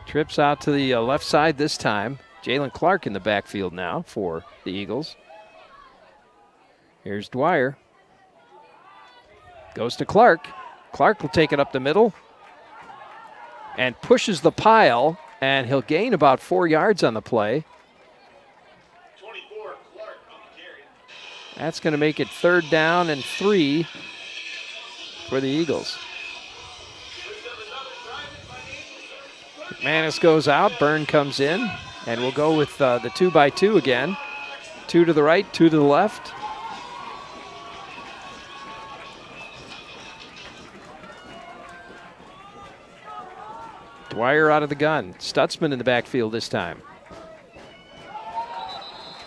Trips out to the left side this time. Jalen Clark in the backfield now for the Eagles. Here's Dwyer. Goes to Clark. Clark will take it up the middle and pushes the pile, and he'll gain about 4 yards on the play. 24, Clark on the carry. That's going to make it 3rd down and 3 for the Eagles. Manis goes out, Byrne comes in, and we'll go with the 2x2 again. 2 to the right, 2 to the left. Dwyer out of the gun. Stutzman in the backfield this time.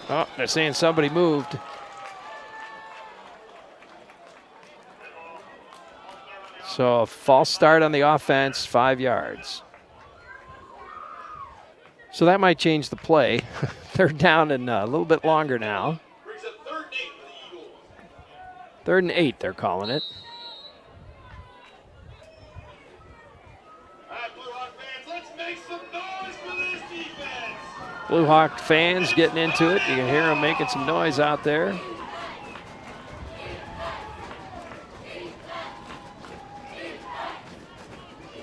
Oh, they're saying somebody moved. So a false start on the offense, 5 yards. So that might change the play. 3rd down and a little bit longer now. 3rd and 8, they're calling it. Blue Hawk fans getting into it. You can hear them making some noise out there.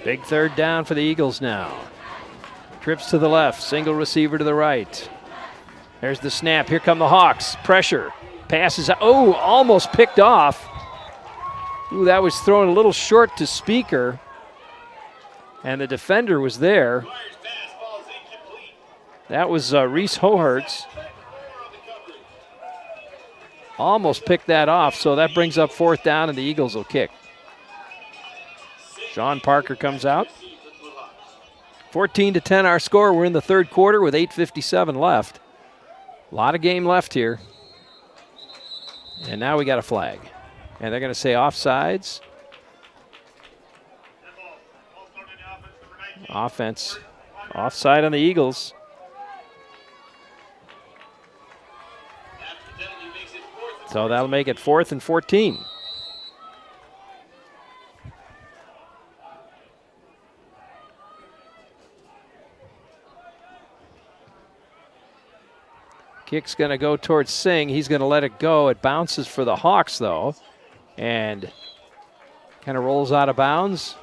Big 3rd down for the Eagles now. Trips to the left, single receiver to the right. There's the snap. Here come the Hawks. Pressure. Passes out. Oh, almost picked off. Ooh, that was thrown a little short to Speaker. And the defender was there. That was Reese Hohertz. Almost picked that off, so that brings up 4th down, and the Eagles will kick. Sean Parker comes out. 14-10 our score. We're in the 3rd quarter with 8:57 left. A lot of game left here. And now we got a flag. And they're going to say offsides. Offense. Offside on the Eagles. So that'll make it 4th and 14. Kick's going to go towards Singh. He's going to let it go. It bounces for the Hawks, though, and kind of rolls out of bounds.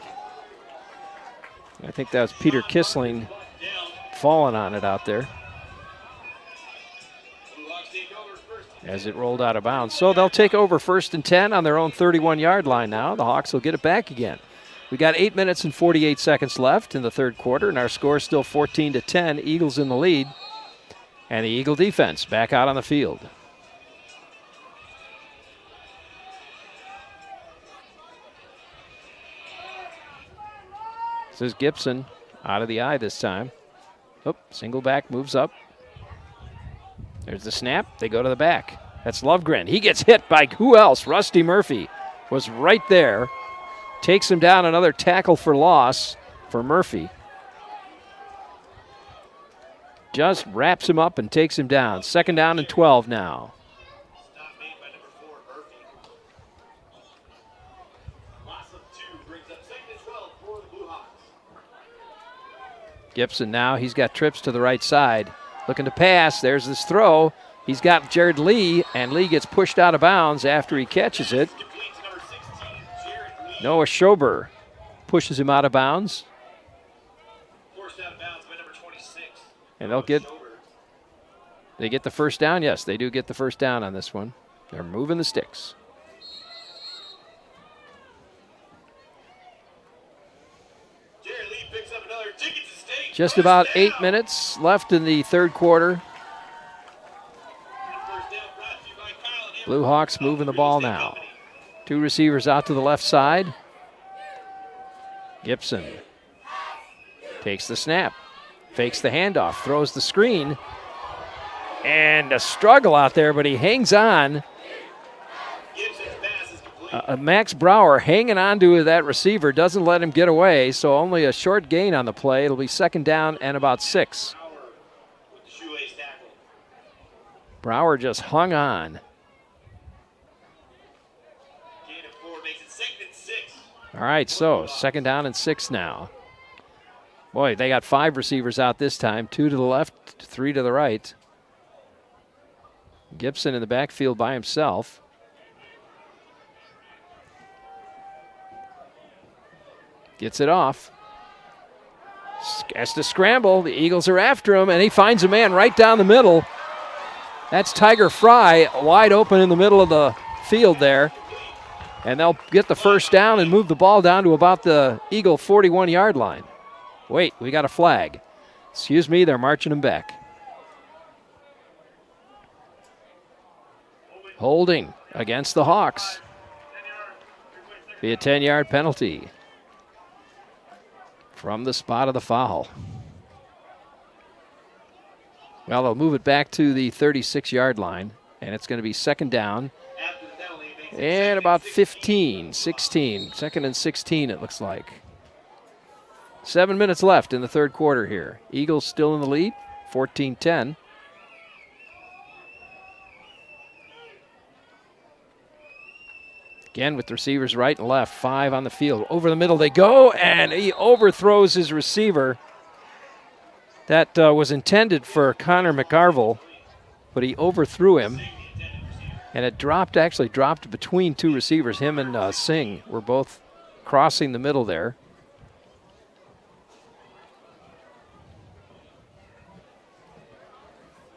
I think that was Peter Kissling falling on it out there as it rolled out of bounds. So they'll take over 1st and 10 on their own 31-yard line now. The Hawks will get it back again. We got 8 minutes and 48 seconds left in the 3rd quarter, and our score is still 14-10. Eagles in the lead. And the Eagle defense back out on the field. This is Gibson out of the eye this time. Oh, single back moves up. There's the snap. They go to the back. That's Lovegren. He gets hit by who else? Rusty Murphy was right there. Takes him down. Another tackle for loss for Murphy. Just wraps him up and takes him down. 2nd down and 12 now. Stop made by number 4, Murphy. Loss of 2 brings up 2nd and 12 for the Blue Hawks. Gibson now, he's got trips to the right side. Looking to pass. There's this throw. He's got Jared Lee, and Lee gets pushed out of bounds after he catches it. Complete to number 16, Jared Lee. Noah Schober pushes him out of bounds. Forced out of bounds by number 26. And they get the first down. Yes, they do get the first down on this one. They're moving the sticks. Jared Lee picks up another Dickinson State. Just First about down. 8 minutes left in the third quarter. First down brought to you by Kyle and Blue Hawks moving the ball now. 2 receivers out to the left side. Gibson takes the snap, fakes the handoff, throws the screen. And a struggle out there, but he hangs on. Gibson's pass is complete. Max Brower hanging on to that receiver, doesn't let him get away, so only a short gain on the play. It'll be 2nd down and about 6. Power with the shoelace tackle. Brower just hung on. Gain of 4 makes it 2nd and 6. All right, so 2nd down and 6 now. Boy, they got 5 receivers out this time, 2 to the left, 3 to the right. Gibson in the backfield by himself. Gets it off. Has to scramble. The Eagles are after him, and he finds a man right down the middle. That's Tiger Fry wide open in the middle of the field there. And they'll get the first down and move the ball down to about the Eagle 41-yard line. Wait, we got a flag. Excuse me, they're marching him back. Holding against the Hawks. Be a 10-yard penalty from the spot of the foul. Well, they'll move it back to the 36-yard line, and it's going to be 2nd down After the penalty, it makes it and 2nd about and 15, 16. 2nd and 16, it looks like. 7 minutes left in the third quarter here. Eagles still in the lead, 14-10. Again, with receivers right and left, 5 on the field. Over the middle they go, and he overthrows his receiver. That was intended for Connor McGarvel, but he overthrew him. And it actually dropped between 2 receivers. Him and Singh were both crossing the middle there.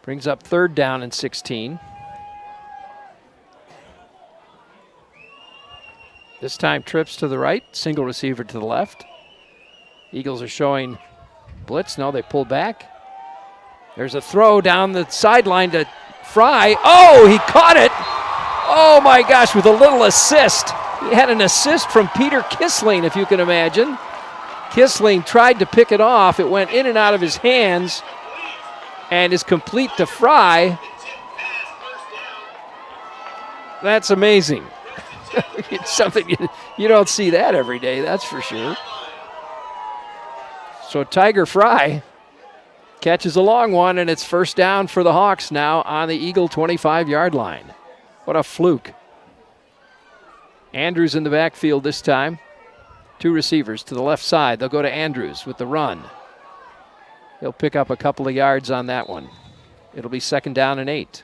Brings up 3rd down and 16. This time trips to the right, single receiver to the left. Eagles are showing blitz. No, they pull back. There's a throw down the sideline to Fry. Oh, he caught it. Oh my gosh, with a little assist. He had an assist from Peter Kissling, if you can imagine. Kissling tried to pick it off. It went in and out of his hands and is complete to Fry. That's amazing. It's something you don't see that every day, that's for sure. So Tiger Fry catches a long one, and it's 1st down for the Hawks now on the Eagle 25-yard line. What a fluke. Andrews in the backfield this time. 2 receivers to the left side. They'll go to Andrews with the run. He'll pick up a couple of yards on that one. It'll be 2nd down and 8.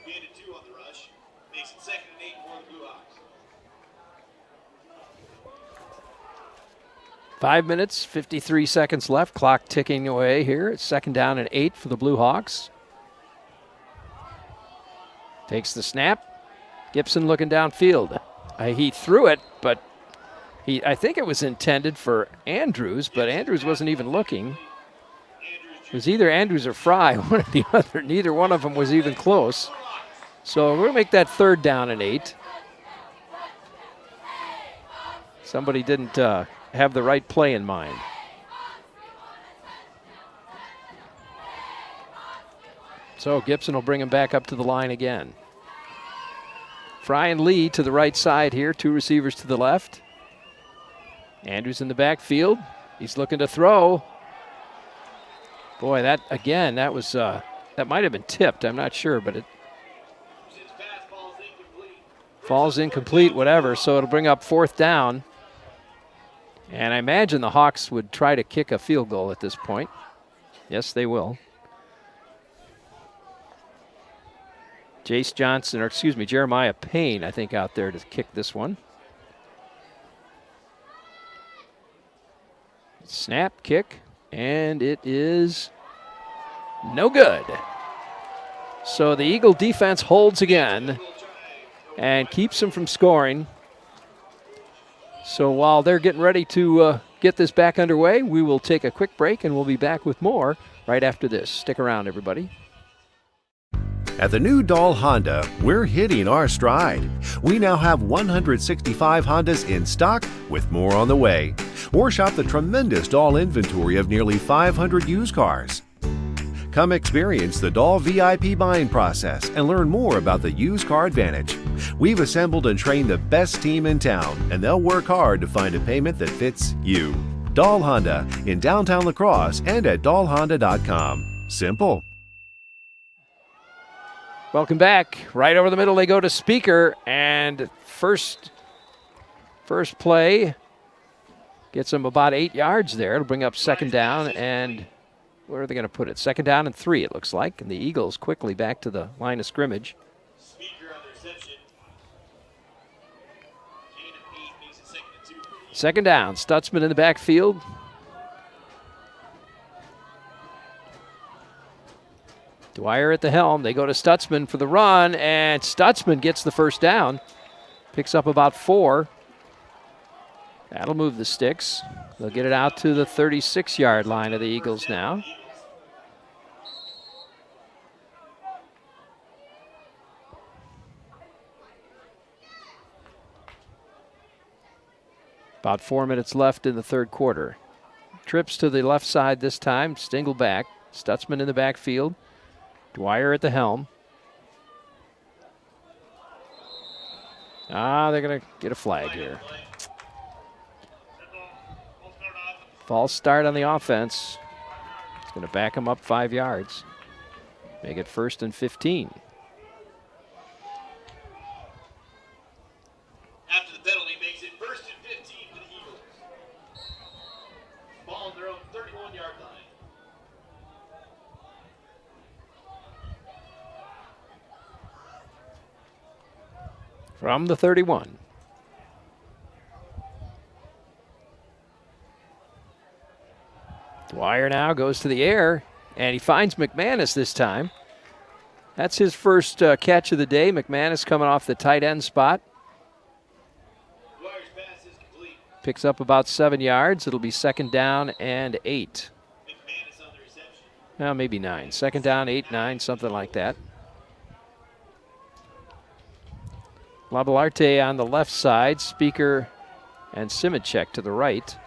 Gain of 2 on the rush. Makes it 2nd and 8 for the Blue Hawks. 5 minutes, 53 seconds left. Clock ticking away here. It's 2nd down and 8 for the Blue Hawks. Takes the snap. Gibson looking downfield. He threw it, but I think it was intended for Andrews, but Andrews wasn't even looking. It was either Andrews or Fry, one or the other. Neither one of them was even close. So we're going to make that 3rd down and 8. Somebody didn't have the right play in mind. So Gibson will bring him back up to the line again. Fry and Lee to the right side here, 2 receivers to the left. Andrews in the backfield. He's looking to throw. Boy, that was that might have been tipped. I'm not sure, but it falls incomplete, whatever. So it'll bring up 4th down. And I imagine the Hawks would try to kick a field goal at this point. Yes, they will. Jeremiah Payne, I think, out there to kick this one. Snap, kick, and it is no good. So the Eagle defense holds again and keeps them from scoring. So while they're getting ready to get this back underway, we will take a quick break and we'll be back with more right after this. Stick around, everybody. At the new Dahl Honda, we're hitting our stride. We now have 165 Hondas in stock, with more on the way. Or shop the tremendous Dahl inventory of nearly 500 used cars. Come experience the Dahl VIP buying process and learn more about the used car advantage. We've assembled and trained the best team in town, and they'll work hard to find a payment that fits you. Dahl Honda in downtown La Crosse and at dahlhonda.com. Simple. Welcome back. Right over the middle they go to Speaker, and first play gets them about 8 yards there. It'll bring up 2nd down, and where are they going to put it? 2nd down and 3, it looks like. And the Eagles quickly back to the line of scrimmage. Speaker on the reception. 2nd down. Stutzman in the backfield. Dwyer at the helm. They go to Stutzman for the run, and Stutzman gets the 1st down. Picks up about 4. That'll move the sticks. They'll get it out to the 36-yard line of the Eagles now. About 4 minutes left in the 3rd quarter. Trips to the left side this time. Stingle back. Stutzman in the backfield. Dwyer at the helm. They're going to get a flag here. False start on the offense. It's going to back them up 5 yards. Make it 1st and 15. After the penalty makes it 1st and 15 for the Eagles. Ball on their own 31-yard line. From the 31. Dwyer now goes to the air, and he finds McManus this time. That's his first catch of the day. McManus coming off the tight end spot. Dwyer's pass is complete. Picks up about 7 yards. It'll be 2nd down and 8. McManus on the reception. Well, maybe 9. 2nd down, 8, 9, something like that. Labalarte on the left side. Speaker and Simicek to the right.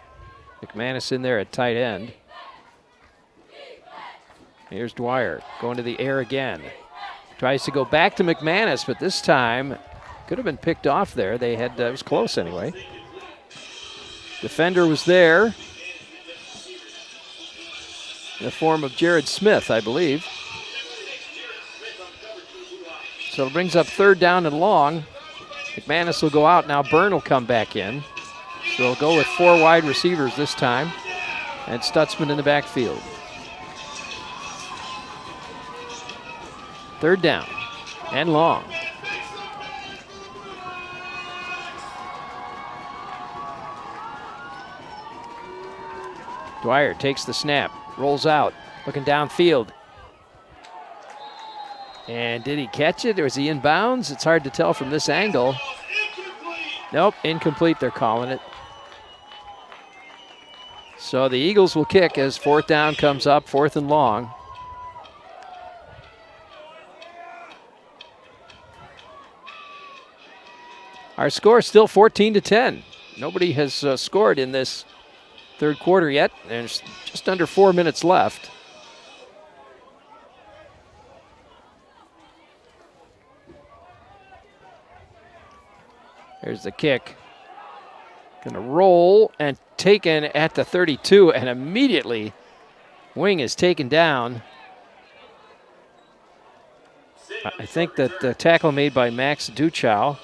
McManus in there at tight end. Here's Dwyer going to the air again. Tries to go back to McManus, but this time could have been picked off there. They had it was close anyway. Defender was there in the form of Jared Smith, I believe. So it brings up 3rd down and long. McManus will go out now. Byrne will come back in. So they'll go with 4 wide receivers this time, and Stutzman in the backfield. 3rd down and long. Dwyer takes the snap, rolls out, looking downfield. And did he catch it, or was he in bounds? It's hard to tell from this angle. Nope, incomplete, they're calling it. So the Eagles will kick as 4th down comes up, 4th and long. Our score is still 14-10. Nobody has scored in this third quarter yet. There's just under 4 minutes left. There's the kick. Gonna roll and taken at the 32, and immediately Wing is taken down. I think that the tackle made by Max Duchow,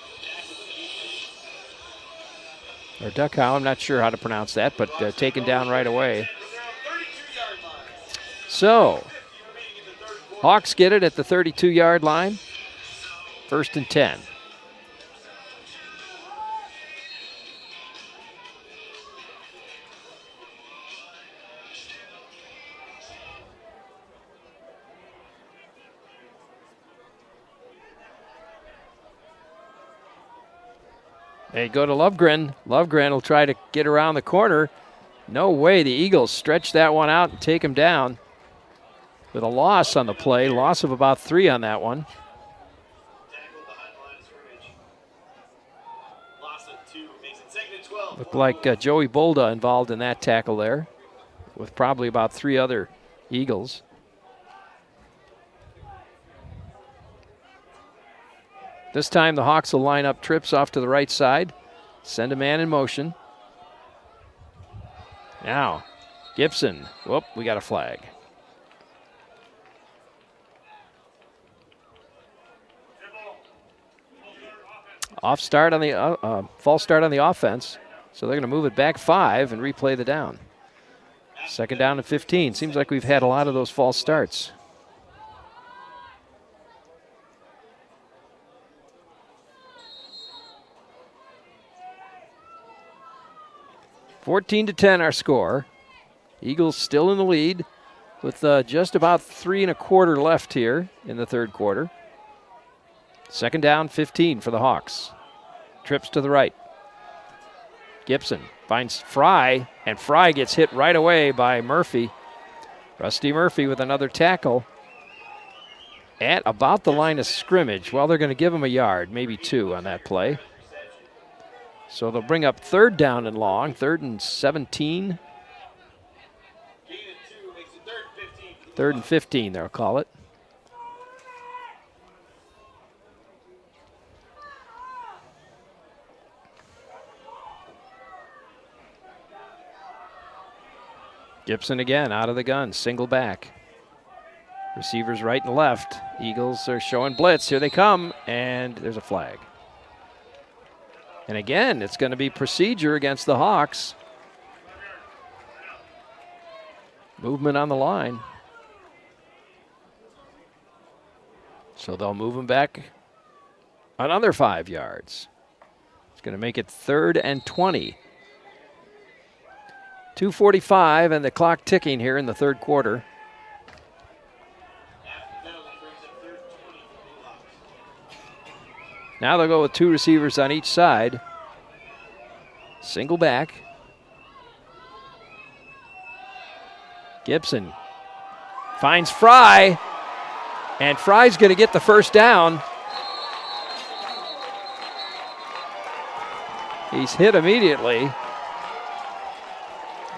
or Duchow, I'm not sure how to pronounce that, but taken down right away. So, Hawks get it at the 32-yard line. 1st and 10. They go to Lovegren. Lovegren will try to get around the corner. No way. The Eagles stretch that one out and take him down with a loss on the play. Loss of about 3 on that one. Looked like Joey Bolda involved in that tackle there with probably about 3 other Eagles. This time the Hawks will line up trips off to the right side, send a man in motion. Now, Gibson. Whoop, we got a flag. False start on the offense, so they're going to move it back 5 and replay the down. 2nd down and 15. Seems like we've had a lot of those false starts. (14-10) our score. Eagles still in the lead with just about 3 1/4 left here in the third quarter. 2nd down, 15 for the Hawks. Trips to the right. Gibson finds Fry, and Fry gets hit right away by Murphy. Rusty Murphy with another tackle at about the line of scrimmage. Well, they're going to give him a yard, maybe 2 on that play. So they'll bring up 3rd down and long, 3rd and 17. 3rd and 15, they'll call it. Gibson again out of the gun, single back. Receivers right and left. Eagles are showing blitz. Here they come, and there's a flag. And again, it's going to be procedure against the Hawks. Movement on the line. So they'll move him back another 5 yards. It's going to make it 3rd and 20. 2:45 and the clock ticking here in the third quarter. Now they'll go with 2 receivers on each side. Single back. Gibson finds Fry, and Fry's going to get the 1st down. He's hit immediately.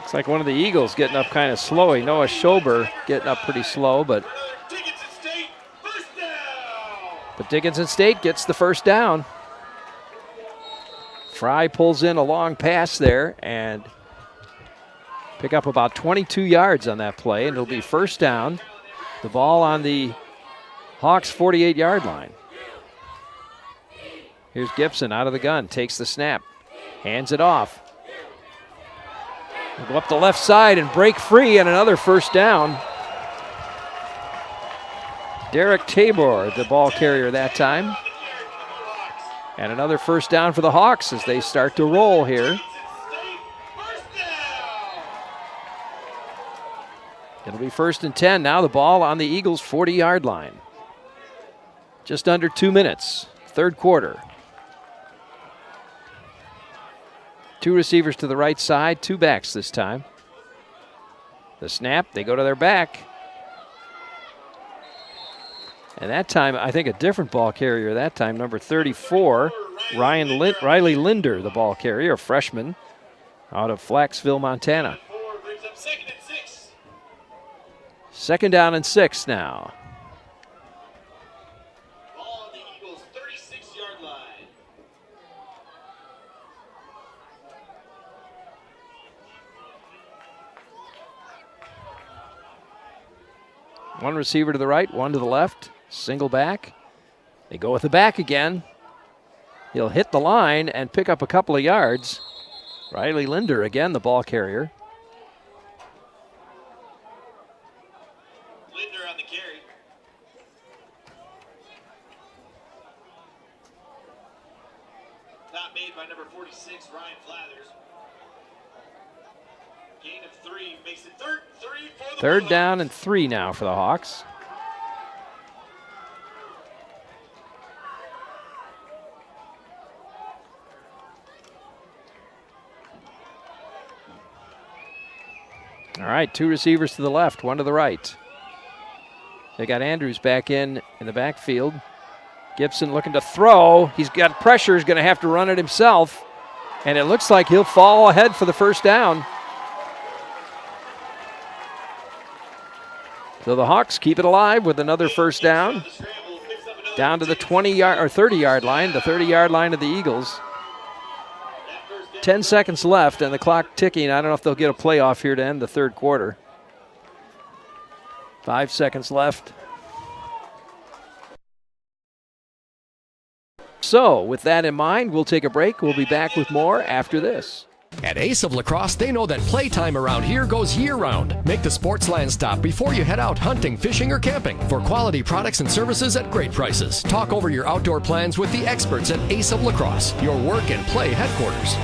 Looks like one of the Eagles getting up kind of slow. Noah Schober getting up pretty slow, but Dickinson State gets the 1st down. Fry pulls in a long pass there and pick up about 22 yards on that play, and it'll be 1st down. The ball on the Hawks' 48-yard line. Here's Gibson out of the gun, takes the snap, hands it off. They'll go up the left side and break free, and another 1st down. Derek Tabor, the ball carrier that time. And another 1st down for the Hawks as they start to roll here. It'll be 1st and 10. Now the ball on the Eagles' 40-yard line. Just under 2 minutes, third quarter. 2 receivers to the right side, 2 backs this time. The snap, they go to their back. And that time, I think a different ball carrier that time, number 34, Riley Linder, the ball carrier, a freshman out of Flaxville, Montana. 2nd down and 6 now. Ball on the Eagles' 36-yard line. One receiver to the right, one to the left. Single back. They go with the back again. He'll hit the line and pick up a couple of yards. Riley Linder again, the ball carrier. Linder on the carry. Top made by number 46, Ryan Flathers. Gain of 3 makes it 3rd for the 3rd down and 3 now for the Hawks. All right, 2 receivers to the left, 1 to the right. They got Andrews back in the backfield. Gibson looking to throw. He's got pressure, he's going to have to run it himself. And it looks like he'll fall ahead for the 1st down. So the Hawks keep it alive with another 1st down. Down to the 20-yard or 30-yard line, the 30-yard line of the Eagles. 10 seconds left and the clock ticking. I don't know if they'll get a playoff here to end the 3rd quarter. 5 seconds left. So, with that in mind, we'll take a break. We'll be back with more after this. At Ace of Lacrosse, they know that playtime around here goes year-round. Make the Sportsland stop before you head out hunting, fishing, or camping for quality products and services at great prices. Talk over your outdoor plans with the experts at Ace of Lacrosse, your work and play headquarters.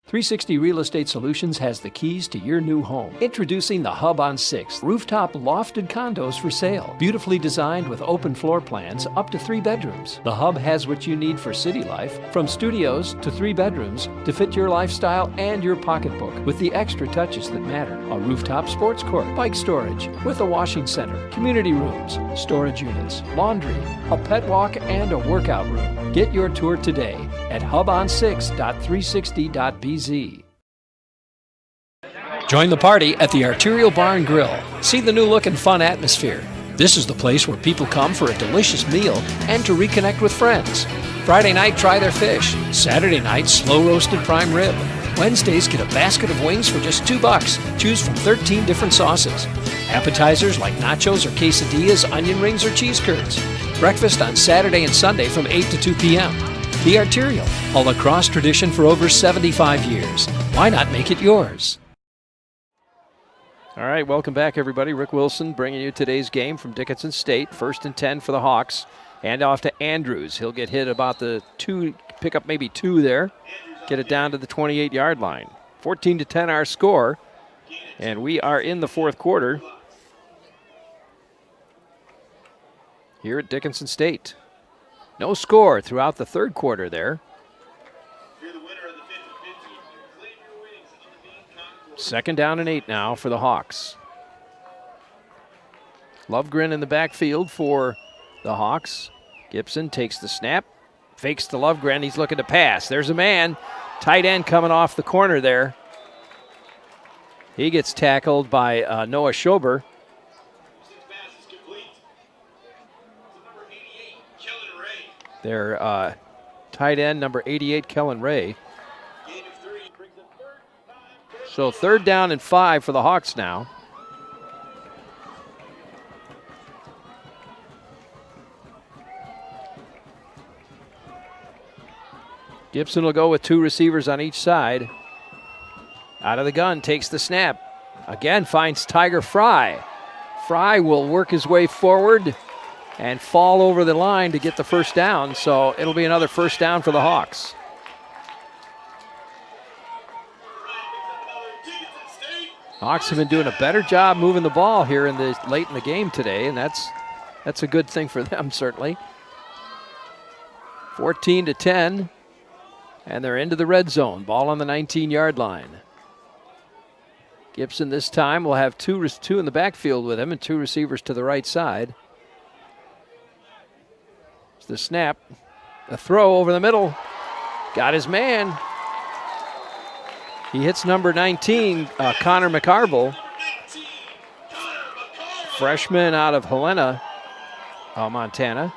360 Real Estate Solutions has the keys to your new home. Introducing the Hub on 6th, rooftop lofted condos for sale. Beautifully designed with open floor plans up to 3 bedrooms. The Hub has what you need for city life, from studios to 3 bedrooms to fit your lifestyle and your pocketbook with the extra touches that matter. A rooftop sports court, bike storage with a washing center, community rooms, storage units, laundry, a pet walk, and a workout room. Get your tour today at hubon6.360.bz. Join the party at the Arterial Bar and Grill. See the new look and fun atmosphere. This is the place where people come for a delicious meal and to reconnect with friends. Friday night, try their fish. Saturday night, slow roasted prime rib. Wednesdays, get a basket of wings for just $2. Choose from 13 different sauces. Appetizers like nachos or quesadillas, onion rings, or cheese curds. Breakfast on Saturday and Sunday from 8 to 2 p.m. The Arterial, a lacrosse tradition for over 75 years. Why not make it yours? All right, welcome back, everybody. Rick Wilson bringing you today's game from Dickinson State. 1st and 10 for the Hawks. Hand off to Andrews. He'll get hit about the 2, pick up maybe 2 there. Get it down to the 28-yard line. 14-10 our score, and we are in the 4th quarter here at Dickinson State. No score throughout the 3rd quarter there. 2nd down and 8 now for the Hawks. Lovegren in the backfield for the Hawks. Gibson takes the snap, fakes to Lovegren. He's looking to pass. There's a man. Tight end coming off the corner there. He gets tackled by Noah Schober. Their tight end, number 88, Kellen Ray. So 3rd down and 5 for the Hawks now. Gibson will go with 2 receivers on each side. Out of the gun, takes the snap. Again, finds Tiger Fry. Fry will work his way forward and fall over the line to get the 1st down. So it'll be another 1st down for the Hawks. Hawks have been doing a better job moving the ball here late in the game today, and that's a good thing for them, certainly. 14-10, and they're into the red zone. Ball on the 19-yard line. Gibson this time will have two in the backfield with him and two receivers to the right side. It's the snap. The throw over the middle. Got his man. He hits number 19, Connor McCarville, freshman out of Helena, Montana.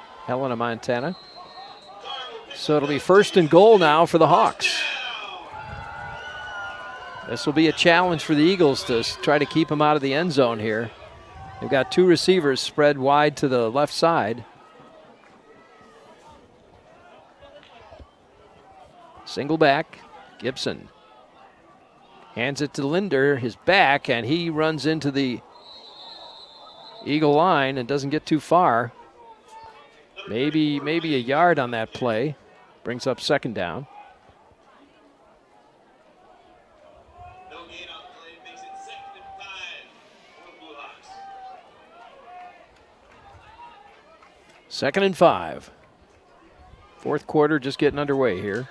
So it'll be 1st and goal now for the Hawks. This will be a challenge for the Eagles to try to keep him out of the end zone here. They've got two receivers spread wide to the left side. Single back, Gibson. Hands it to Linder, his back, and he runs into the Eagle line and doesn't get too far. Maybe a yard on that play. Brings up 2nd down. No gain on the play, makes it 2nd and 5 for the Blue Hawks. 2nd and 5. 4th quarter just getting underway here.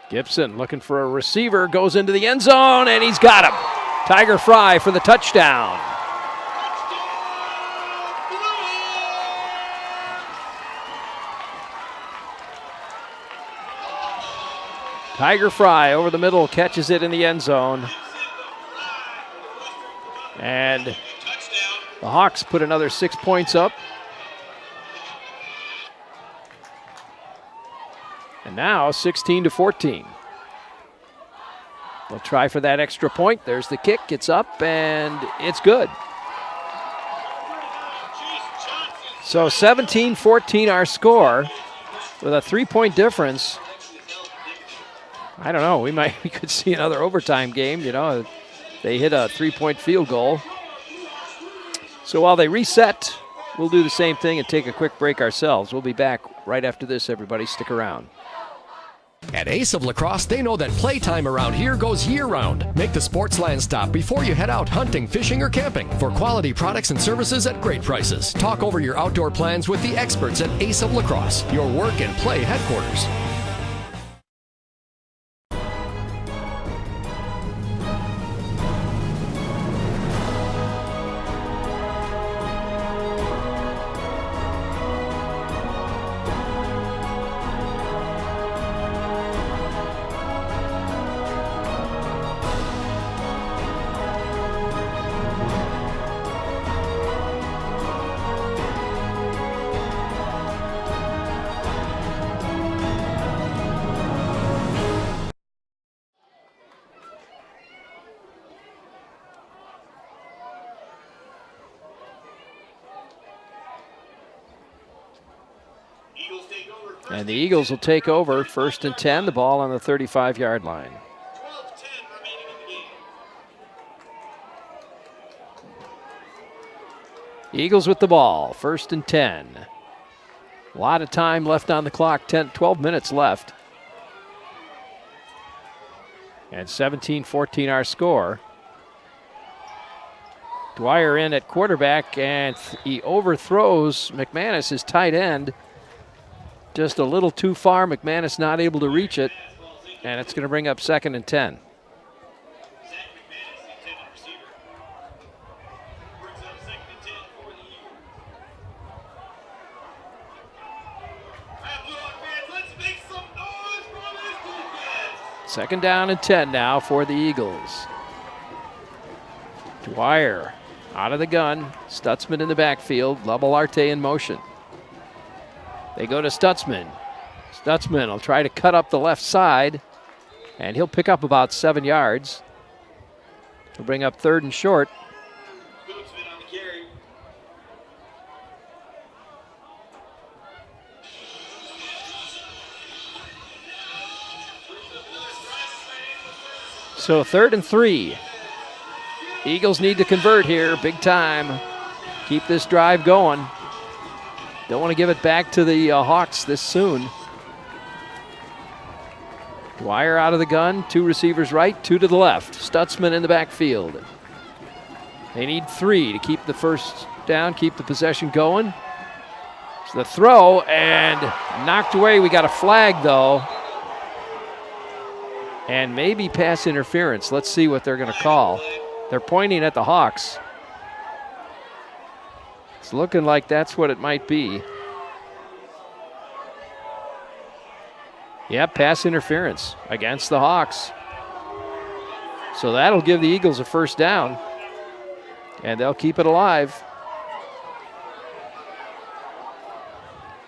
Gibson looking for a receiver, goes into the end zone, and he's got him. Tiger Fry for the touchdown. Tiger Fry over the middle, catches it in the end zone. And the Hawks put another 6 points up. And now 16-14. They'll try for that extra point. There's the kick. It's up and it's good. So 17-14 our score with a 3-point difference. I don't know. We could see another overtime game. You know, they hit a 3-point field goal. So while they reset, we'll do the same thing and take a quick break ourselves. We'll be back right after this. Everybody, stick around. At Ace of La Crosse, they know that playtime around here goes year-round. Make the Sportsland stop before you head out hunting, fishing, or camping for quality products and services at great prices. Talk over your outdoor plans with the experts at Ace of La Crosse, your work and play headquarters. And the Eagles will take over 1st and 10, the ball on the 35-yard line. 12-10 remaining in the game. Eagles with the ball, 1st and 10. A lot of time left on the clock, 12 minutes left. And 17-14 our score. Dwyer in at quarterback, and he overthrows McManus, his tight end. Just a little too far. McManus not able to reach it, and it's going to bring up 2nd and 10. Second down and 10 now for the Eagles. Dwyer out of the gun. Stutzman in the backfield. Labalarte in motion. They go to Stutzman. Stutzman will try to cut up the left side, and he'll pick up about 7 yards. He'll bring up 3rd and short. Stutzman on the carry. So 3rd and 3. Eagles need to convert here, big time. Keep this drive going. Don't want to give it back to the Hawks this soon. Dwyer out of the gun, 2 receivers right, 2 to the left. Stutzman in the backfield. They need 3 to keep the first down, keep the possession going. So the throw and knocked away. We got a flag though. And maybe pass interference. Let's see what they're going to call. They're pointing at the Hawks. It's looking like that's what it might be. Yep, pass interference against the Hawks. So that'll give the Eagles a first down. And they'll keep it alive.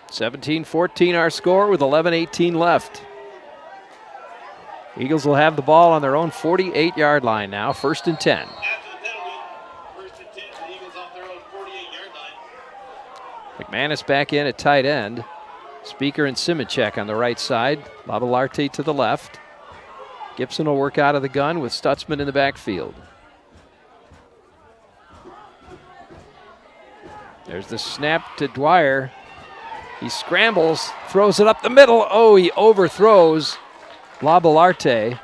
17-14 our score with 11:18 left. Eagles will have the ball on their own 48-yard line now, 1st and 10. After the penalty, 1st and 10, the Eagles off their own 48-yard line. McManus back in at tight end. Speaker and Simicek on the right side. Lavalarte to the left. Gibson will work out of the gun with Stutzman in the backfield. There's the snap to Dwyer. He scrambles, throws it up the middle. Oh, he overthrows Lavalarte.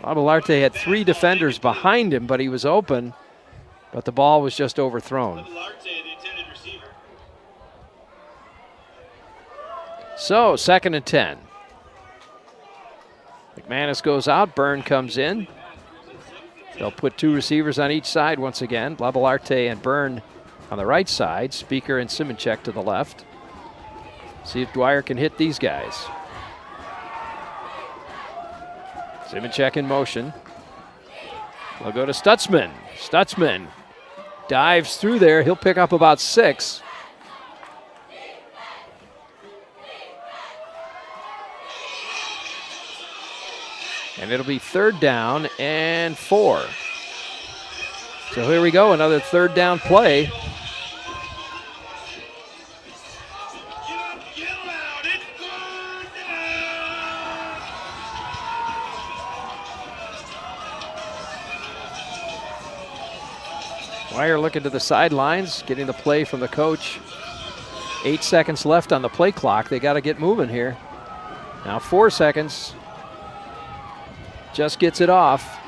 Lavalarte had 3 defenders behind him, but he was open. But the ball was just overthrown. Larte, the intended receiver. So, 2nd and 10. McManus goes out. Byrne comes in. They'll put 2 receivers on each side once again. Lavalarte and Byrne on the right side. Speaker and Simicek to the left. See if Dwyer can hit these guys. Simicek in motion. They'll go to Stutzman. Stutzman dives through there. He'll pick up about 6. And it'll be 3rd down and 4. So here we go, another 3rd down play. Dwyer looking to the sidelines, getting the play from the coach. 8 seconds left on the play clock. They got to get moving here. Now 4 seconds. Just gets it off.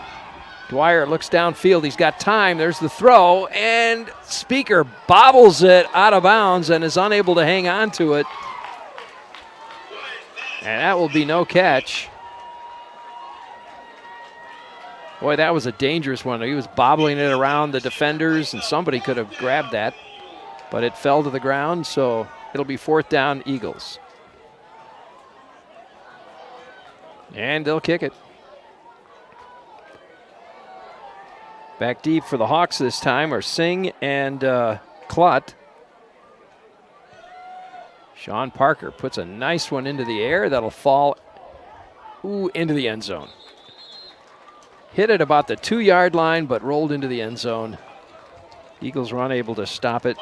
Dwyer looks downfield. He's got time. There's the throw. And Speaker bobbles it out of bounds and is unable to hang on to it. And that will be no catch. Boy, that was a dangerous one. He was bobbling it around the defenders, and somebody could have grabbed that. But it fell to the ground, so it'll be 4th down, Eagles. And they'll kick it. Back deep for the Hawks this time are Singh and Klutt. Sean Parker puts a nice one into the air. That'll fall into the end zone. Hit it about the 2-yard line, but rolled into the end zone. Eagles were unable to stop it.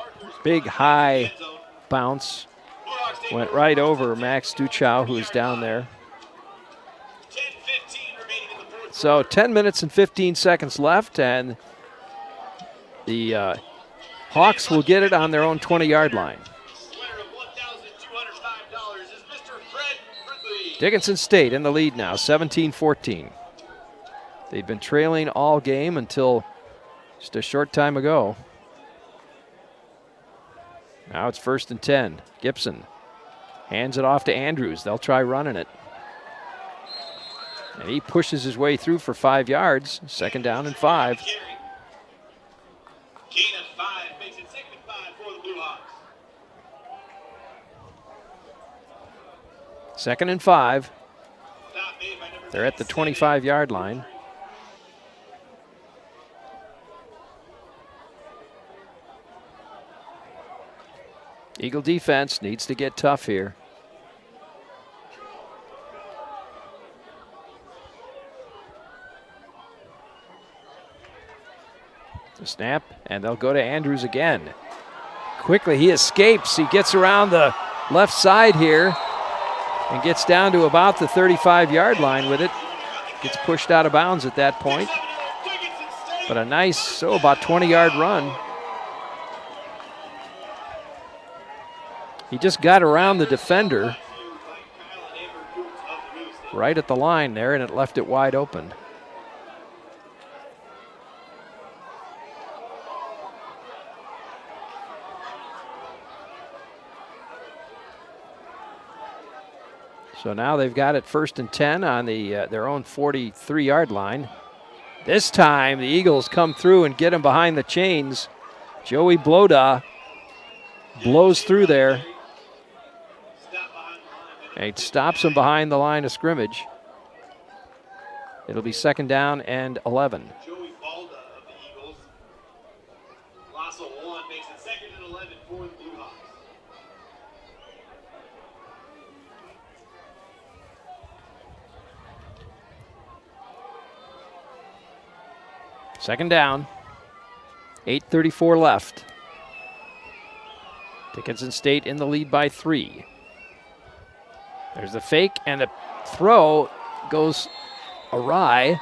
Big, high bounce. Went right over Max Duchow, who is down there. So 10 minutes and 15 seconds left, and the Hawks will get it on their own 20-yard line. Dickinson State in the lead now, 17-14. They've been trailing all game until just a short time ago. Now it's 1st and 10. Gibson hands it off to Andrews. They'll try running it. And he pushes his way through for 5 yards. 2nd down and 5. Gain of 5 makes it 2nd and 5 for the Blue Hawks. 2nd and 5. Stop made by number They're at the 25-yard line. Eagle defense needs to get tough here. The snap, and they'll go to Andrews again. Quickly, he escapes. He gets around the left side here and gets down to about the 35-yard line with it. Gets pushed out of bounds at that point. But a nice, about 20-yard run. He just got around the defender right at the line there, and it left it wide open. So now they've got it 1st and 10 on their own 43-yard line. This time the Eagles come through and get him behind the chains. Joey Bloda blows through there. And he stops him behind the line of scrimmage. It'll be 2nd down and 11. Joey Balda of the Eagles. Loss of 1 makes it 2nd and 11 for the Blue Hawks. Second down. 8:34 left. Dickinson State in the lead by 3. There's the fake, and the throw goes awry.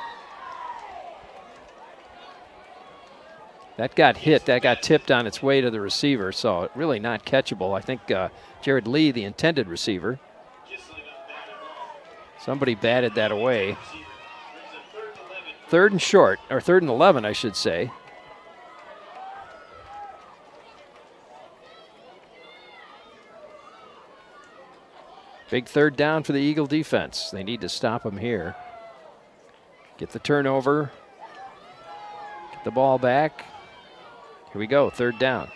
That got hit. That got tipped on its way to the receiver, so really not catchable. I think Jared Lee, the intended receiver, somebody batted that away. 3rd and short, or 3rd and 11, I should say. Big 3rd down for the Eagle defense. They need to stop him here. Get the turnover. Get the ball back. Here we go, 3rd down.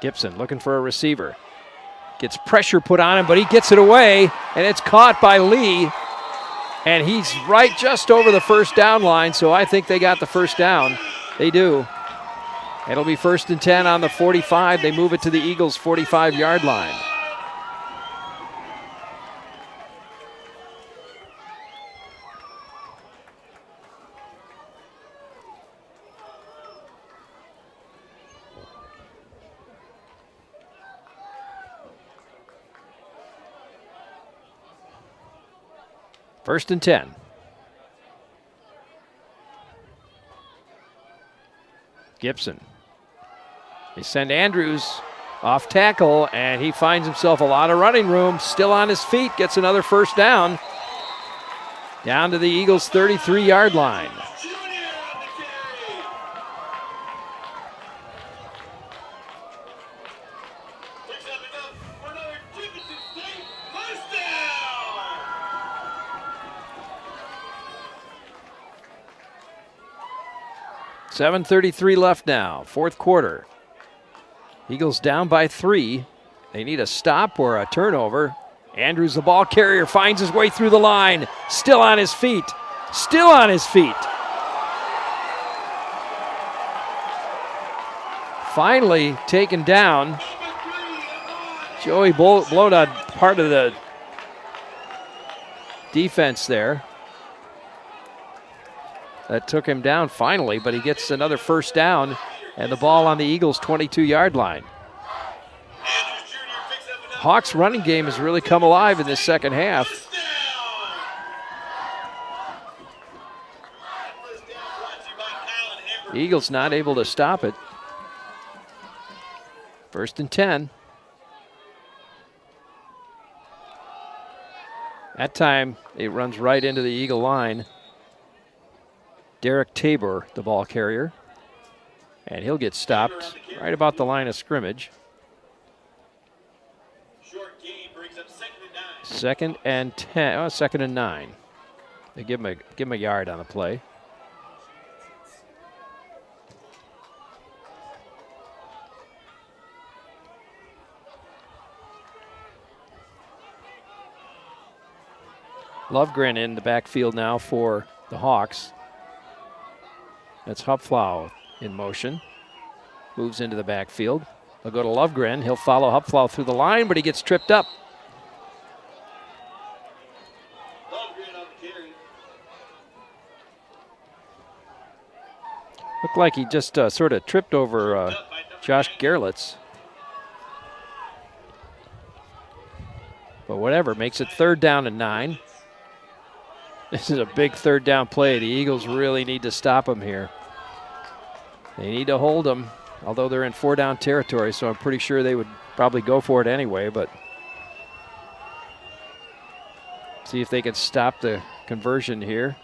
Gibson looking for a receiver. Gets pressure put on him, but he gets it away, and it's caught by Lee. And he's right just over the 1st down line, so I think they got the 1st down. They do. It'll be 1st and 10 on the 45. They move it to the Eagles' 45-yard line. First and 10. Gibson. They send Andrews off tackle, and he finds himself a lot of running room. Still on his feet, gets another 1st down. Down to the Eagles' 33-yard line. Picks up enough for another Dickinson State first down. 7:33 left now, 4th quarter. Eagles down by 3. They need a stop or a turnover. Andrews, the ball carrier, finds his way through the line. Still on his feet. Still on his feet. Finally taken down. Joey Bloda, part of the defense there. That took him down finally, but he gets another 1st down, and the ball on the Eagles' 22-yard line. Hawks' running game has really come alive in this second half. The Eagles not able to stop it. 1st and 10. That time, it runs right into the Eagle line. Derek Tabor, the ball carrier. And he'll get stopped right about the line of scrimmage. Second and 10. Oh, 2nd and 9. They give him a yard on the play. Lovegren in the backfield now for the Hawks. That's Hupflau in motion. Moves into the backfield. They'll go to Lovegren. He'll follow Hupflau through the line, but he gets tripped up. Looked like he just sort of tripped over Josh Gerlitz. But whatever, makes it 3rd down and 9. This is a big 3rd down play. The Eagles really need to stop him here. They need to hold him. Although they're in 4-down territory, so I'm pretty sure they would probably go for it anyway, but see if they can stop the conversion here.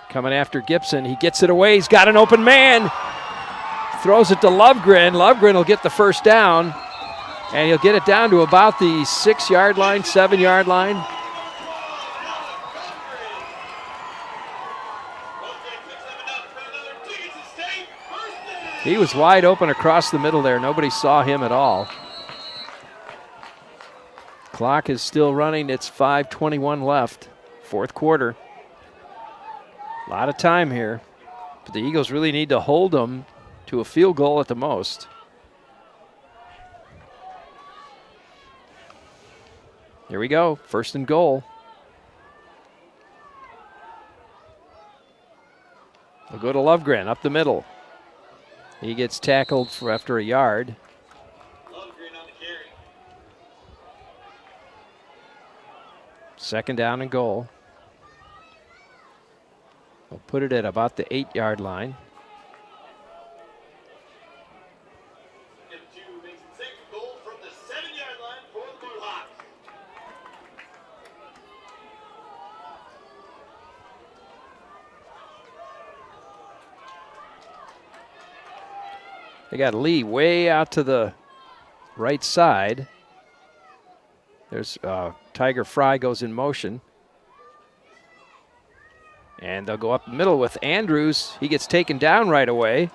Coming after Gibson. He gets it away. He's got an open man. Throws it to Lovegren. Lovegren will get the first down, and he'll get it down to about the 6-yard line, 7-yard line. He was wide open across the middle there. Nobody saw him at all. Clock is still running. It's 5:21 left, fourth quarter. A lot of time here, but the Eagles really need to hold them to a field goal at the most. Here we go, first and goal. We'll go to Lovegren up the middle. He gets tackled for after a yard. Lundgren on the carry. Second down and goal. We'll put it at about the 8-yard line. Step 2 makes it second goal from the 7-yard line for the Blue Hawks. They got Lee way out to the right side. There's Tiger Fry goes in motion. And they'll go up the middle with Andrews. He gets taken down right away.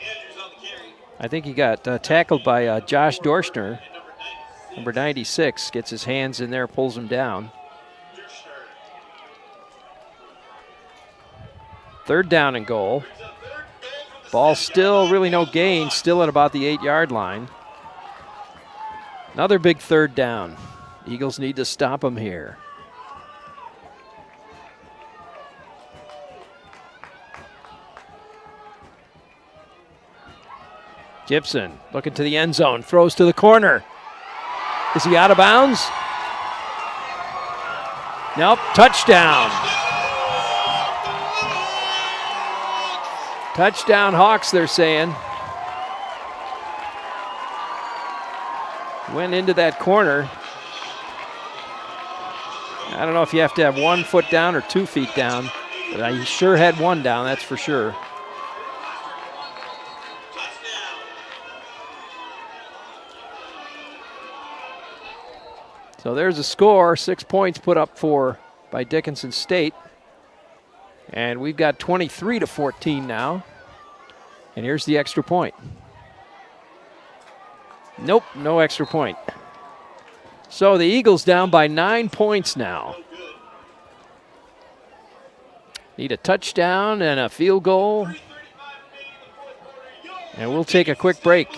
Andrews on the carry. I think he got tackled by Josh Dorschner. And number 96. Number 96 gets his hands in there, pulls him down. Dershner. Third down and goal. Brings up third goal from the Ball 7-yard still line really no for the gain, Hawks. still at about the 8-yard line. Another big third down. Eagles need to stop him here. Gibson looking to the end zone, throws to the corner. Is he out of bounds? Nope, touchdown. Touchdown Hawks, they're saying. Went into that corner. I don't know if you have to have 1 foot down or 2 feet down, but he sure had one down, that's for sure. So there's a score, 6 points put up by Dickinson State. And we've got 23-14 now. And here's the extra point. Nope, no extra point. So the Eagles down by 9 points now. Need a touchdown and a field goal. And we'll take a quick break.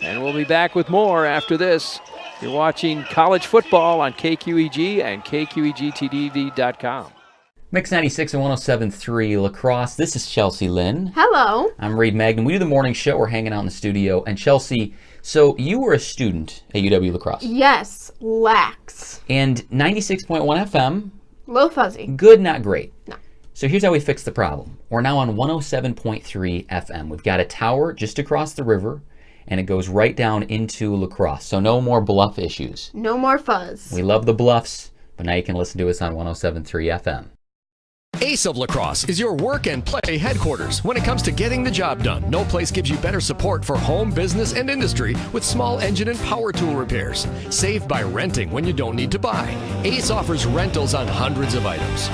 And we'll be back with more after this. You're watching college football on KQEG and KQEGTV.com. Mix 96 and 107.3 La Crosse. This is Chelsea Lynn. Hello. I'm Reed Magnan. We do the morning show. We're hanging out in the studio. And Chelsea, so you were a student at UW La Crosse. Yes, lax. And 96.1 FM. Low fuzzy. Good, not great. No. So here's how we fix the problem. We're now on 107.3 FM. We've got a tower just across the river, and it goes right down into La Crosse. So no more bluff issues. No more fuzz. We love the bluffs, but now you can listen to us on 107.3 FM. Ace of La Crosse is your work and play headquarters when it comes to getting the job done. No place gives you better support for home, business, and industry with small engine and power tool repairs. Save by renting when you don't need to buy. Ace offers rentals on hundreds of items.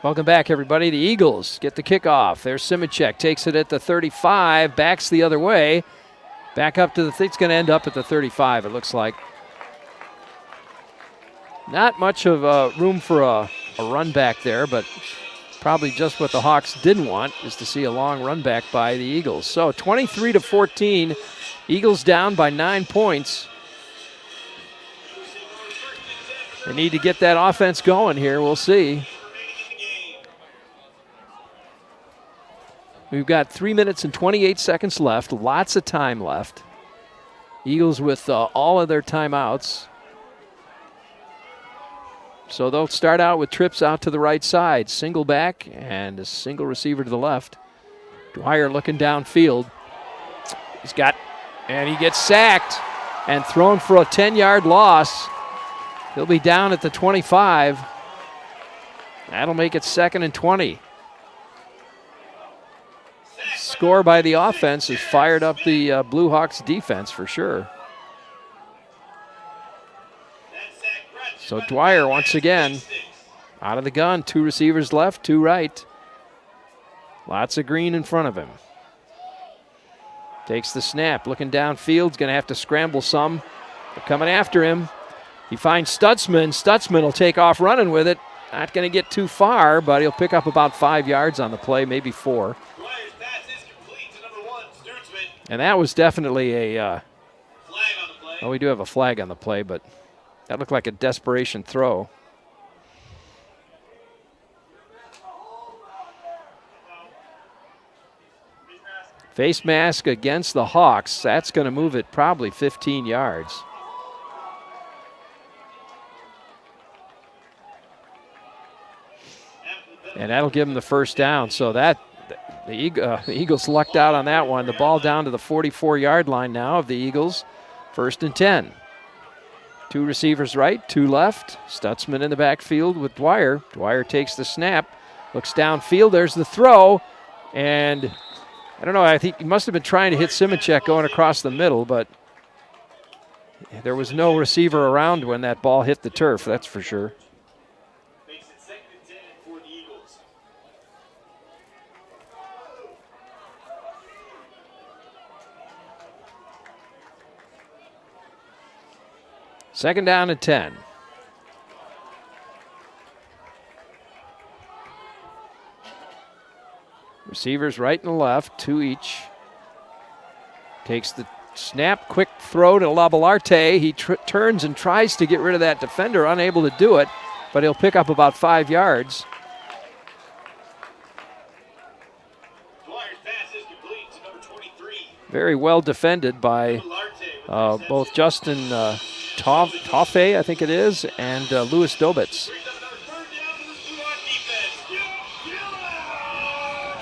Welcome back, everybody. The Eagles get the kickoff. There's Simicek, takes it at the 35, backs the other way. Back up to the, it's going to end up at the 35, it looks like. Not much of room for a run back there, but probably just what the Hawks didn't want is to see a long run back by the Eagles. So 23-14, Eagles down by 9 points. They need to get that offense going here. We'll see. We've got 3 minutes and 28 seconds left. Lots of time left. Eagles with all of their timeouts. So they'll start out with trips out to the right side. Single back and a single receiver to the left. Dwyer looking downfield. And he gets sacked and thrown for a 10-yard loss. He'll be down at the 25. That'll make it 2nd and 20. Score by the offense has fired up the Blue Hawks defense for sure. So Dwyer once again out of the gun. 2 receivers left, 2 right. Lots of green in front of him. Takes the snap, looking downfield. He's going to have to scramble some. They're coming after him. He finds Stutzman. Stutzman will take off running with it. Not going to get too far, but he'll pick up about 5 yards on the play, maybe 4. And that was definitely a well, we do have a flag on the play, but that looked like a desperation throw. Face mask against the Hawks. That's going to move it probably 15 yards. And that'll give them the first down. So that the Eagles lucked out on that one. The ball down to the 44-yard line now of the Eagles. 1st and 10. 2 receivers right, 2 left. Stutzman in the backfield with Dwyer. Dwyer takes the snap, looks downfield. There's the throw. And I don't know, I think he must have been trying to hit Simicek going across the middle, but there was no receiver around when that ball hit the turf, that's for sure. Makes it 2nd and 10 for the Eagles. Second down and 10. Receivers right and left, 2 each. Takes the snap, quick throw to Labalarte. He turns and tries to get rid of that defender, unable to do it, but he'll pick up about 5 yards. Dwyer's pass is complete to number 23. Very well defended by both Justin Toffe, I think it is, and Louis Dobitz.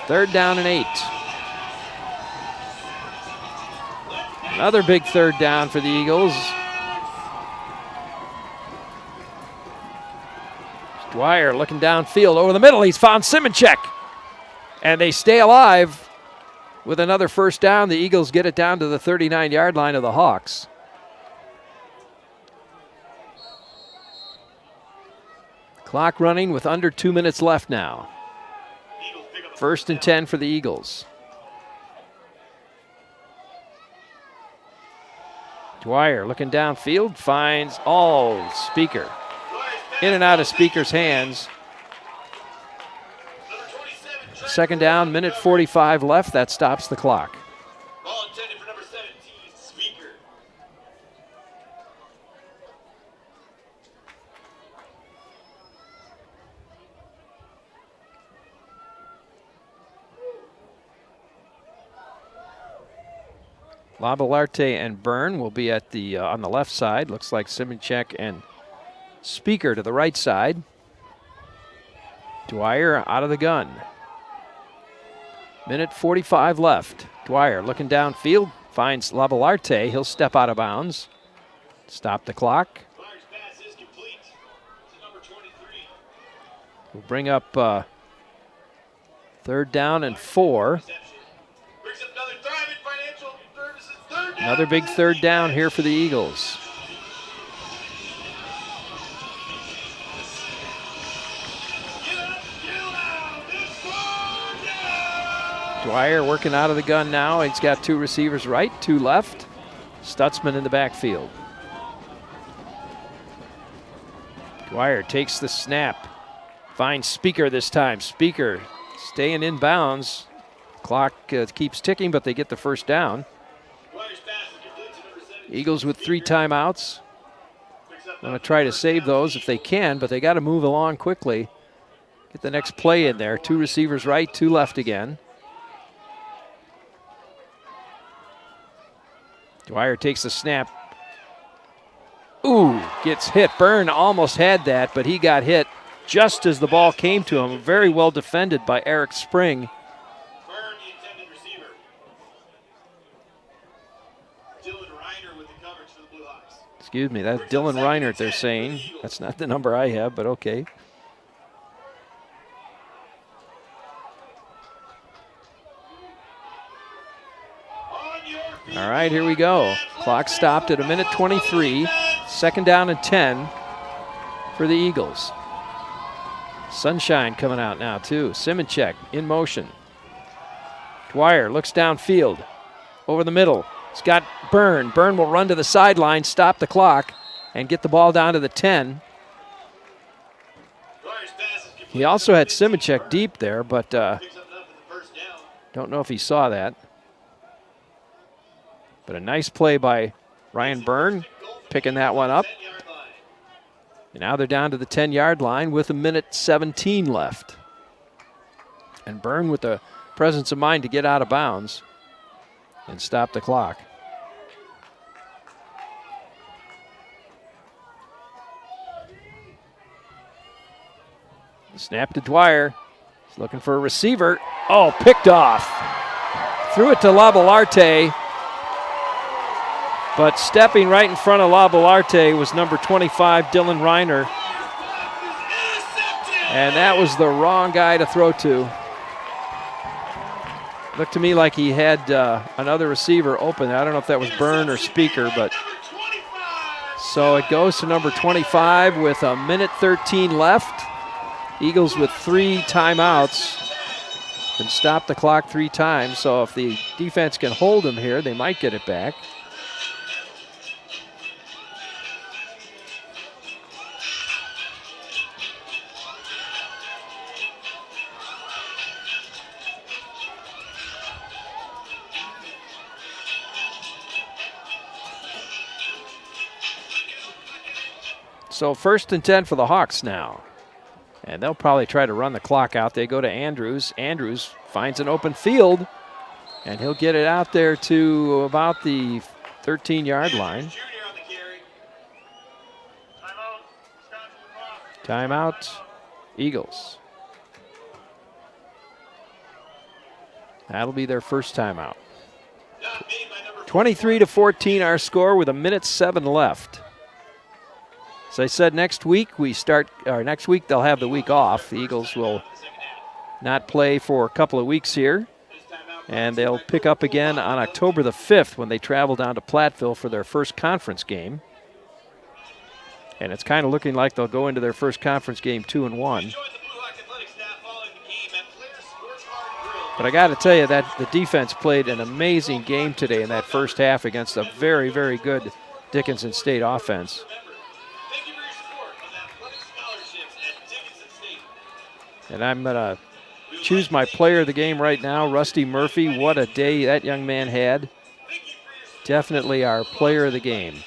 Third down and 8. Another big third down for the Eagles. Dwyer looking downfield over the middle. He's found Simicek. And they stay alive with another first down. The Eagles get it down to the 39-yard line of the Hawks. Clock running with under 2 minutes left now. 1st and 10 for the Eagles. Dwyer looking downfield, finds Speaker. In and out of Speaker's hands. 2nd down, minute 45 left. That stops the clock. Ball intended for number 17, Speaker. Labalarte and Byrne will be at the on the left side. Looks like Simicek and Speaker to the right side. Dwyer out of the gun. Minute 45 left. Dwyer looking downfield, finds Labalarte. He'll step out of bounds. Stop the clock. Dwyer's pass is complete to number 23. We'll bring up 3rd down and 4. Brings up another Thrivent Financial Services third down. Another big third down here for the Eagles. Dwyer working out of the gun now. He's got 2 receivers right, 2 left. Stutzman in the backfield. Dwyer takes the snap. Finds Speaker this time. Speaker staying in bounds. Clock keeps ticking, but they get the first down. Eagles with 3 timeouts. Want to try to save those if they can, but they got to move along quickly. Get the next play in there. 2 receivers right, 2 left again. Dwyer takes the snap. Ooh, gets hit. Byrne almost had that, but he got hit just as the ball came to him. Very well defended by Eric Spring. Byrne, the intended receiver. Dylan Reiner with the coverage for the Blue Hawks. Excuse me, that's Dylan Reinert they're saying. That's not the number I have, but okay. All right, here we go. Clock stopped at 1:23. Second down and 10 for the Eagles. Sunshine coming out now, too. Simonchek in motion. Dwyer looks downfield. Over the middle. He's got Byrne. Byrne will run to the sideline, stop the clock, and get the ball down to the 10. He also had Simonchek deep there, but don't know if he saw that. But a nice play by Ryan Byrne, picking that one up. And now they're down to the 10-yard line with 1:17 left. And Byrne with the presence of mind to get out of bounds and stop the clock. Snap to Dwyer. He's looking for a receiver. Oh, picked off. Threw it to Labalarte. But stepping right in front of Labalarte was number 25, Dylan Reiner. And that was the wrong guy to throw to. Looked to me like he had another receiver open. I don't know if that was Byrne or Speaker, but so it goes to number 25 with 1:13 left. Eagles with 3 timeouts can stop the clock 3 times. So if the defense can hold them here, they might get it back. So 1st and 10 for the Hawks now. And they'll probably try to run the clock out. They go to Andrews. Andrews finds an open field, and he'll get it out there to about the 13-yard line. Timeout, Eagles. That'll be their first timeout. 23-14 our score with 1:07 left. As I said, next week they'll have the week off. The Eagles will not play for a couple of weeks here, and they'll pick up again on October the 5th when they travel down to Platteville for their first conference game. And it's kind of looking like they'll go into their first conference game 2-1. But I got to tell you that the defense played an amazing game today in that first half against a very, very good Dickinson State offense. And I'm going to choose my player of the game right now, Rusty Murphy. What a day that young man had. Definitely our player of the game.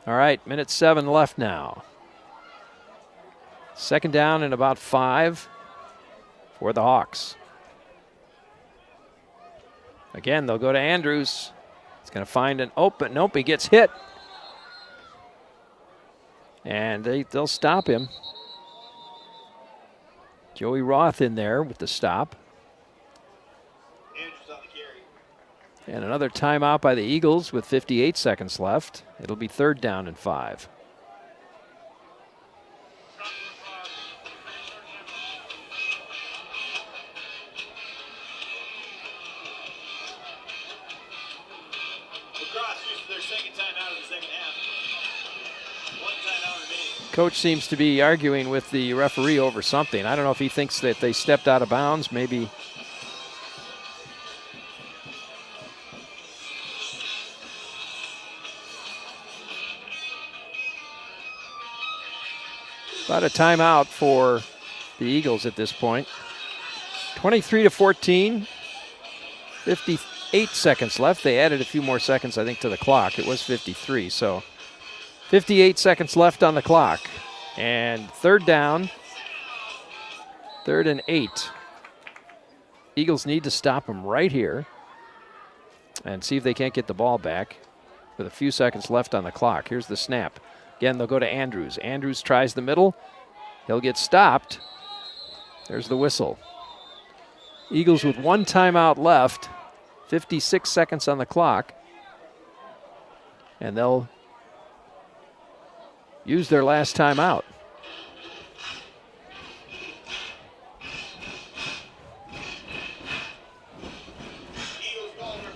All right, 1:07 left now. Second down and about 5 for the Hawks. Again, they'll go to Andrews. He's going to find an open. Nope, he gets hit. And they'll stop him. Joey Roth in there with the stop. And another timeout by the Eagles with 58 seconds left. It'll be 3rd down and 5. Coach seems to be arguing with the referee over something. I don't know if he thinks that they stepped out of bounds, maybe. About a timeout for the Eagles at this point. 23-14, 58 seconds left. They added a few more seconds, I think, to the clock. It was 53, so 58 seconds left on the clock. And 3rd down, 3rd and 8. Eagles need to stop them right here and see if they can't get the ball back with a few seconds left on the clock. Here's the snap. Again, they'll go to Andrews. Andrews tries the middle. He'll get stopped. There's the whistle. Eagles with 1 timeout left, 56 seconds on the clock. And they'll use their last timeout.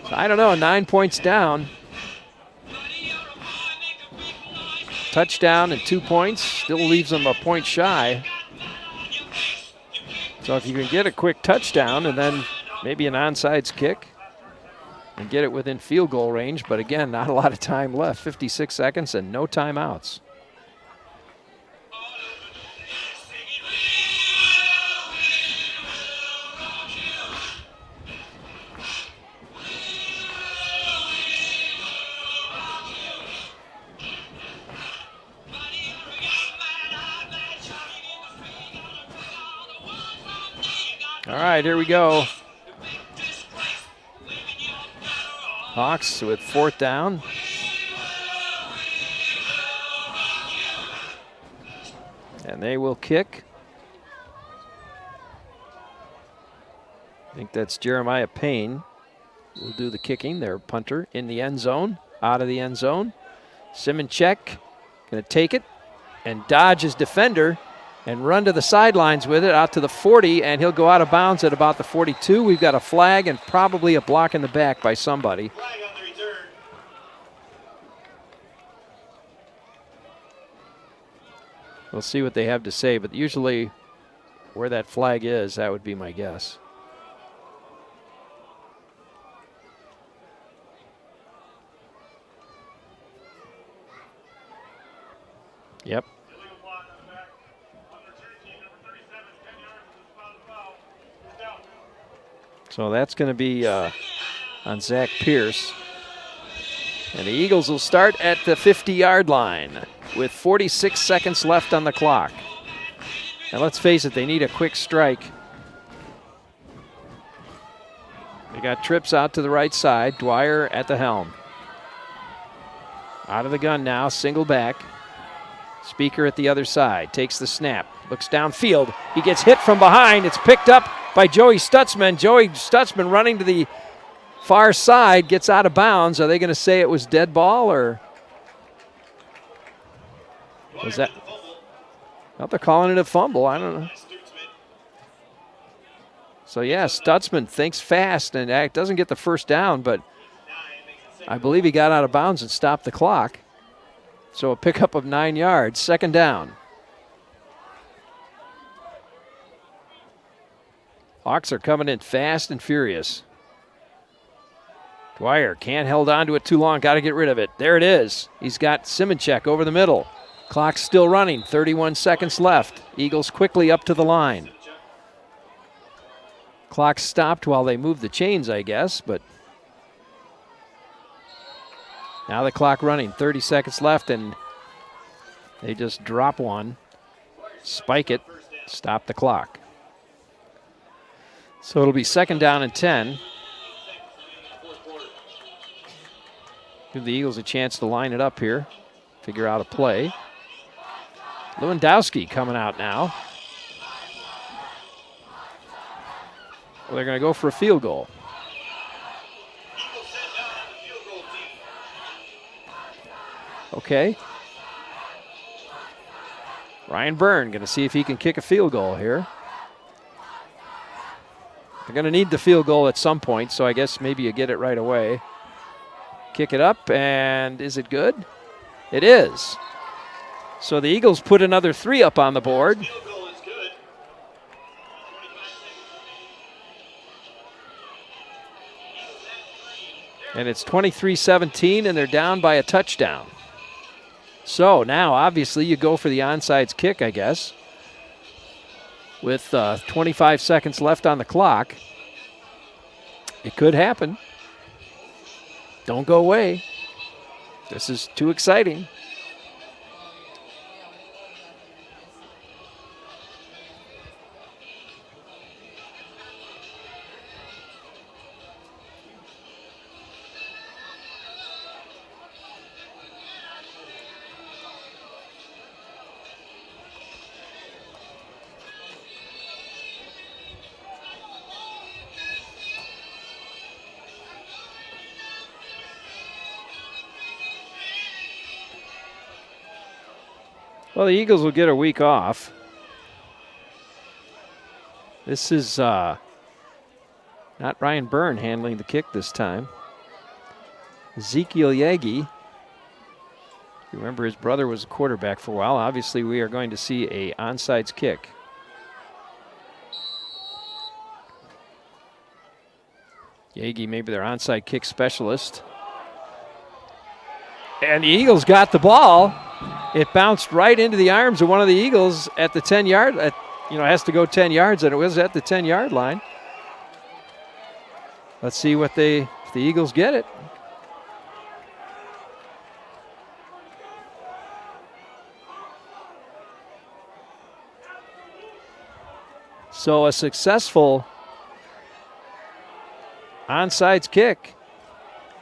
So I don't know, 9 points down. Touchdown and 2 points, still leaves them a point shy. So if you can get a quick touchdown and then maybe an onside kick and get it within field goal range, but again, not a lot of time left, 56 seconds and no timeouts. All right, here we go. Hawks with 4th down. And they will kick. I think that's Jeremiah Payne. Will do the kicking. Their punter in the end zone, out of the end zone. Simonchek going to take it and dodge his defender and run to the sidelines with it, out to the 40, and he'll go out of bounds at about the 42. We've got a flag and probably a block in the back by somebody. Flag on the return. We'll see what they have to say, but usually where that flag is, that would be my guess. Yep. So that's going to be on Zach Pierce. And the Eagles will start at the 50-yard line with 46 seconds left on the clock. And let's face it, they need a quick strike. They got trips out to the right side. Dwyer at the helm. Out of the gun now, single back. Speaker at the other side, takes the snap, looks downfield. He gets hit from behind. It's picked up by Joey Stutzman. Joey Stutzman running to the far side, gets out of bounds. Are they going to say it was dead ball, or was that? Well, they're calling it a fumble. I don't know. So, yeah, Stutzman thinks fast and doesn't get the first down, but I believe he got out of bounds and stopped the clock. So a pickup of 9 yards, 2nd down. Hawks are coming in fast and furious. Dwyer can't hold on to it too long, got to get rid of it. There it is. He's got Simonchek over the middle. Clock's still running, 31 seconds left. Eagles quickly up to the line. Clock stopped while they moved the chains, I guess, but now the clock running, 30 seconds left, and they just drop one, spike it, stop the clock. So it'll be 2nd down and 10. Give the Eagles a chance to line it up here, figure out a play. Lewandowski coming out now. Well, they're going to go for a field goal. Okay. Ryan Byrne going to see if he can kick a field goal here. They're going to need the field goal at some point, so I guess maybe you get it right away. Kick it up, and is it good? It is. So the Eagles put another 3 up on the board. And it's 23-17, and they're down by a touchdown. So now, obviously, you go for the onside kick, I guess, with 25 seconds left on the clock. It could happen. Don't go away. This is too exciting. Well, the Eagles will get a week off. This is not Ryan Byrne handling the kick this time. Ezekiel Yagi. You remember his brother was a quarterback for a while. Obviously, we are going to see a onside kick. Yagi, maybe their onside kick specialist. And the Eagles got the ball. It bounced right into the arms of one of the Eagles at the 10-yard. It has to go 10 yards, and it was at the 10-yard line. Let's see if the Eagles get it. So a successful onside kick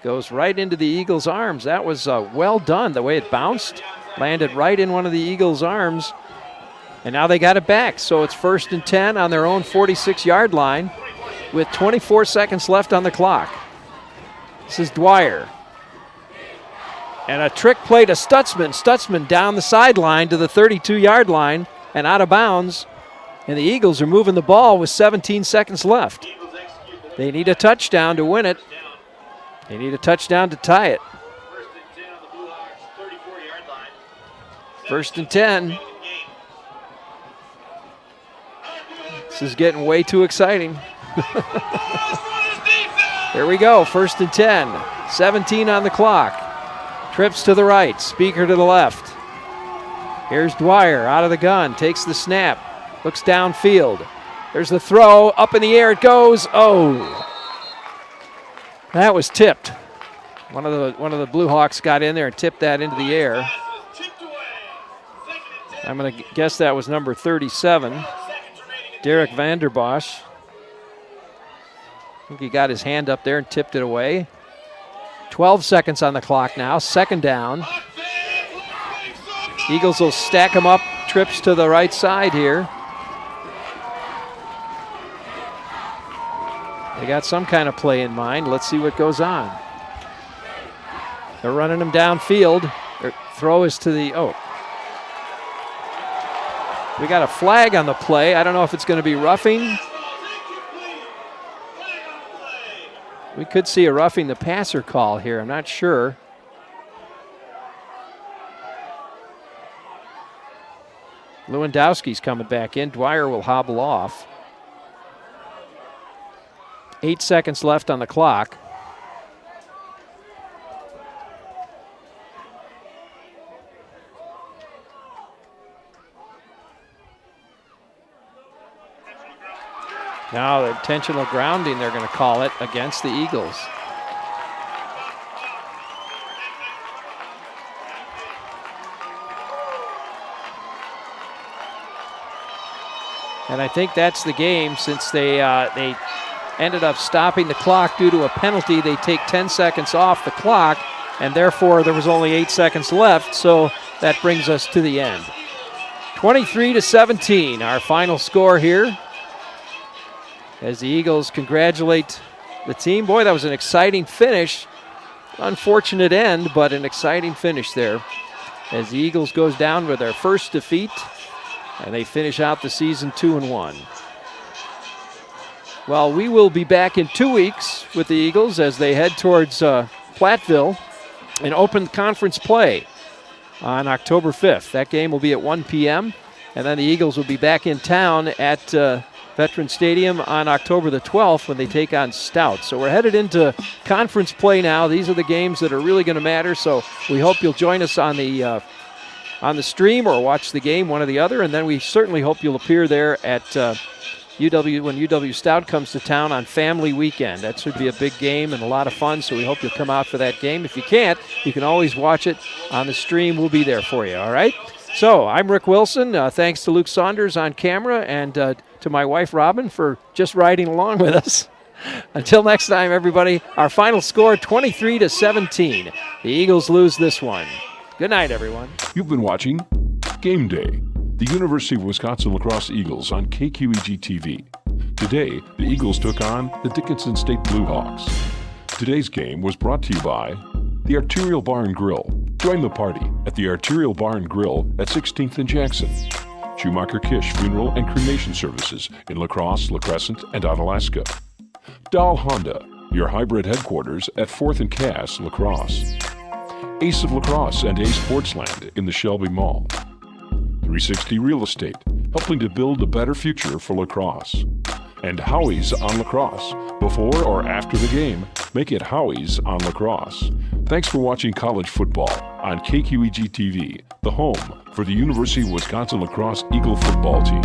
goes right into the Eagles' arms. That was well done, the way it bounced. Landed right in one of the Eagles' arms. And now they got it back. So it's 1st and 10 on their own 46-yard line with 24 seconds left on the clock. This is Dwyer. And a trick play to Stutzman. Stutzman down the sideline to the 32-yard line and out of bounds. And the Eagles are moving the ball with 17 seconds left. They need a touchdown to win it. They need a touchdown to tie it. 1st and 10. This is getting way too exciting. Here we go, 1st and 10. 17 on the clock. Trips to the right, Speaker to the left. Here's Dwyer out of the gun, takes the snap. Looks downfield. There's the throw. Up in the air it goes. Oh. That was tipped. One of the Blue Hawks got in there and tipped that into the air. I'm going to guess that was number 37, Derek Vanderbosch. I think he got his hand up there and tipped it away. 12 seconds on the clock now. 2nd down. Eagles will stack them up. Trips to the right side here. They got some kind of play in mind. Let's see what goes on. They're running them downfield. Their throw is to the, we got a flag on the play. I don't know if it's going to be roughing. We could see a roughing the passer call here. I'm not sure. Lewandowski's coming back in. Dwyer will hobble off. 8 seconds left on the clock. Now the intentional grounding, they're going to call it against the Eagles. And I think that's the game, since they ended up stopping the clock due to a penalty. They take 10 seconds off the clock, and therefore there was only 8 seconds left, so that brings us to the end. 23-17, our final score here, as the Eagles congratulate the team. Boy, that was an exciting finish. Unfortunate end, but an exciting finish there, as the Eagles goes down with their first defeat, and they finish out the season 2-1. Well, we will be back in 2 weeks with the Eagles as they head towards Platteville and open conference play on October 5th. That game will be at 1 p.m., and then the Eagles will be back in town at Veterans Stadium on October the 12th when they take on Stout. So we're headed into conference play now. These are the games that are really going to matter, so we hope you'll join us on the stream or watch the game, one or the other, and then we certainly hope you'll appear there at UW when UW Stout comes to town on Family Weekend. That should be a big game and a lot of fun, so we hope you'll come out for that game. If you can't, you can always watch it on the stream. We'll be there for you, all right? So I'm Rick Wilson. Thanks to Luke Saunders on camera, and to my wife, Robin, for just riding along with us. Until next time, everybody, our final score, 23-17. The Eagles lose this one. Good night, everyone. You've been watching Game Day, the University of Wisconsin Lacrosse Eagles on KQEG-TV. Today, the Eagles took on the Dickinson State Blue Hawks. Today's game was brought to you by the Arterial Bar and Grill, Join the party at the Arterial Bar and Grill at 16th and Jackson. Schumacher Kish Funeral and Cremation Services in La Crosse, La Crescent, and Onalaska. Dahl Honda, your hybrid headquarters at 4th and Cass, La Crosse. Ace of La Crosse and Ace Sportsland in the Shelby Mall. 360 Real Estate, helping to build a better future for La Crosse. And Howie's on La Crosse. Before or after the game, make it Howie's on La Crosse. Thanks for watching college football on KQEG TV, the home for the University of Wisconsin Lacrosse Eagle football team.